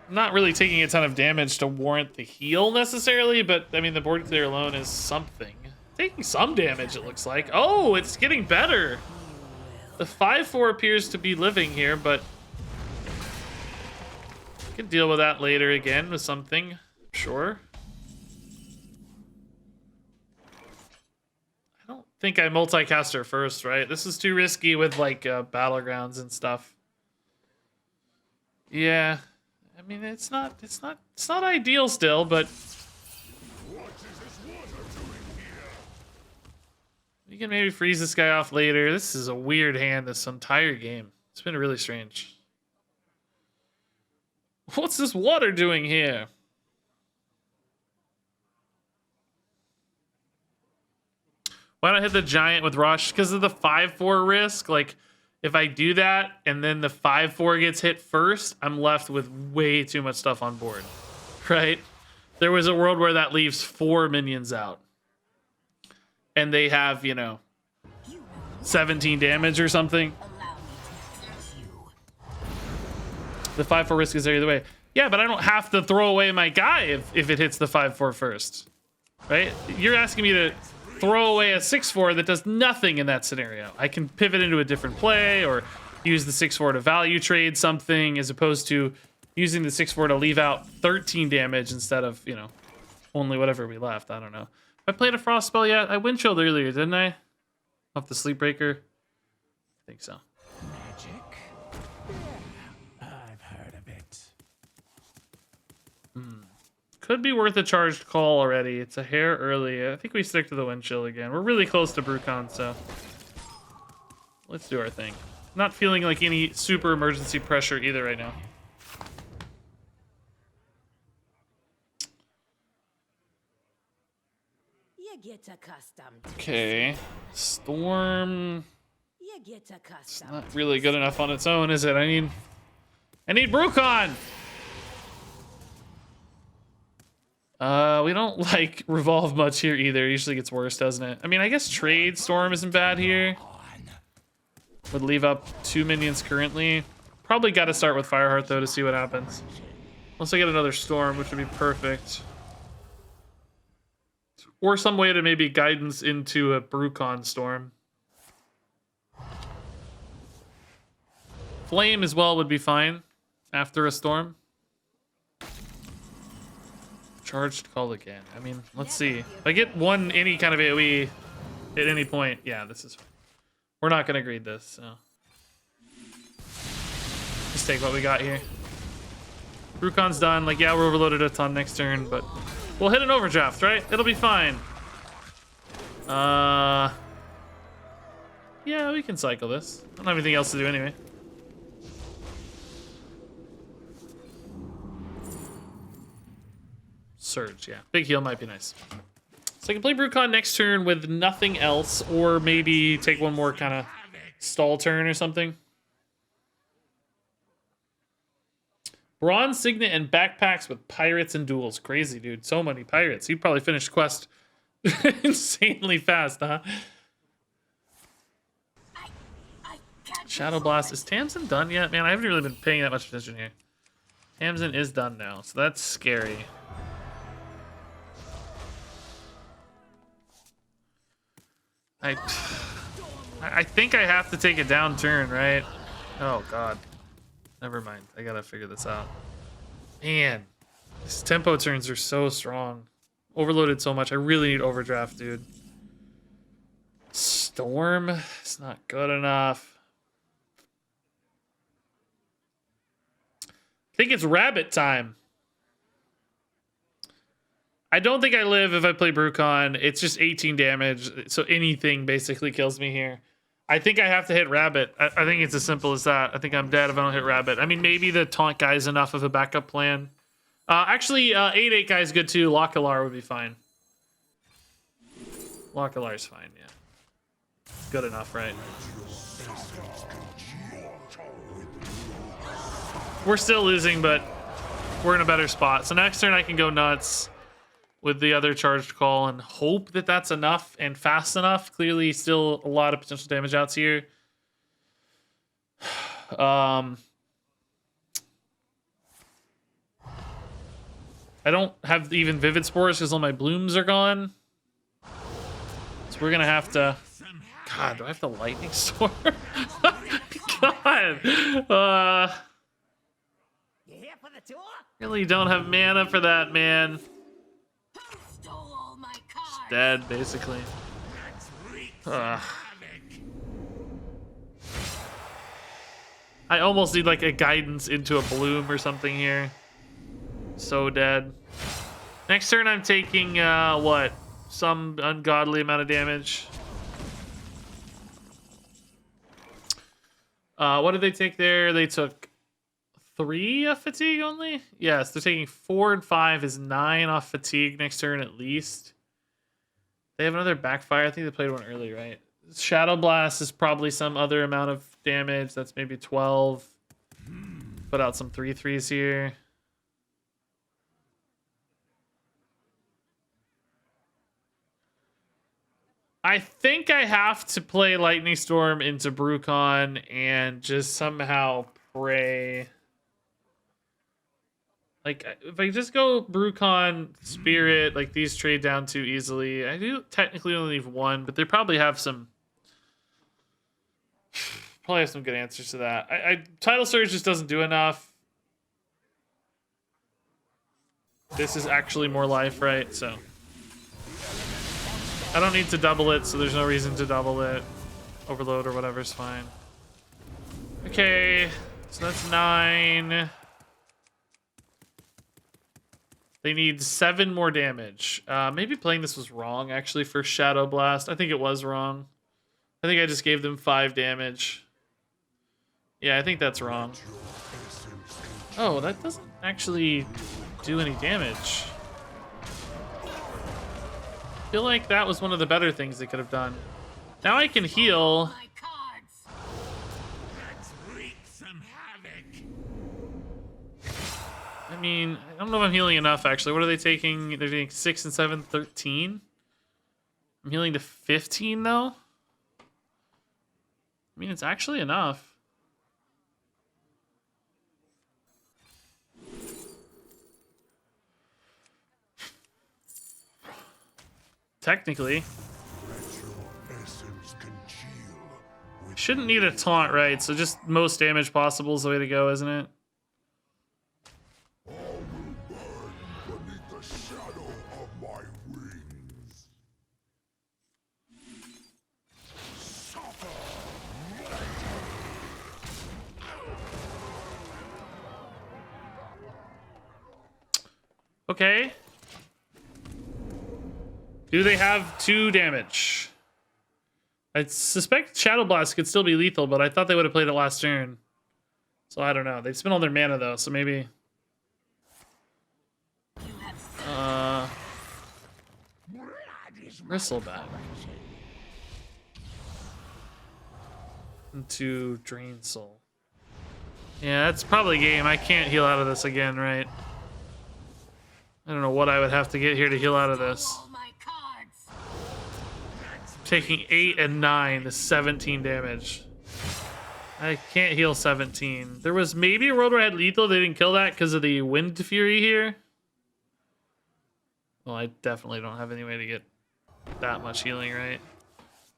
I'm not really taking a ton of damage to warrant the heal, necessarily, but, I mean, the board clear alone is something. Taking some damage, it looks like. Oh, it's getting better! The 5/4 appears to be living here, but... I can deal with that later again with something, sure. I don't think I multicast her first, right? This is too risky with, like, battlegrounds and stuff. Yeah. I mean, it's not ideal still, but We can maybe freeze this guy off later. This is a weird hand this entire game. It's been really strange. What's this water doing here? Why don't I hit the giant with Rush? Because of the 5-4 risk. Like, if I do that and then the 5-4 gets hit first, I'm left with way too much stuff on board. Right? There was a world where that leaves 4 minions out. And they have, you know, 17 damage or something. The 5-4 risk is there either way. Yeah, but I don't have to throw away my guy if it hits the 5-4 first. Right? You're asking me to throw away a 6-4 that does nothing in that scenario. I can pivot into a different play or use the 6-4 to value trade something as opposed to using the 6-4 to leave out 13 damage instead of, you know, only whatever we left. I don't know. I played a frost spell yet? I wind chilled earlier, didn't I? Off the sleep breaker? I think so. Magic? Yeah, I've heard of it. Could be worth a charged call already. It's a hair early. I think we stick to the wind chill again. We're really close to Brucon, so let's do our thing. Not feeling like any super emergency pressure either right now. You get accustomed to Okay. Storm. You get accustomed. Not really good enough on its own, is it? I need Brucon! We don't like revolve much here either. It usually gets worse, doesn't it? I mean, I guess trade storm isn't bad here. Would leave up 2 minions currently. Probably got to start with Fireheart though to see what happens. Unless I get another storm, which would be perfect. Or some way to maybe guidance into a Brucon storm. Flame as well would be fine after a storm. Charged call again. I mean, let's see. If I get any kind of AoE at any point, yeah, this is... We're not going to greed this, so... Just take what we got here. Brucon's done. Like, yeah, we're overloaded a ton next turn, but... We'll hit an overdraft, right? It'll be fine. Yeah, we can cycle this. I don't have anything else to do anyway. Surge, yeah. Big heal might be nice. So I can play Brucon next turn with nothing else, or maybe take one more kind of stall turn or something. Bronze Signet and backpacks with pirates and duels. Crazy, dude. So many pirates. You'd probably finish quest insanely fast, huh? Shadow Blast. Is Tamsin done yet? Man, I haven't really been paying that much attention here. Tamsin is done now, so that's scary. I think I have to take a down turn, right? Oh, God. Never mind. I gotta figure this out. Man, these tempo turns are so strong. Overloaded so much. I really need overdraft, dude. Storm? It's not good enough. I think it's rabbit time. I don't think I live if I play Brucon. It's just 18 damage, so anything basically kills me here. I think I have to hit Rabbit. I think it's as simple as that. I think I'm dead if I don't hit Rabbit. I mean, maybe the taunt guy is enough of a backup plan. Actually, 8-8 guy is good too. Lockalar would be fine. Lockalar's fine, yeah. Good enough, right? We're still losing, but we're in a better spot. So next turn I can go nuts with the other charged call and hope that that's enough and fast enough. Clearly still a lot of potential damage outs here. I don't have even Vivid Spores because all my blooms are gone. So we're going to have to... God, do I have the Lightning Storm? God. Really don't have mana for that, man. Dead, basically. I almost need like a guidance into a bloom or something here. So dead. Next turn I'm taking what? Some ungodly amount of damage. What did they take there? They took 3 off fatigue only? Yes, they're taking 4 and 5 is 9 off fatigue next turn at least. They have another backfire. I think they played one early, right? Shadow Blast is probably some other amount of damage. That's maybe 12. Put out some 3/3s here. I think I have to play Lightning Storm into Brucon and just somehow pray. Like, if I just go Brucon, Spirit, like these trade down too easily. I do technically only leave 1, but they probably have some... Probably have some good answers to that. Tidal Surge just doesn't do enough. This is actually more life, right? So... I don't need to double it, so there's no reason to double it. Overload or whatever is fine. Okay, so that's 9. They need 7 more damage. Maybe playing this was wrong, actually, for Shadow Blast. I think it was wrong. I think I just gave them 5 damage. Yeah, I think that's wrong. Oh, that doesn't actually do any damage. I feel like that was one of the better things they could have done. Now I can heal. I mean, I don't know if I'm healing enough, actually. What are they taking? They're taking 6 and 7, 13. I'm healing to 15, though. I mean, it's actually enough. Technically. Shouldn't need a taunt, right? So just most damage possible is the way to go, isn't it? Okay. Do they have 2 damage? I suspect Shadow Blast could still be lethal, but I thought they would have played it last turn. So I don't know. They spent all their mana though, so maybe... Bristleback. Into Drain Soul. Yeah, that's probably game. I can't heal out of this again, right? I don't know what I would have to get here to heal out of this. Taking 8 and 9 to 17 damage. I can't heal 17. There was maybe a world where I had lethal. They didn't kill that because of the Wind Fury here. Well, I definitely don't have any way to get that much healing, right?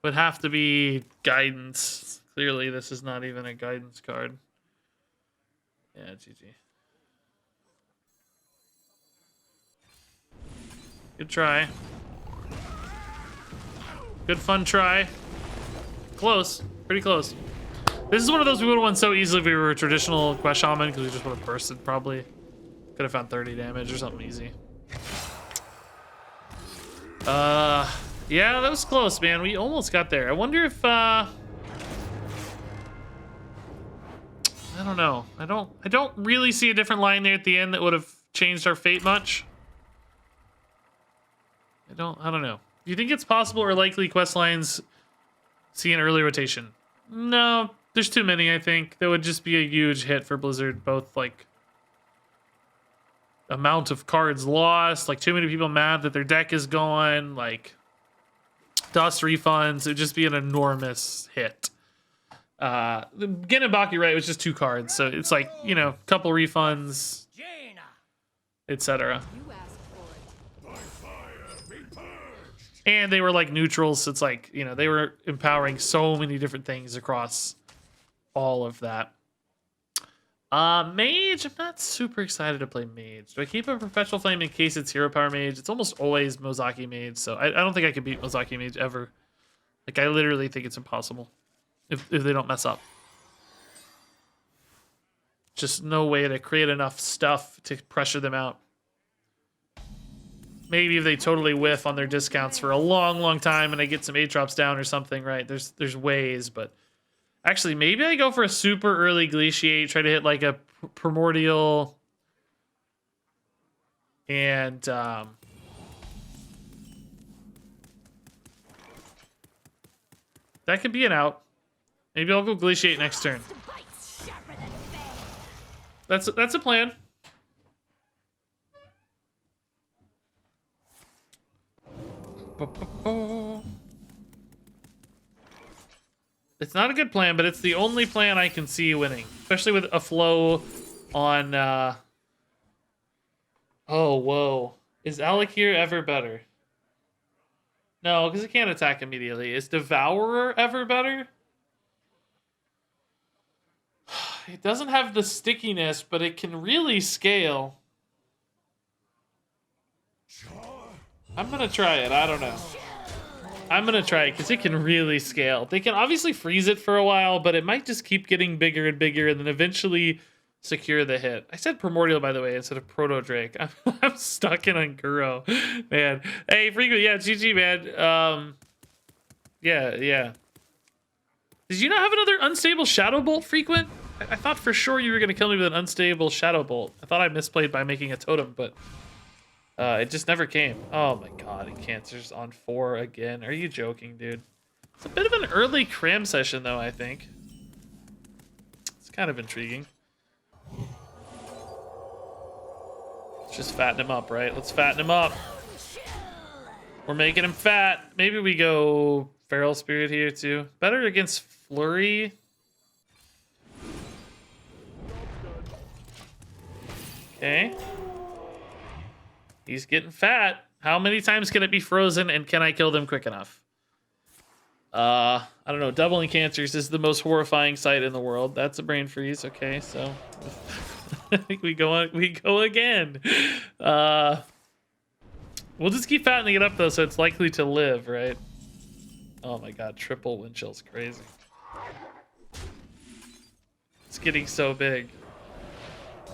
Would have to be Guidance. Clearly, this is not even a Guidance card. Yeah, GG. Good try. Good fun try. Close. Pretty close. This is one of those we would have won so easily if we were a traditional Quest Shaman, because we just would have bursted probably. Could have found 30 damage or something easy. Yeah, that was close, man. We almost got there. I wonder if I don't know. I don't really see a different line there at the end that would have changed our fate much. I don't know. Do you think it's possible or likely quest lines see an early rotation? No, there's too many, I think. That would just be a huge hit for Blizzard, both like amount of cards lost, like too many people mad that their deck is gone, like dust refunds. It would just be an enormous hit. Getting Baki right was just 2 cards, so it's like, you know, couple refunds, etc. And they were like neutrals, so it's like, you know, they were empowering so many different things across all of that. Mage, I'm not super excited to play Mage. Do I keep a Perpetual Flame in case it's Hero Power Mage? It's almost always Mozaki Mage, so I don't think I can beat Mozaki Mage ever. Like, I literally think it's impossible if they don't mess up. Just no way to create enough stuff to pressure them out. Maybe if they totally whiff on their discounts for a long, long time and I get some 8 drops down or something, right? There's ways, but Actually, maybe I go for a super early Glaciate, try to hit like a Primordial, and that could be an out. Maybe I'll go Glaciate next turn. That's a plan. It's not a good plan, but it's the only plan I can see winning, especially with a flow on. Oh, whoa! Is Alakir ever better? No, because it can't attack immediately. Is Devourer ever better? It doesn't have the stickiness, but it can really scale. I'm gonna try it. I don't know. I'm gonna try it because it can really scale. They can obviously freeze it for a while, but it might just keep getting bigger and bigger and then eventually secure the hit. I said Primordial, by the way, instead of Proto Drake. I'm stuck in Unguro, man. Hey, Frequent, yeah, GG, man. Yeah. Did you not have another unstable Shadow Bolt, Frequent? I thought for sure you were gonna kill me with an unstable Shadow Bolt. I thought I misplayed by making a totem, but it just never came. Oh my god, and Cancer's on 4 again. Are you joking, dude? It's a bit of an early cram session, though, I think. It's kind of intriguing. Let's just fatten him up, right? Let's fatten him up. We're making him fat. Maybe we go Feral Spirit here, too. Better against Flurry. Okay. He's getting fat. How many times can it be frozen, and can I kill them quick enough? I don't know. Doubling Cancers is the most horrifying sight in the world. That's a brain freeze. Okay, so I think we go again. We'll just keep fattening it up though, so it's likely to live, right? Oh my god, triple wind chill's crazy. It's getting so big.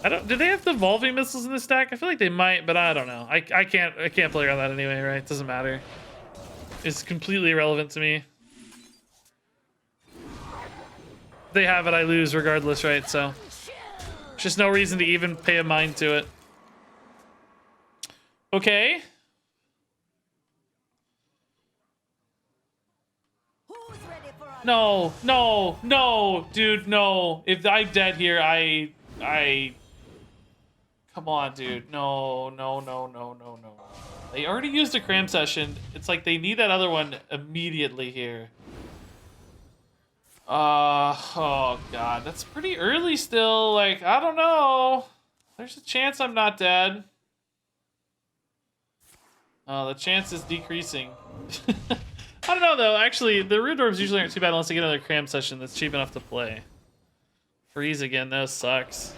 Do they have the evolving missiles in this stack? I feel like they might, but I don't know. I can't play around that anyway, right? It doesn't matter. It's completely irrelevant to me. If they have it, I lose regardless, right? So there's just no reason to even pay a mind to it. Okay. No, dude, no. If I'm dead here, come on, dude. No. They already used a cram session. It's like they need that other one immediately here. Oh god, that's pretty early still. Like, I don't know. There's a chance I'm not dead. Oh, the chance is decreasing. I don't know though. Actually, the Rude Orbs usually aren't too bad unless I get another cram session that's cheap enough to play. Freeze again, though, sucks.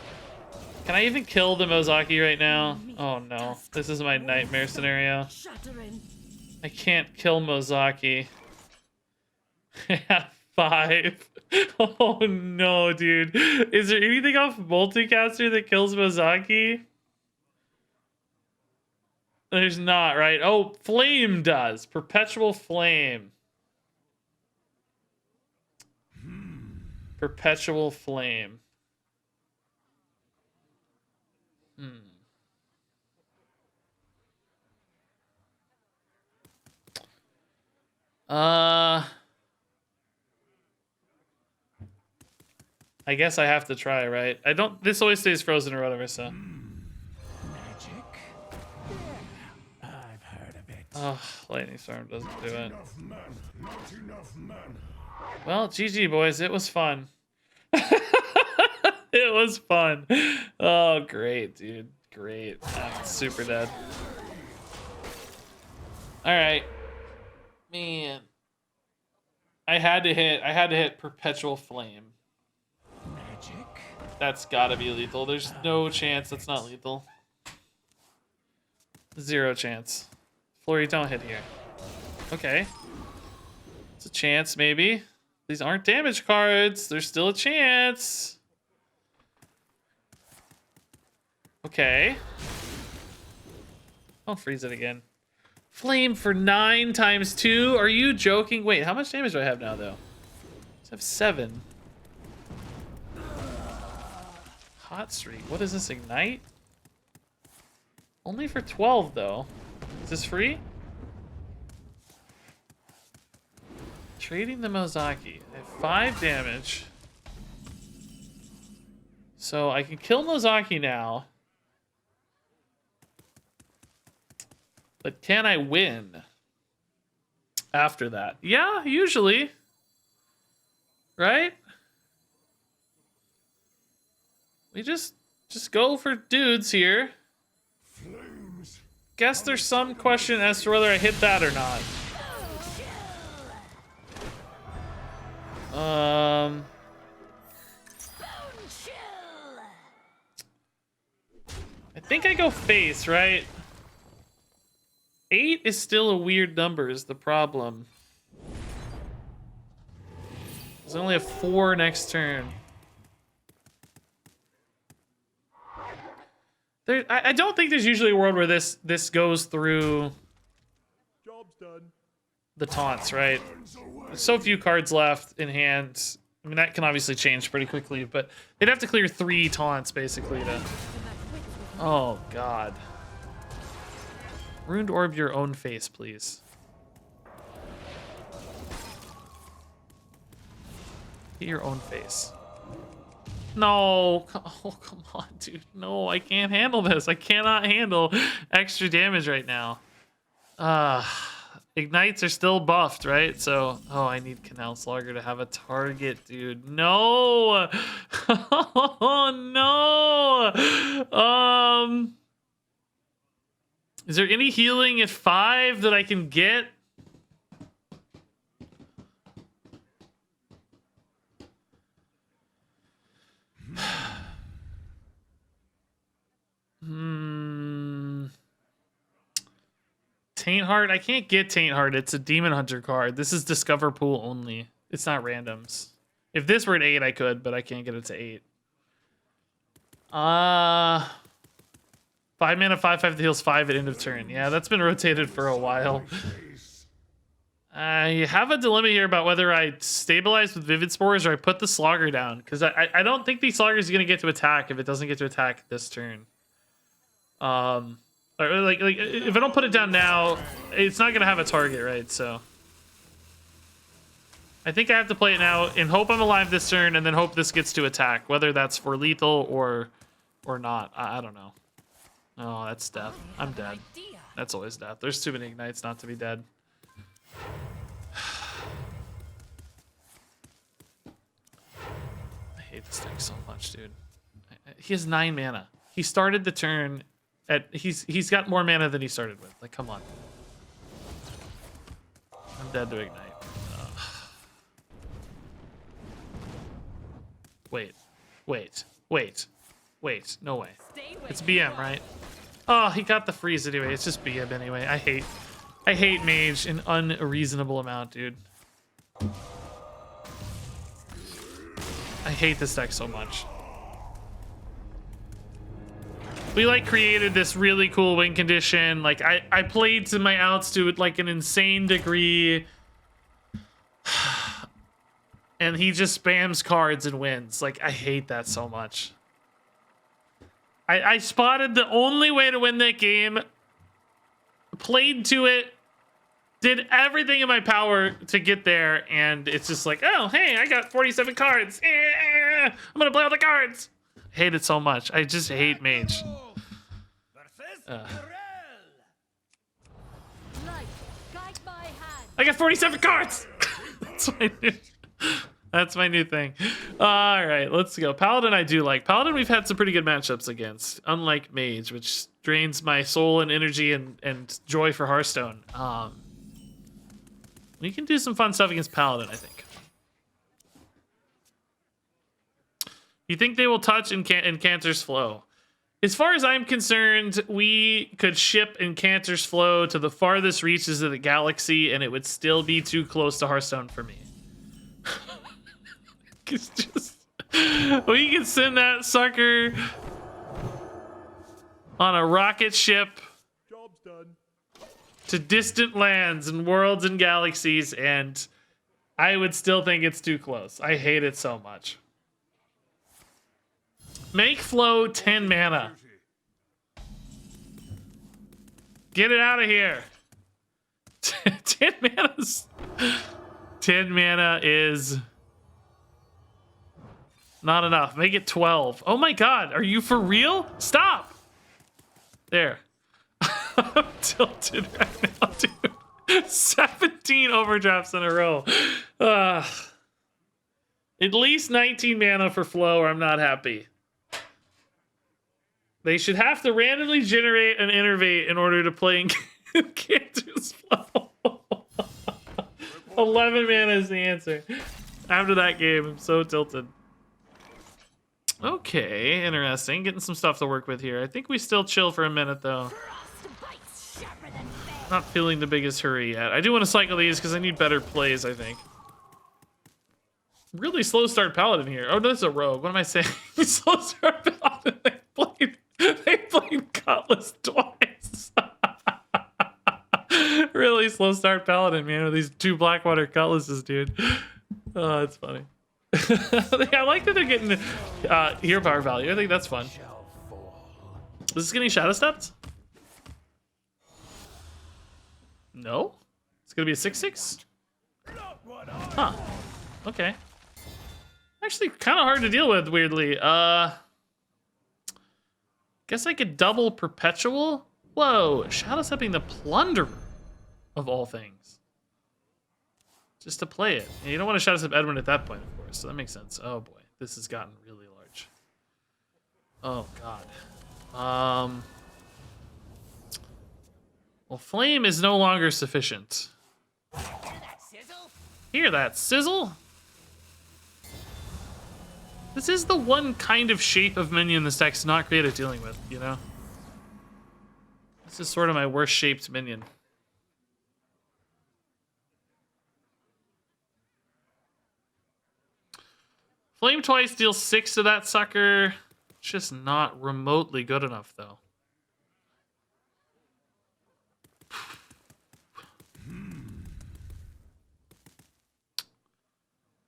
Can I even kill the Mozaki right now? Oh no, this is my nightmare scenario. I can't kill Mozaki. I have 5. Oh no, dude. Is there anything off Multicaster that kills Mozaki? There's not, right? Oh, Flame does. Perpetual Flame. Perpetual Flame. I guess I have to try, right? This always stays frozen or whatever, so. Magic? Yeah, I've heard of it. Oh, Lightning Storm doesn't do it. Well, GG, boys. It was fun. It was fun. Oh, great, dude. Great. I'm super dead. All right. Man. I had to hit Perpetual Flame. Magic? That's gotta be lethal. There's no chance that's not lethal. 0 chance. Flurry, don't hit here. Okay. It's a chance, maybe. These aren't damage cards. There's still a chance. Okay. Don't freeze it again. Flame for 9 times 2? Are you joking? Wait, how much damage do I have now, though? I have 7. Hot streak. What is this, ignite? Only for 12 though. Is this free? Trading the Mozaki. I have 5 damage. So I can kill Mozaki now. But can I win after that? Yeah, usually. Right? We just go for dudes here. Guess there's some question as to whether I hit that or not. I think I go face, right? 8 is still a weird number is the problem. There's only a 4 next turn. I don't think there's usually a world where this goes through Job's done. the taunts, right? There's so few cards left in hand. I mean, that can obviously change pretty quickly, but they'd have to clear 3 taunts basically to... Oh, God. Ruined orb your own face, please. Hit your own face. No. Oh, come on, dude. No, I can't handle this. I cannot handle extra damage right now. Ignites are still buffed, right? So, oh, I need Canal Slugger to have a target, dude. No. Oh, no. Is there any healing at 5 that I can get? Taint Heart? I can't get Taint Heart. It's a Demon Hunter card. This is Discover Pool only. It's not randoms. If this were at 8, I could, but I can't get it to 8. 5 mana, 5/5 that heals 5 at end of turn. Yeah, that's been rotated for a while. I have a dilemma here about whether I stabilize with Vivid Spores or I put the Slogger down, because I don't think the Slogger is going to get to attack if it doesn't get to attack this turn. Like if I don't put it down now, it's not going to have a target, right? So I think I have to play it now and hope I'm alive this turn, and then hope this gets to attack, whether that's for lethal or not. I don't know. Oh, that's death. I'm dead. That's always death. There's too many ignites not to be dead. I hate this deck so much, dude. He has 9 mana. He started the turn at... He's got more mana than he started with. Like, come on. I'm dead to ignite. Wait. No way. It's BM, right? Oh, he got the freeze anyway. It's just BM anyway. I hate Mage an unreasonable amount, dude. I hate this deck so much. We like created this really cool win condition. Like I played to my outs to like an insane degree. And he just spams cards and wins. Like, I hate that so much. I spotted the only way to win that game, played to it, did everything in my power to get there, and it's just like, oh, hey, I got 47 cards. I'm gonna play all the cards. I hate it so much. I just hate Mage. I got 47 cards! That's my new thing. All right, let's go. Paladin I do like. Paladin we've had some pretty good matchups against, unlike Mage, which drains my soul and energy and joy for Hearthstone. We can do some fun stuff against Paladin, I think. You think they will touch Incanter's Flow? As far as I'm concerned, we could ship Incanter's Flow to the farthest reaches of the galaxy, and it would still be too close to Hearthstone for me. It's just... We can send that sucker on a rocket ship Job's done. to distant lands and worlds and galaxies, and I would still think it's too close. I hate it so much. Make flow 10 mana. Get it out of here. 10 mana's 10 mana is not enough. Make it 12. Oh my god, are you for real? Stop. There. I'm tilted right now, dude. 17 overdrafts in a row. At least 19 mana for flow or I'm not happy. They should have to randomly generate an innervate in order to play in Cantor's flow. 11 mana is the answer. After that game, I'm so tilted. Okay, interesting. Getting some stuff to work with here. I think we still chill for a minute, though. Not feeling the biggest hurry yet. I do want to cycle these because I need better plays, I think. Really slow start paladin here. Oh, no, that's a rogue. What am I saying? Slow start paladin. They played Cutlass twice. Really slow start paladin, man, with these 2 Blackwater Cutlasses, dude. Oh, that's funny. I like that they're getting hero power value. I think that's fun. Is this getting shadow stepped? No? It's gonna be a 6/6? Huh. Okay. Actually, kind of hard to deal with, weirdly. Guess I could double Perpetual? Whoa, shadow stepping the Plunderer, of all things. Just to play it. And you don't want to shadow step Edwin at that point, of course, so that makes sense. Oh boy, this has gotten really large. Oh god. Well, Flame is no longer sufficient. Hear that sizzle? This is the one kind of shape of minion this deck's not great at dealing with, you know? This is sort of my worst shaped minion. Flame twice deals 6 to that sucker. It's just not remotely good enough, though.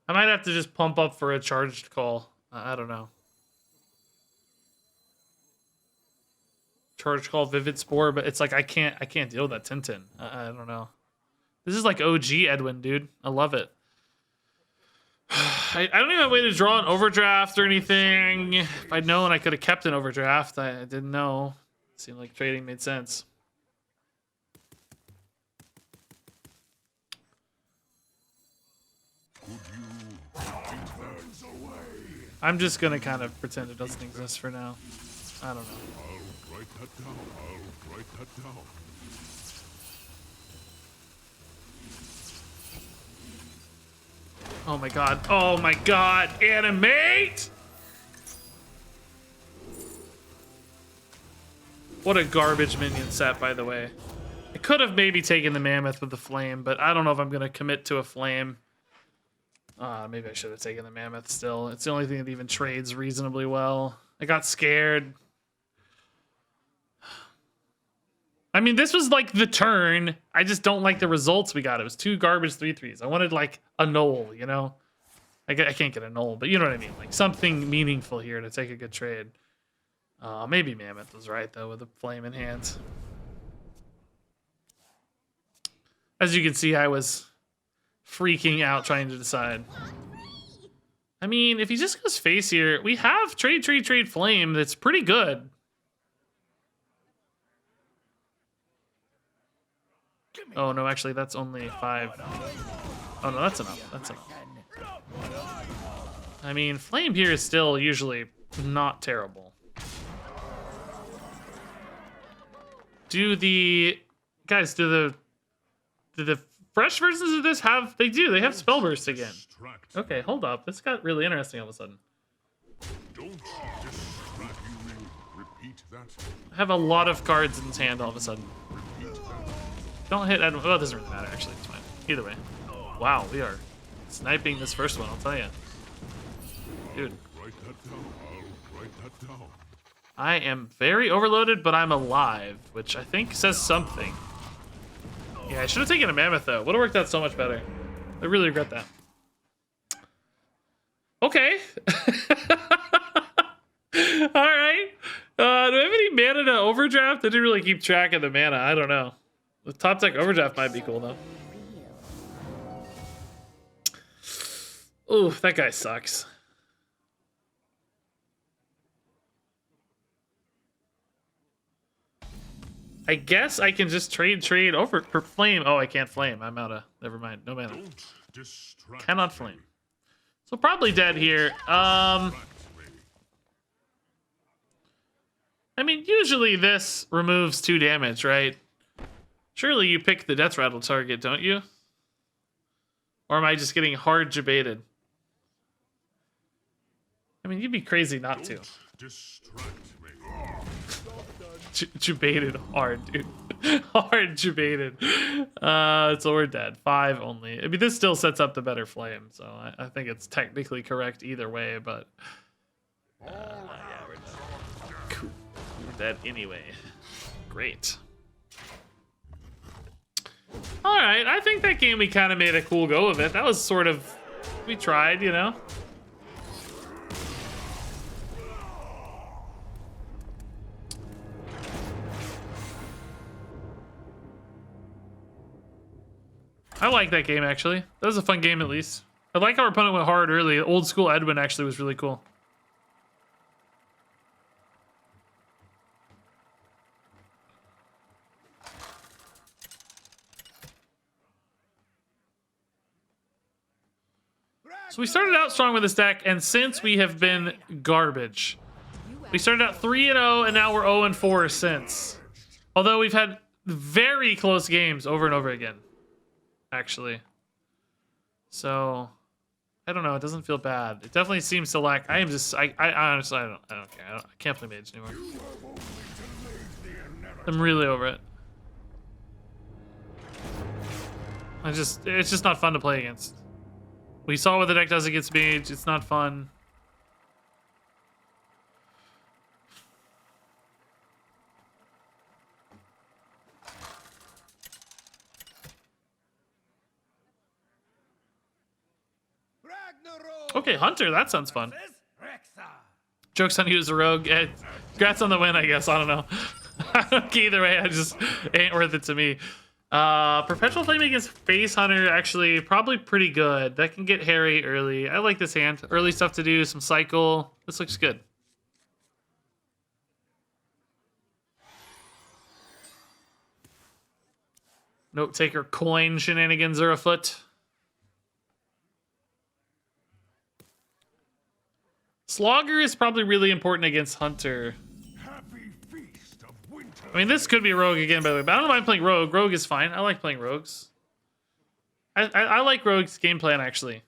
I might have to just pump up for a charged call. I don't know. Charged call Vivid Spore, but it's like I can't deal with that Tintin. I don't know. This is like OG Edwin, dude. I love it. I don't even have a way to draw an overdraft or anything. If I'd known I could have kept an overdraft, I didn't know. It seemed like trading made sense. I'm just gonna kind of pretend it doesn't exist for now. I don't know. I'll write that down. I'll write that down. Oh my god. Oh my god. Animate! What a garbage minion set, by the way. I could have maybe taken the Mammoth with the Flame, but I don't know if I'm going to commit to a Flame. Maybe I should have taken the Mammoth still. It's the only thing that even trades reasonably well. I got scared. I mean, this was like the turn. I just don't like the results we got. It was 2 garbage 3/3s. I wanted like a null, you know? I can't get a null, but you know what I mean. Like something meaningful here to take a good trade. Maybe Mammoth was right, though, with a Flame in hand. As you can see, I was freaking out trying to decide. I mean, if he just goes face here, we have trade Flame that's pretty good. Oh, no, actually, that's only 5. Oh, no, that's enough. That's enough. I mean, Flame here is still usually not terrible. Do the fresh versions of this have... They do. They have Spell Burst again. Okay, hold up. This got really interesting all of a sudden. Don't distract. You will repeat that. I have a lot of cards in his hand all of a sudden. Repeat that. Don't hit Edwin. Well, it doesn't really matter, actually. It's fine. Either way. Wow, we are sniping this first one, I'll tell you. Dude. Write that down. I'll write that down. I am very overloaded, but I'm alive, which I think says something. Yeah, I should have taken a Mammoth, though. Would have worked out so much better. I really regret that. Okay. All right. Do I have any mana to overdraft? I didn't really keep track of the mana. I don't know. The top deck overdraft might be cool though. Ooh, that guy sucks. I guess I can just trade over for flame. Oh, I can't flame. I'm out of. Never mind. No mana. Don't distract Cannot flame. So probably dead here. I mean, usually this removes 2 damage, right? Surely you pick the death rattle target, don't you? Or am I just getting hard debated? I mean, you'd be crazy not to. distract me. Debated hard, dude. Hard debated. So we're dead. 5 only. I mean, this still sets up the better flame, so I think it's technically correct either way, but yeah, we're dead. Cool. We're dead anyway. Great. All right, I think that game we kind of made a cool go of it. That was sort of, we tried, you know. I like that game, actually. That was a fun game, at least. I like how our opponent went hard early. Old school Edwin actually was really cool. So we started out strong with this deck, and since we have been garbage. We started out 3-0, and now we're 0-4 since. Although we've had very close games over and over again. Actually, so I don't know. It doesn't feel bad. It definitely seems to lack. I honestly, I don't care. I can't play mage anymore. I'm really over it. It's just not fun to play against. We saw what the deck does against mage. It's not fun. Okay, Hunter, that sounds fun. Joke's on you as a rogue. Congrats on the win, I guess. I don't know. Either way, I just ain't worth it to me. Perpetual Flame against Face Hunter, actually, probably pretty good. That can get hairy early. I like this hand. Early stuff to do, some cycle. This looks good. Note taker coin shenanigans are afoot. Slogger is probably really important against Hunter. I mean, this could be a rogue again, by the way, but I don't mind playing rogue. Rogue is fine. I like playing rogues. I like rogue's game plan, actually.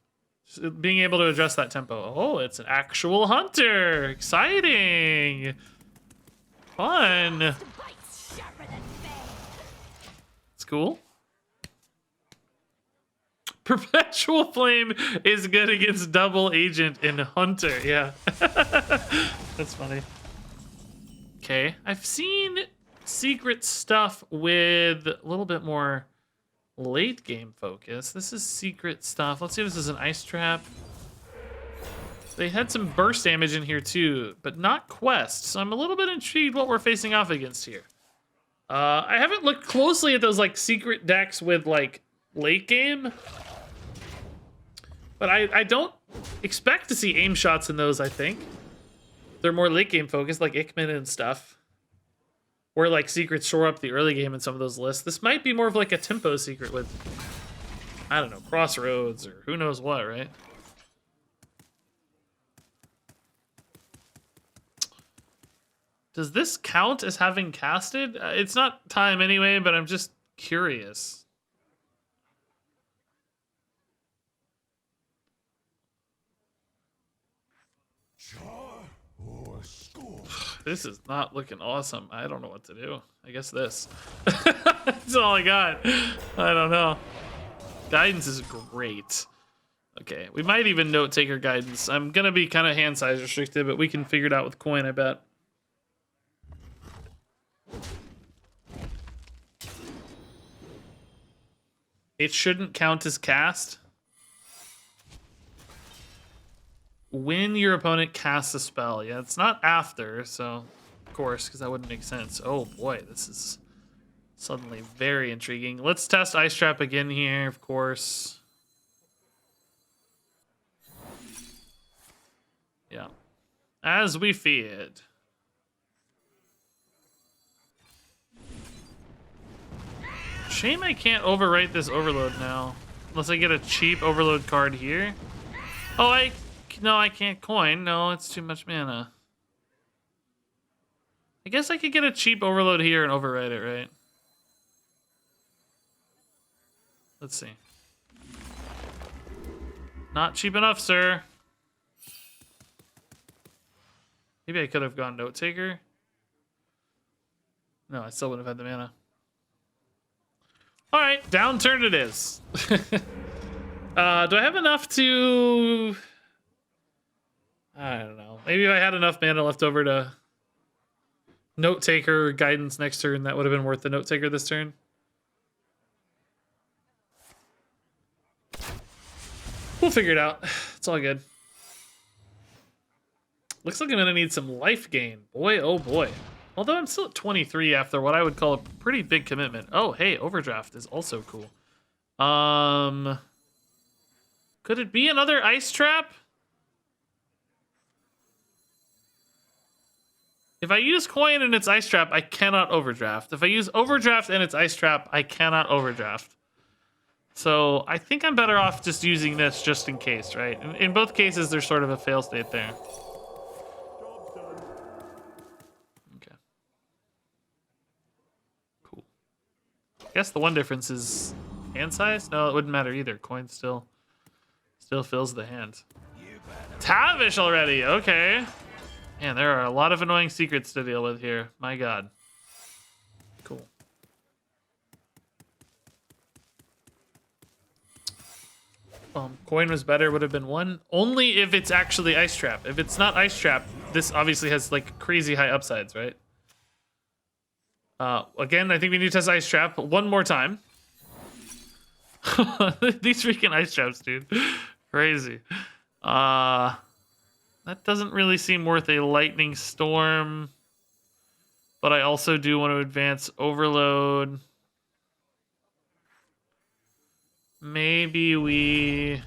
Just being able to address that tempo. Oh, it's an actual Hunter. Exciting. Fun. It's cool. Perpetual Flame is good against double agent in Hunter. Yeah. That's funny. Okay. I've seen secret stuff with a little bit more late game focus. This is secret stuff. Let's see if this is an ice trap. They had some burst damage in here too, but not quest. So I'm a little bit intrigued what we're facing off against here. I haven't looked closely at those like secret decks with like late game. But I don't expect to see aim shots in those, I think. They're more late game focused, like Ikman and stuff. Or like secrets shore up the early game in some of those lists. This might be more of like a tempo secret with, I don't know, Crossroads or who knows what, right? Does this count as having casted? It's not time anyway, but I'm just curious. This is not looking awesome. I don't know what to do. I guess this. That's all I got. I don't know. Guidance is great. Okay, we might even note taker guidance. I'm gonna be kind of hand size restricted, but we can figure it out with coin, I bet. It shouldn't count as cast. when your opponent casts a spell. Yeah, it's not after, so of course, because that wouldn't make sense. Oh boy, this is suddenly very intriguing. Let's test Ice Trap again here, of course. Yeah. As we feared. Shame I can't overwrite this overload now. Unless I get a cheap overload card here. Oh, no, I can't coin. No, it's too much mana. I guess I could get a cheap overload here and overwrite it, right? Let's see. Not cheap enough, sir. Maybe I could have gone Note Taker. No, I still wouldn't have had the mana. All right, down turn it is. Do I have enough to... I don't know. Maybe if I had enough mana left over to Note Taker Guidance next turn, that would have been worth the Note Taker this turn. We'll figure it out. It's all good. Looks like I'm gonna need some life gain. Boy, oh boy. Although I'm still at 23 after what I would call a pretty big commitment. Oh, hey, Overdraft is also cool. Could it be another Ice Trap? If I use coin and it's Ice Trap, I cannot Overdraft. If I use Overdraft and it's Ice Trap, I cannot Overdraft. So I think I'm better off just using this just in case, right? In both cases, there's sort of a fail state there. Okay. Cool. I guess the one difference is hand size? No, it wouldn't matter either. Coin still fills the hand. Tavish already, okay. Man, there are a lot of annoying secrets to deal with here. My god. Cool. Coin was better, would have been one. Only if it's actually Ice Trap. If it's not Ice Trap, this obviously has like crazy high upsides, right? Again, I think we need to test Ice Trap one more time. These freaking Ice Traps, dude. Crazy. That doesn't really seem worth a Lightning Storm. But I also do want to advance Overload. Maybe we...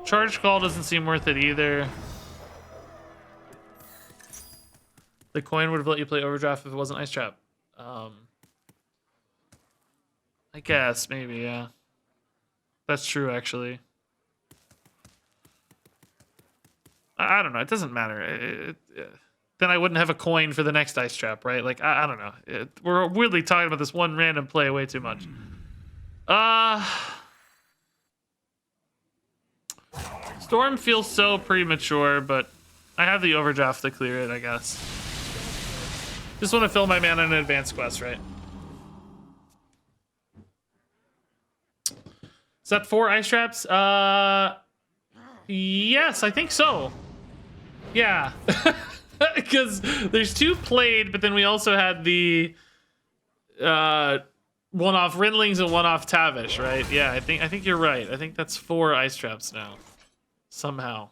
Charge Call doesn't seem worth it either. The coin would have let you play Overdraft if it wasn't Ice Trap. I guess, maybe, yeah. That's true, actually. I don't know. It doesn't matter. Then I wouldn't have a coin for the next Ice Trap, right? Like, I don't know. We're weirdly talking about this one random play way too much. Storm feels so premature, but I have the Overdraft to clear it, I guess. Just want to fill my mana in an advanced quest, right? Is that 4 Ice Traps? Yes, I think so. Yeah. Because there's 2 played, but then we also had the one off Rindlings and one off Tavish, right? Yeah, I think you're right. I think that's 4 Ice Traps now. Somehow.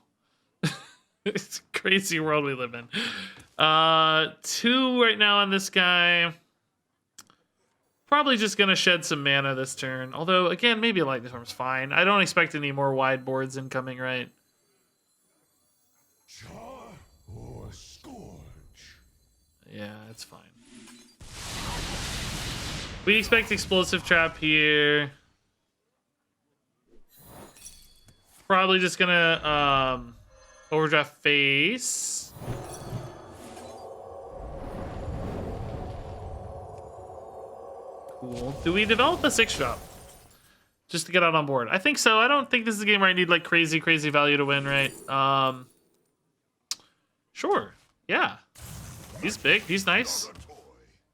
It's a crazy world we live in. 2 right now on this guy. Probably just gonna shed some mana this turn. Although, again, maybe a Lightning Storm's fine. I don't expect any more wide boards incoming, right? Char or Scourge? Yeah, it's fine. We expect Explosive Trap here. Probably just gonna Overdraft face. Cool. Do we develop a 6-drop? Just to get out on board? I think so. I don't think this is a game where I need like crazy value to win, right? Sure. Yeah. He's big. He's nice.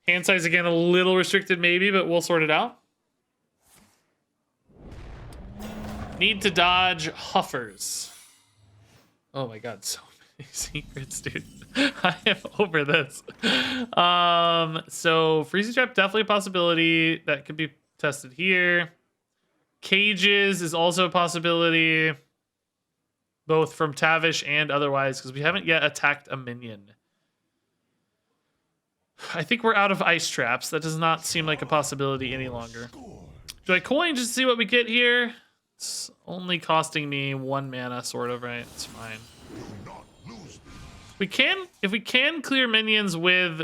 Hand size again a little restricted maybe, but we'll sort it out. Need to dodge Huffers. Oh my god, so many secrets, dude. I am over this. So Freezing Trap, definitely a possibility. That could be tested here. Cages is also a possibility. both from Tavish and otherwise, because we haven't yet attacked a minion. I think we're out of ice traps. That does not seem like a possibility any longer. Do I coin just to see what we get here? It's only costing me 1 mana, sort of, right? It's fine. If we can clear minions with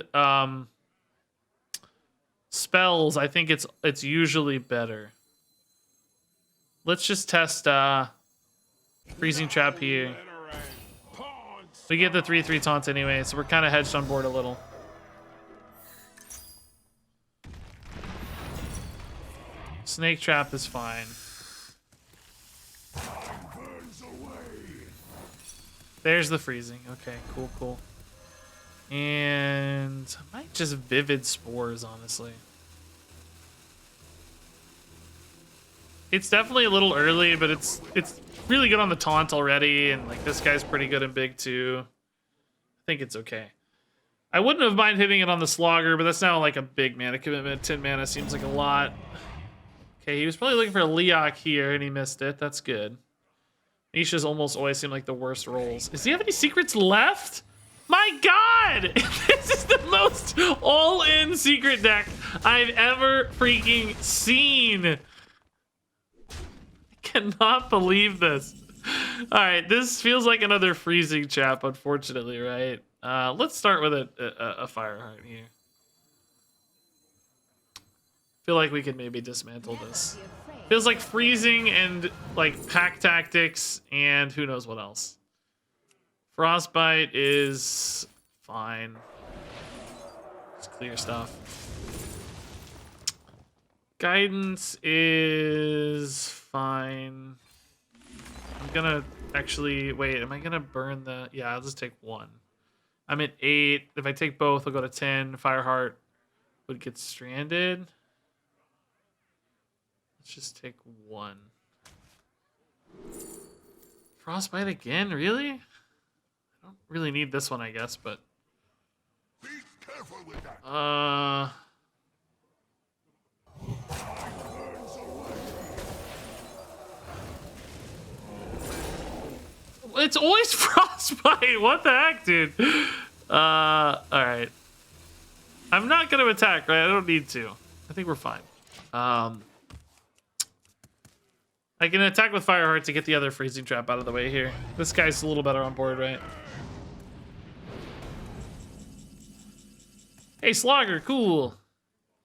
spells, I think it's usually better. Let's just test freezing trap here. We get the 3/3 taunt anyway, so we're kind of hedged on board a little. Snake trap is fine. There's the freezing. Okay, cool. And I might just Vivid Spores, honestly. It's definitely a little early, but it's really good on the taunt already, and like this guy's pretty good and big too. I think it's okay. I wouldn't have mind hitting it on the Slogger, but that's now like a big mana commitment. 10 mana seems like a lot. Okay, he was probably looking for a Leok here, and he missed it. That's good. Nisha's almost always seem like the worst rolls. Does he have any secrets left? My God! This is the most all-in secret deck I've ever freaking seen. I cannot believe this. All right, this feels like another freezing chap, unfortunately, right? Let's start with a Fireheart here. Feel like we could maybe dismantle this. Feels like freezing and like pack tactics and who knows what else. Frostbite is fine. It's clear stuff. Guidance is fine. I'm gonna actually wait. Am I gonna burn the? Yeah, I'll just take 1. I'm at 8. If I take both, I'll go to 10. Fireheart would get stranded. Let's just take 1. Frostbite again? Really? I don't really need this one, I guess, but... Be careful with that. It's always Frostbite! What the heck, dude? Alright. I'm not gonna attack, right? I don't need to. I think we're fine. I can attack with Fireheart to get the other freezing trap out of the way here. This guy's a little better on board, right? Hey, Slogger, cool.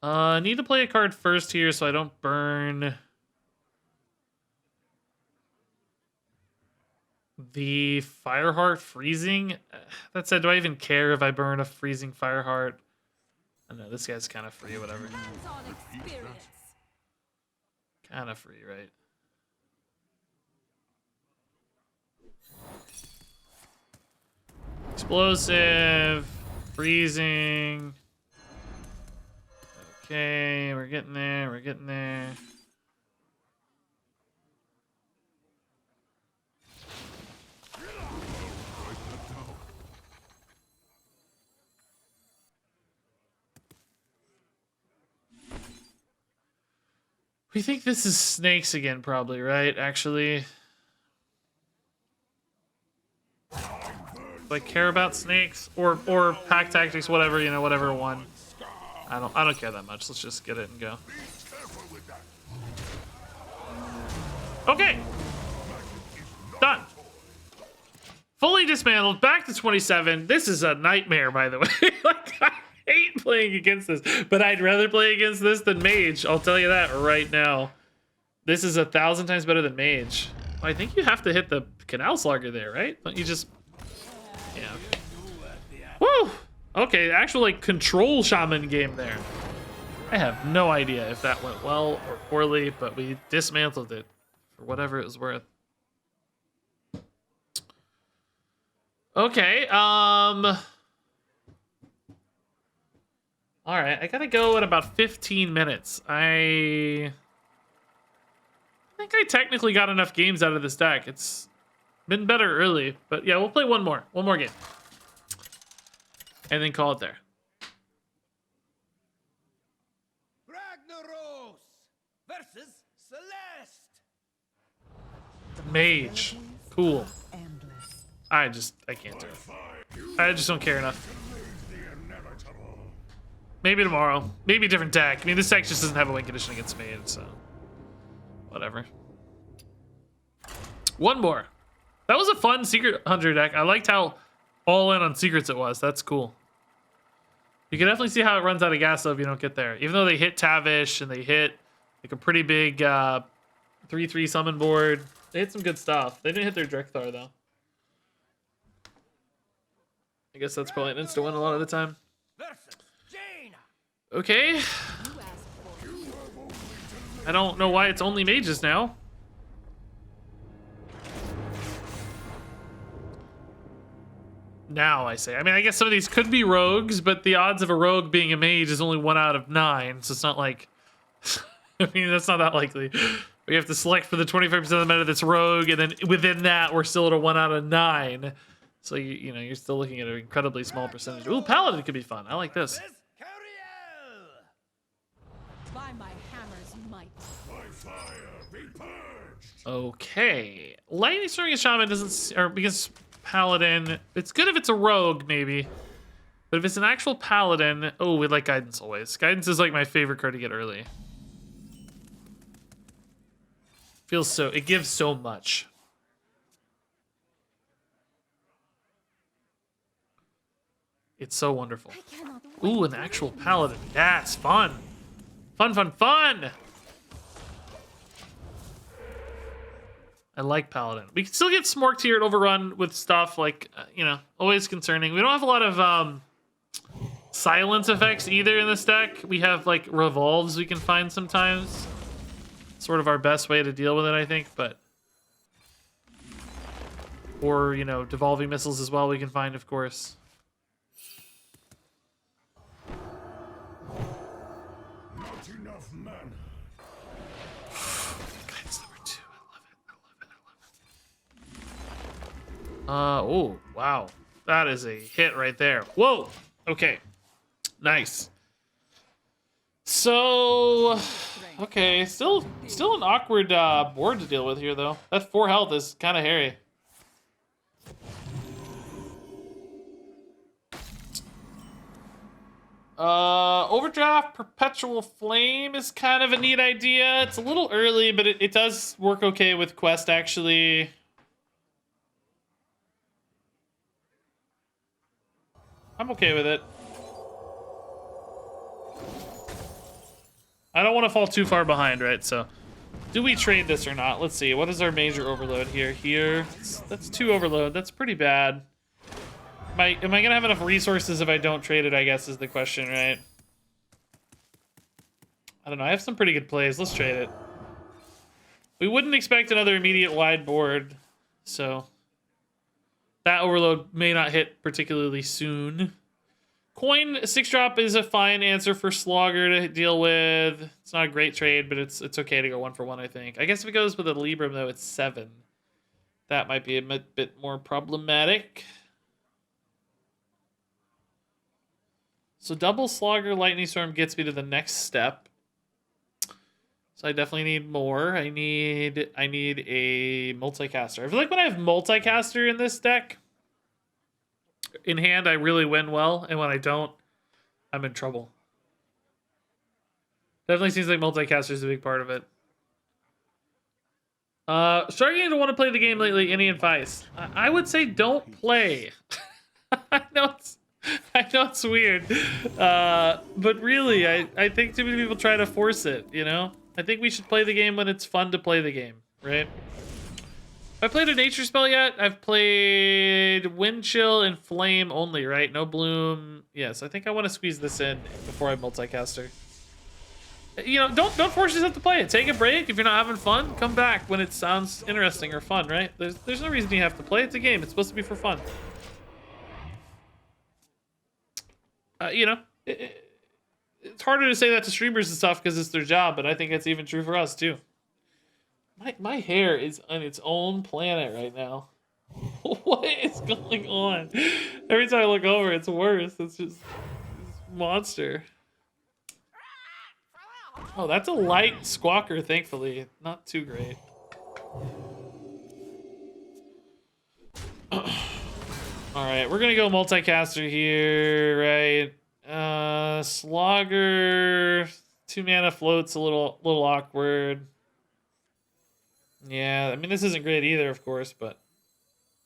Need to play a card first here so I don't burn the Fireheart freezing. That said, do I even care if I burn a freezing Fireheart? I don't know, this guy's kind of free, whatever. Kind of free, right? Explosive, freezing. Okay, we're getting there, we're getting there. We think this is snakes again, probably, right? Actually. Do I care about snakes or pack tactics, whatever, you know, whatever one. I don't care that much. Let's just get it and go. Okay. Done. Fully dismantled, back to 27. This is a nightmare, by the way. Like, I hate playing against this, but I'd rather play against this than Mage. I'll tell you that right now. This is 1,000 times better than Mage. I think you have to hit the Canal Slogger there, right? Don't you just... Yeah. Woo! Okay, actual like control Shaman game there. I have no idea if that went well or poorly, but we dismantled it for whatever it was worth. Okay, all right, I gotta go in about 15 minutes. I think I technically got enough games out of this deck. It's been better early, but yeah, we'll play one more game. And then call it there. Ragnaros versus Celeste. Mage. Cool. And I can't do it. I just don't care enough. Maybe tomorrow. Maybe a different deck. I mean, this deck just doesn't have a win condition against Mage, so whatever. One more. That was a fun Secret Hunter deck. I liked how all in on secrets it was. That's cool. You can definitely see how it runs out of gas though if you don't get there. Even though they hit Tavish and they hit like a pretty big 3/3 summon board. They hit some good stuff. They didn't hit their Drekthar though. I guess that's probably an insta win a lot of the time. Okay. I don't know why it's only mages now. Now I say. I mean, I guess some of these could be rogues, but the odds of a rogue being a mage is only 1 out of 9, so it's not like... I mean, that's not that likely. We have to select for the 25% of the meta that's rogue, and then within that, we're still at a 1 out of 9. So, you know, you're still looking at an incredibly small percentage. Ooh, Paladin could be fun. I like this. By my hammer's might. By fire, be purged. Okay. Lightning Storm against Shaman doesn't... Or because Paladin... It's good if it's a rogue, maybe. But if it's an actual Paladin... Oh, we like Guidance always. Guidance is like my favorite card to get early. Feels so... It gives so much. It's so wonderful. Ooh, an actual Paladin. That's fun. Fun, fun, fun! I like Paladin. We can still get smorked here at Overrun with stuff like, you know, always concerning. We don't have a lot of silence effects either in this deck. We have like revolves we can find sometimes. Sort of our best way to deal with it, I think, but... Or, you know, devolving missiles as well we can find, of course. Not enough mana. Guidance number 2. I love it. Oh, wow. That is a hit right there. Whoa. Okay. Nice. So, okay, still an awkward board to deal with here, though. That 4 health is kind of hairy. Overdraft Perpetual Flame is kind of a neat idea. It's a little early, but it does work okay with Quest, actually. I'm okay with it. I don't want to fall too far behind, right? So, do we trade this or not? Let's see. What is our major overload here? That's 2 overload. That's pretty bad. Am I gonna have enough resources if I don't trade it, I guess, is the question, right? I don't know. I have some pretty good plays. Let's trade it. We wouldn't expect another immediate wide board, so that overload may not hit particularly soon. Coin 6-drop is a fine answer for Slogger to deal with. It's not a great trade, but it's okay to go 1 for 1, I think. I guess if it goes with a Libram, though, it's 7. That might be a bit more problematic. So double Slogger Lightning Storm gets me to the next step. So I definitely need more. I need a multicaster. I feel like when I have multicaster in this deck in hand, I really win well, and when I don't, I'm in trouble. Definitely seems like multicaster is a big part of it. Starting to want to play the game lately, Indian Vice. I would say don't play. I know it's weird, but really, I think too many people try to force it, you know? I think we should play the game when it's fun to play the game, right? Have I played a nature spell yet? I've played Wind Chill and Flame only, right? No Bloom. Yes, I think I want to squeeze this in before I multicaster. You know, don't force yourself to play it. Take a break. If you're not having fun, come back when it sounds interesting or fun, right? There's no reason you have to play. It's a game. It's supposed to be for fun. You know, it's harder to say that to streamers and stuff because it's their job, but I think it's even true for us too. My hair is on its own planet right now. What is going on? Every time I look over, it's worse. It's just this monster. Oh, that's a light squawker, thankfully. Not too great. right, we're gonna go multicaster here, right? Slogger, 2 mana float's a little awkward. Yeah, I mean this isn't great either, of course, but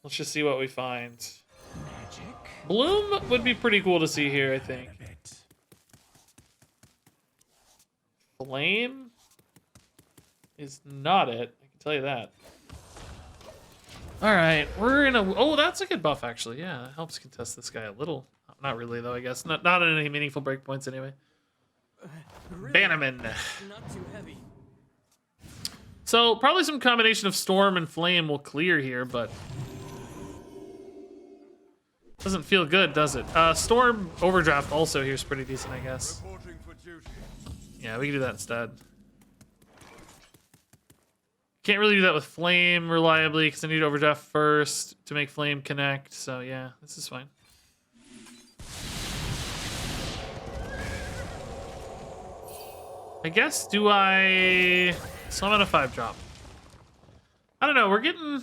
let's just see what we find. Magic. Bloom would be pretty cool to see here, I think. Heard of it. Flame is not it. I can tell you that. All right, we're in a. Oh, that's a good buff actually. Yeah, that helps contest this guy a little. Not really though. I guess not at any meaningful breakpoints anyway. Bannerman. Not too heavy. So probably some combination of storm and flame will clear here, but doesn't feel good, does it? Storm overdraft also here's pretty decent, I guess. Reporting for duty. Yeah, we can do that instead. Can't really do that with flame reliably because I need overdraft first to make flame connect. So yeah, this is fine. I guess, do I summon a 5-drop? I don't know, we're getting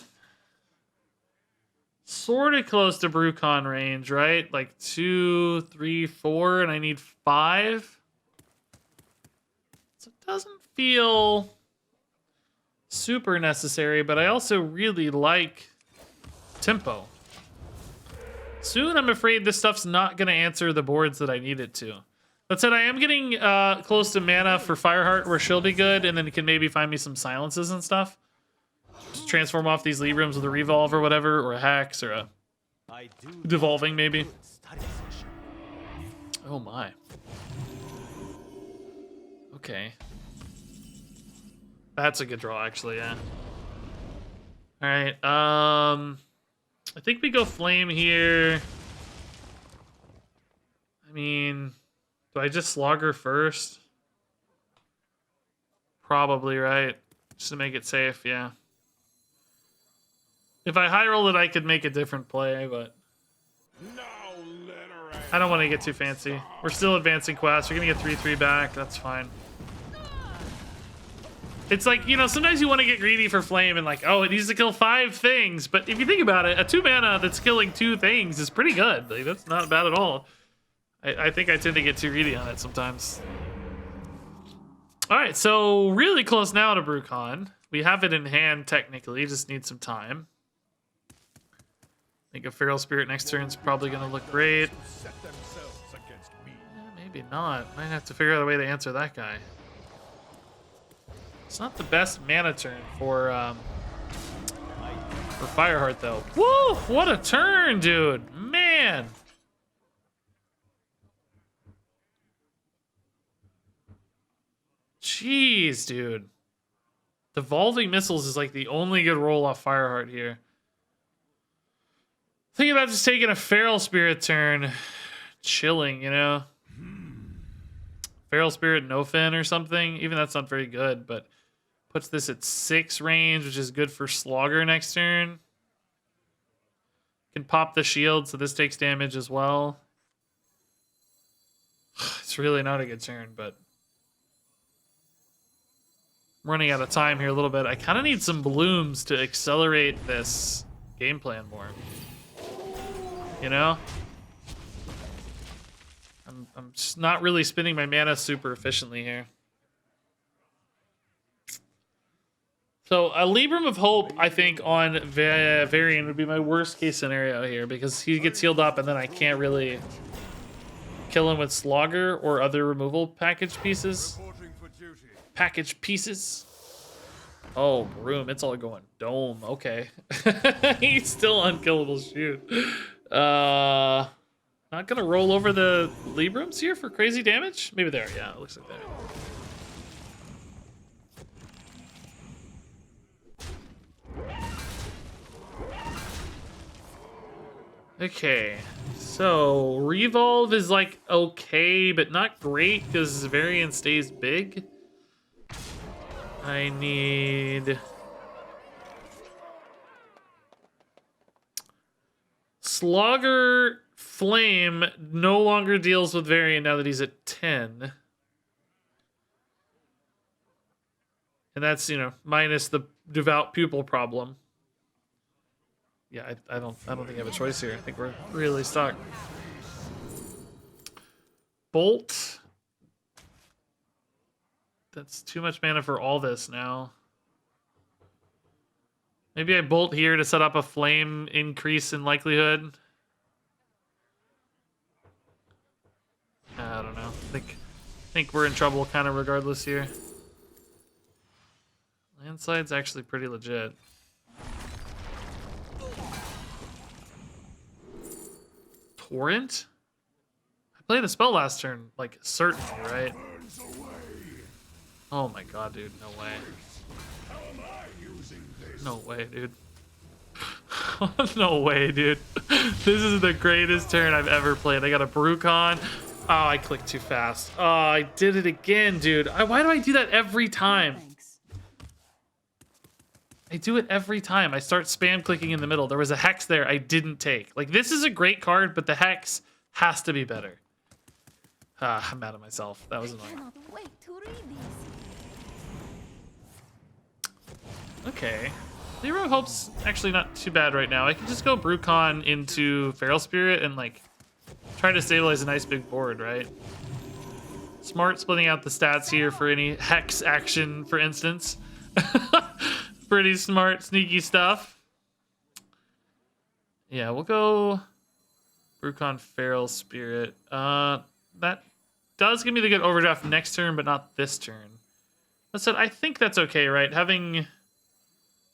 sort of close to Brucon range, right? Like 2, 3, 4, and I need 5. So it doesn't feel super necessary, but I also really like tempo. Soon, I'm afraid this stuff's not going to answer the boards that I need it to. That said, I am getting close to mana for Fireheart, where she'll be good, and then it can maybe find me some silences and stuff. Just transform off these Librams with a Revolve or whatever, or a Hex, or a Devolving maybe. Oh my. Okay. That's a good draw, actually, yeah. Alright, I think we go Flame here. I mean, do I just slog her first? Probably, right? Just to make it safe, yeah. If I high roll it, I could make a different play, but I don't want to get too fancy. We're still advancing quests. We're going to get 3/3 back. That's fine. It's like, you know, sometimes you want to get greedy for flame and like, oh, it needs to kill 5 things. But if you think about it, a 2 mana that's killing 2 things is pretty good. Like, that's not bad at all. I think I tend to get too greedy on it sometimes. All right, so really close now to Brucon. We have it in hand technically, just need some time. I think a Feral Spirit next turn is probably going to look great. Maybe not. Might have to figure out a way to answer that guy. It's not the best mana turn for Fireheart, though. Woo! What a turn, dude! Man! Jeez, dude. Devolving Missiles is like the only good roll off Fireheart here. Thinking about just taking a Feral Spirit turn. Chilling, you know? Feral Spirit no fin or something. Even that's not very good, but puts this at 6 range, which is good for Slogger next turn. Can pop the shield, so this takes damage as well. It's really not a good turn, but I'm running out of time here a little bit. I kind of need some blooms to accelerate this game plan more. You know? I'm just not really spending my mana super efficiently here. So a Libram of Hope, I think, on Varian would be my worst case scenario here because he gets healed up and then I can't really kill him with Slogger or other removal package pieces. Package pieces. Oh, Broom, it's all going dome. Okay. He's still unkillable, shoot. Not gonna roll over the Librams here for crazy damage? Maybe there, yeah, it looks like there. Okay, so Revolve is like okay, but not great because Varian stays big. I need Slogger Flame no longer deals with Varian now that he's at 10. And that's, you know, minus the Devout Pupil problem. yeah, I don't think I have a choice here. I think we're really stuck. Bolt. That's too much mana for all this now. Maybe I bolt here to set up a flame increase in likelihood. I don't know. I think we're in trouble kind of regardless here. Landslide's actually pretty legit. Torrent? I played the spell last turn, like, certainly, right? Oh my god, dude. No way. No way, dude. No way, dude. This is the greatest turn I've ever played. I got a Brucon. Oh, I clicked too fast. Oh, I did it again, dude. Why do I do that every time? Thanks. I do it every time. I start spam clicking in the middle. There was a Hex there I didn't take. Like, this is a great card, but the Hex has to be better. Ah, I'm mad at myself. That was annoying. Cannot wait to read these. Okay. Zero of Hope's actually not too bad right now. I can just go Brucon into Feral Spirit and, like, try to stabilize a nice big board, right? Smart splitting out the stats here for any Hex action, for instance. Pretty smart, sneaky stuff. Yeah, we'll go Brucon Feral Spirit. That does give me the good overdraft next turn, but not this turn. That said, I think that's okay, right? Having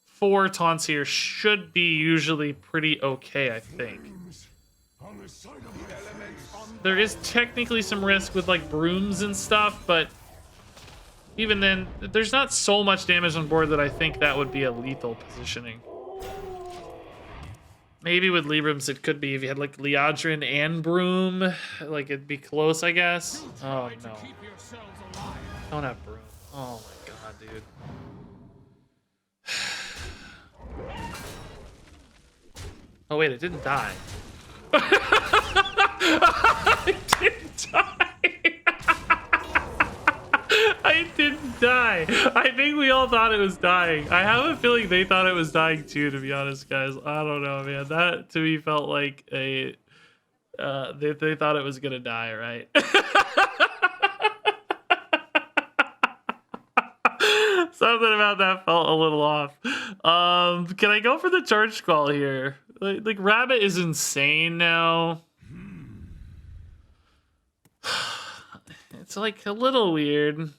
4 taunts here should be usually pretty okay, I think. There is technically some risk with, like, brooms and stuff, but even then, there's not so much damage on board that I think that would be a lethal positioning. Maybe with Librams it could be if you had, like, Liadrin and Broom. Like, it'd be close, I guess. Oh, no. Don't have Broom. Oh, my God, dude. Oh, wait, it didn't die. I didn't die. I didn't die. I think we all thought it was dying. I have a feeling they thought it was dying too, to be honest, guys. I don't know, man. That to me felt like a they thought it was gonna die, right? Something about that felt a little off. Can I go for the charge call here? Like Rabbit is insane now. It's like a little weird.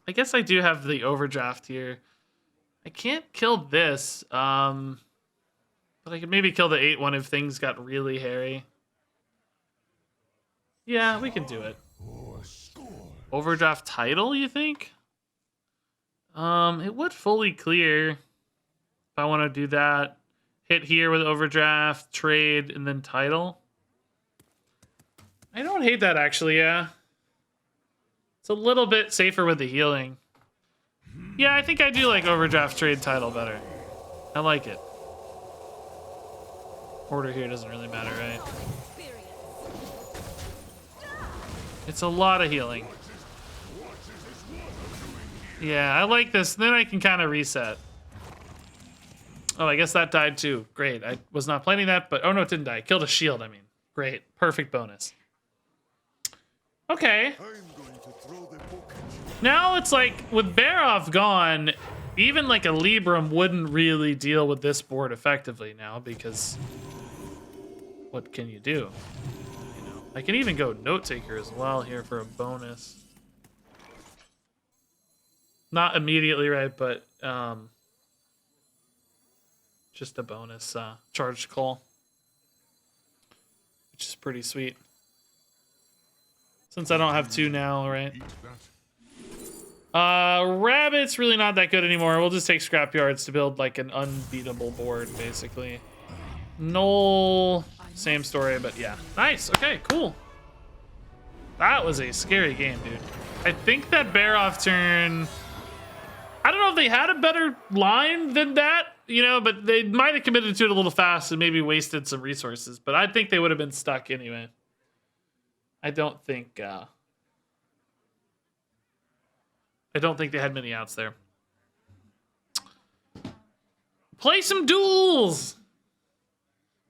I guess I do have the overdraft here. I can't kill this, but I could maybe kill the 8-1 if things got really hairy. Yeah, we can do it. Overdraft title, you think? It would fully clear if I want to do that. Hit here with overdraft, trade, and then title. I don't hate that, actually, yeah. It's a little bit safer with the healing. Yeah, I think I do like overdraft, trade, title better. I like it. Order here doesn't really matter, right? It's a lot of healing. Yeah, I like this. Then I can kind of reset. Oh, I guess that died too. Great. I was not planning that, but... Oh, no, it didn't die. Killed a shield, I mean. Great. Perfect bonus. Okay. Now it's like, with Barov gone, even like a Libram wouldn't really deal with this board effectively now, because what can you do? You know, I can even go Note Taker as well here for a bonus. Not immediately, right, but just a bonus charge call, which is pretty sweet. Since I don't have 2 now, right? Rabbit's really not that good anymore. We'll just take Scrapyards to build like an unbeatable board, basically. Null, same story, but yeah. Nice, okay, cool. That was a scary game, dude. I think that Barov turn... I don't know if they had a better line than that, you know, but they might have committed to it a little fast and maybe wasted some resources, but I think they would have been stuck anyway. I don't think they had many outs there. Play some duels.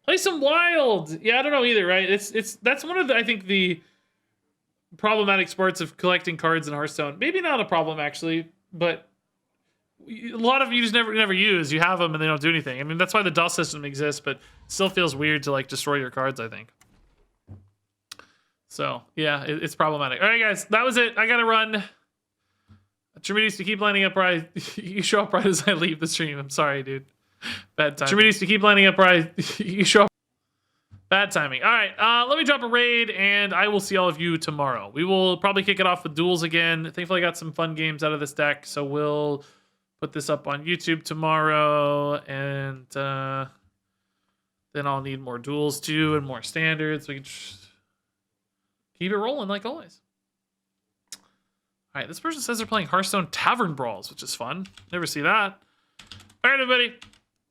Play some wild. Yeah, I don't know either, right? That's one of the, I think, the problematic parts of collecting cards in Hearthstone. Maybe not a problem actually, but a lot of you just never use. You have them and they don't do anything. I mean, that's why the dust system exists, but it still feels weird to like destroy your cards, I think. So yeah, it's problematic. All right, guys, that was it. I gotta run. Trinities to keep lining up right. You show up right as I leave the stream. I'm sorry, dude. Bad timing. Trinities to keep lining up right. You show up. Bad timing. All right, let me drop a raid, and I will see all of you tomorrow. We will probably kick it off with duels again. Thankfully, I got some fun games out of this deck, so we'll put this up on YouTube tomorrow, and then I'll need more duels too and more standards. We can just keep it rolling like always. All right, this person says they're playing Hearthstone Tavern Brawls, which is fun. Never see that. All right, everybody.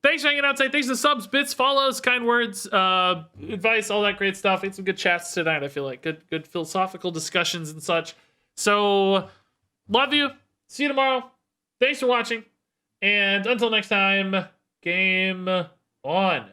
Thanks for hanging out tonight. Thanks for the subs, bits, follows, kind words, advice, all that great stuff. We had some good chats tonight, I feel like. Good philosophical discussions and such. So, love you. See you tomorrow. Thanks for watching. And until next time, game on.